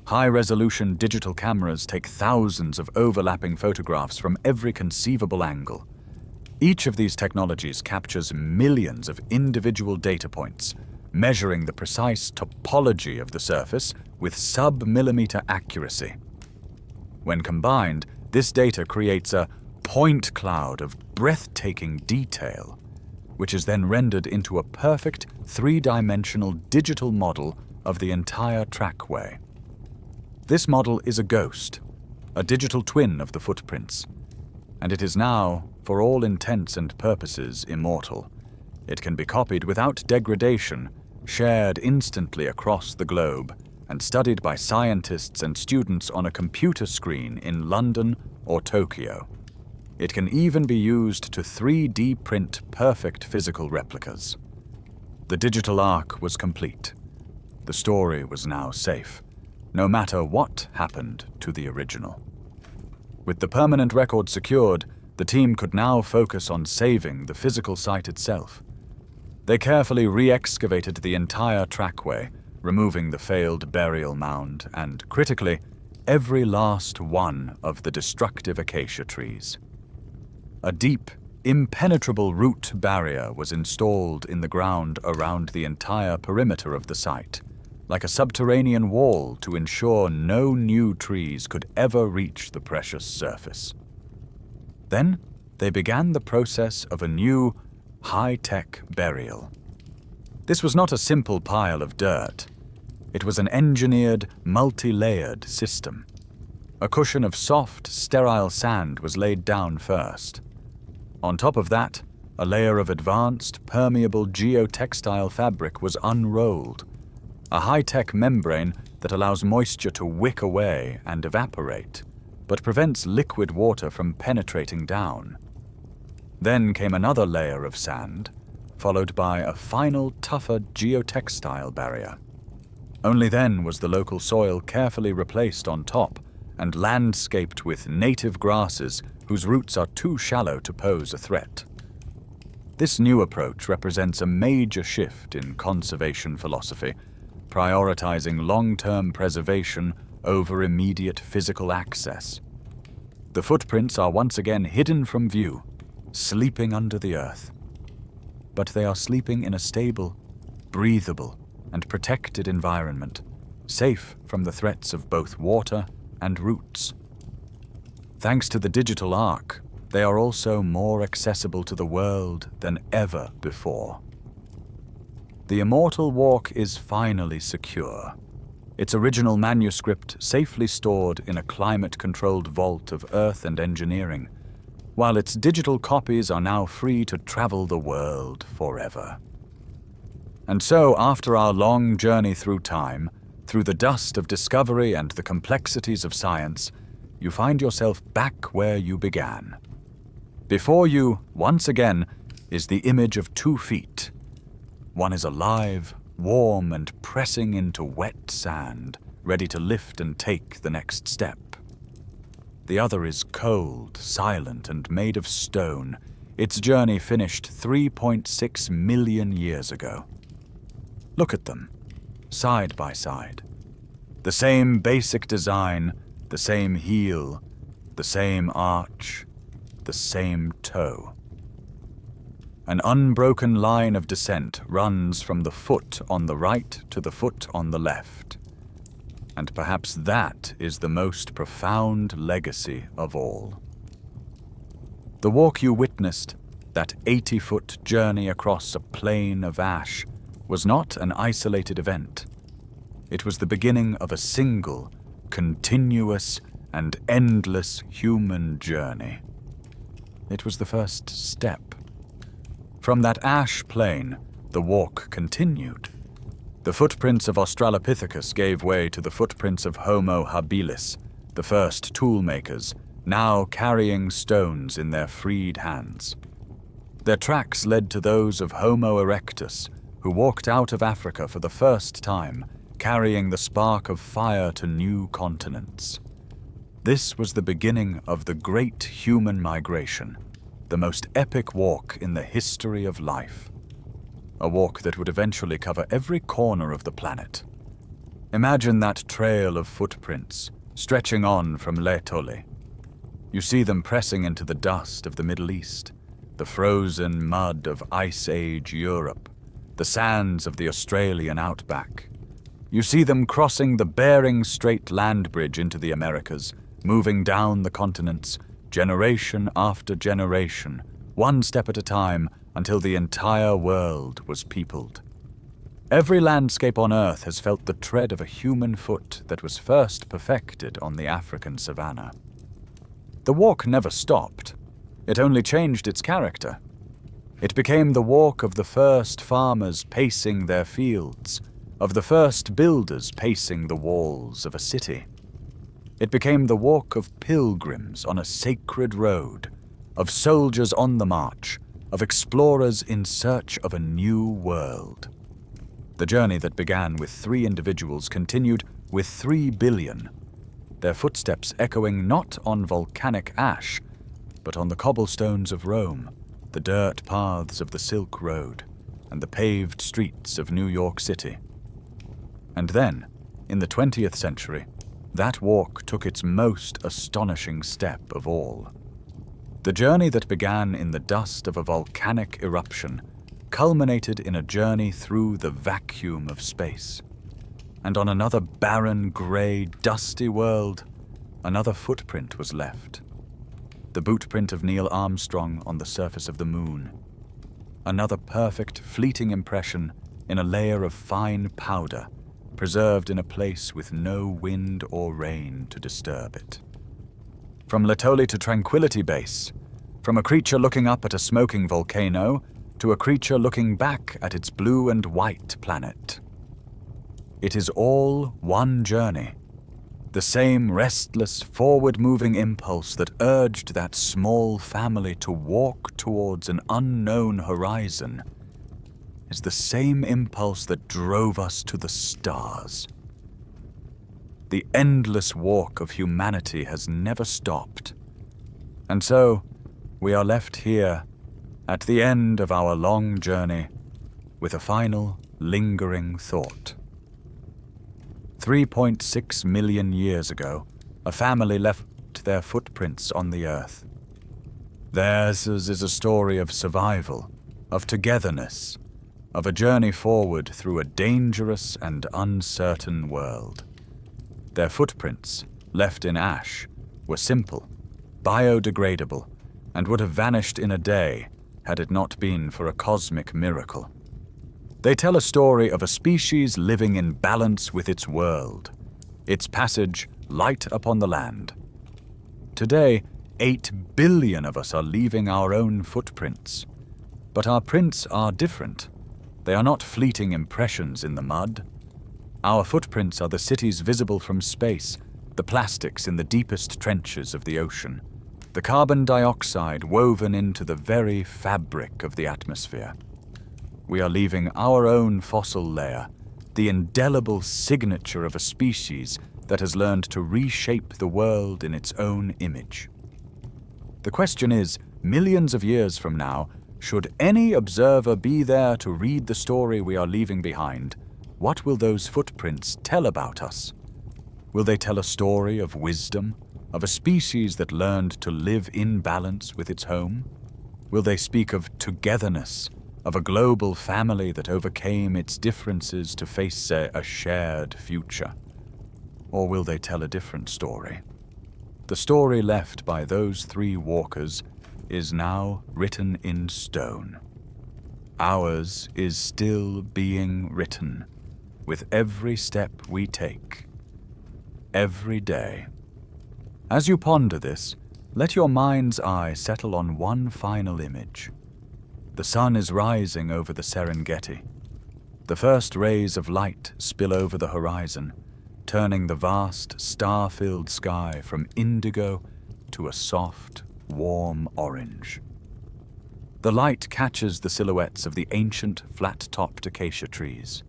High-resolution digital cameras take thousands of overlapping photographs from every conceivable angle. Each of these technologies captures millions of individual data points, measuring the precise topology of the surface with sub-millimeter accuracy. When combined, this data creates a point cloud of breathtaking detail, which is then rendered into a perfect three-dimensional digital model of the entire trackway. This model is a ghost, a digital twin of the footprints, and it is now, for all intents and purposes, immortal. It can be copied without degradation, shared instantly across the globe, and studied by scientists and students on a computer screen in London or Tokyo. It can even be used to 3D print perfect physical replicas. The digital ark was complete. The story was now safe, no matter what happened to the original. With the permanent record secured, the team could now focus on saving the physical site itself. They carefully re-excavated the entire trackway, removing the failed burial mound and, critically, every last one of the destructive acacia trees. A deep, impenetrable root barrier was installed in the ground around the entire perimeter of the site, like a subterranean wall to ensure no new trees could ever reach the precious surface. Then, they began the process of a new, high-tech burial. This was not a simple pile of dirt. It was an engineered, multi-layered system. A cushion of soft, sterile sand was laid down first. On top of that, a layer of advanced, permeable geotextile fabric was unrolled, a high-tech membrane that allows moisture to wick away and evaporate, but prevents liquid water from penetrating down. Then came another layer of sand, followed by a final, tougher geotextile barrier. Only then was the local soil carefully replaced on top and landscaped with native grasses whose roots are too shallow to pose a threat. This new approach represents a major shift in conservation philosophy, prioritizing long-term preservation over immediate physical access. The footprints are once again hidden from view, sleeping under the earth. But they are sleeping in a stable, breathable, and protected environment, safe from the threats of both water and roots. Thanks to the digital ark, they are also more accessible to the world than ever before. The Immortal Walk is finally secure, its original manuscript safely stored in a climate-controlled vault of Earth and engineering, while its digital copies are now free to travel the world forever. And so, after our long journey through time, through the dust of discovery and the complexities of science, you find yourself back where you began. Before you, once again, is the image of 2 feet. One is alive, warm, and pressing into wet sand, ready to lift and take the next step. The other is cold, silent, and made of stone, its journey finished 3.6 million years ago. Look at them, side by side. The same basic design, the same heel, the same arch, the same toe. An unbroken line of descent runs from the foot on the right to the foot on the left. And perhaps that is the most profound legacy of all. The walk you witnessed, that 80-foot journey across a plain of ash, was not an isolated event. It was the beginning of a single, continuous, and endless human journey. It was the first step. From that ash plain, the walk continued. The footprints of Australopithecus gave way to the footprints of Homo habilis, the first toolmakers, now carrying stones in their freed hands. Their tracks led to those of Homo erectus, who walked out of Africa for the first time, carrying the spark of fire to new continents. This was the beginning of the great human migration, the most epic walk in the history of life. A walk that would eventually cover every corner of the planet. Imagine that trail of footprints, stretching on from Laetoli. You see them pressing into the dust of the Middle East, the frozen mud of Ice Age Europe, the sands of the Australian outback. You see them crossing the Bering Strait land bridge into the Americas, moving down the continents, generation after generation, one step at a time, until the entire world was peopled. Every landscape on Earth has felt the tread of a human foot that was first perfected on the African savanna. The walk never stopped. It only changed its character. It became the walk of the first farmers pacing their fields, of the first builders pacing the walls of a city. It became the walk of pilgrims on a sacred road, of soldiers on the march, of explorers in search of a new world. The journey that began with 3 individuals continued with 3 billion, their footsteps echoing not on volcanic ash, but on the cobblestones of Rome, the dirt paths of the Silk Road, and the paved streets of New York City. And then, in the 20th century, that walk took its most astonishing step of all. The journey that began in the dust of a volcanic eruption culminated in a journey through the vacuum of space. And on another barren, grey, dusty world, another footprint was left. The bootprint of Neil Armstrong on the surface of the moon. Another perfect, fleeting impression in a layer of fine powder, preserved in a place with no wind or rain to disturb it. From Laetoli to Tranquility Base, from a creature looking up at a smoking volcano to a creature looking back at its blue and white planet. It is all one journey, the same restless, forward-moving impulse that urged that small family to walk towards an unknown horizon is the same impulse that drove us to the stars. The endless walk of humanity has never stopped. And so, we are left here, at the end of our long journey, with a final, lingering thought. 3.6 million years ago, a family left their footprints on the earth. Theirs is a story of survival, of togetherness, of a journey forward through a dangerous and uncertain world. Their footprints, left in ash, were simple, biodegradable, and would have vanished in a day had it not been for a cosmic miracle. They tell a story of a species living in balance with its world, its passage light upon the land. Today, 8 billion of us are leaving our own footprints. But our prints are different. They are not fleeting impressions in the mud. Our footprints are the cities visible from space, the plastics in the deepest trenches of the ocean, the carbon dioxide woven into the very fabric of the atmosphere. We are leaving our own fossil layer, the indelible signature of a species that has learned to reshape the world in its own image. The question is, millions of years from now, should any observer be there to read the story we are leaving behind, what will those footprints tell about us? Will they tell a story of wisdom, of a species that learned to live in balance with its home? Will they speak of togetherness, of a global family that overcame its differences to face a shared future? Or will they tell a different story? The story left by those 3 walkers is now written in stone. Ours is still being written, with every step we take, every day. As you ponder this, let your mind's eye settle on one final image. The sun is rising over the Serengeti. The first rays of light spill over the horizon, turning the vast, star-filled sky from indigo to a soft, warm orange. The light catches the silhouettes of the ancient, flat-topped acacia trees.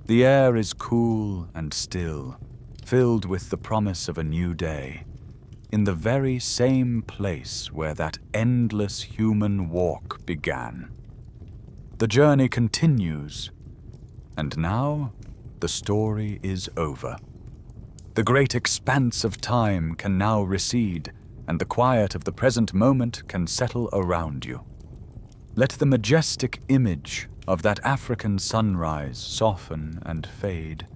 The air is cool and still, filled with the promise of a new day, in the very same place where that endless human walk began. The journey continues, and now the story is over. The great expanse of time can now recede, and the quiet of the present moment can settle around you. Let the majestic image of that African sunrise soften and fade,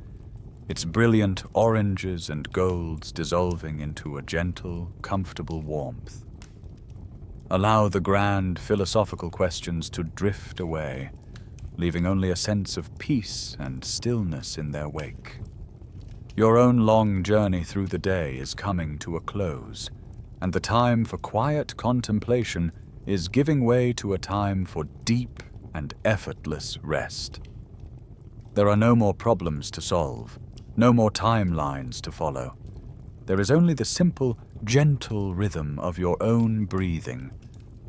its brilliant oranges and golds dissolving into a gentle, comfortable warmth. Allow the grand philosophical questions to drift away, leaving only a sense of peace and stillness in their wake. Your own long journey through the day is coming to a close, and the time for quiet contemplation is giving way to a time for deep and effortless rest. There are no more problems to solve, no more timelines to follow. There is only the simple, gentle rhythm of your own breathing,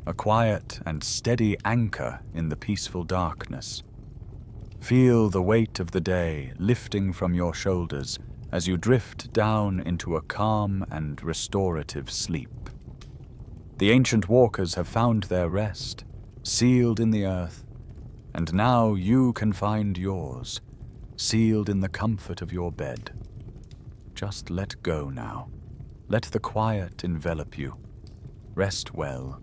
a quiet and steady anchor in the peaceful darkness. Feel the weight of the day lifting from your shoulders as you drift down into a calm and restorative sleep. The ancient walkers have found their rest, sealed in the earth, and now you can find yours, sealed in the comfort of your bed. Just let go now. Let the quiet envelop you. Rest well,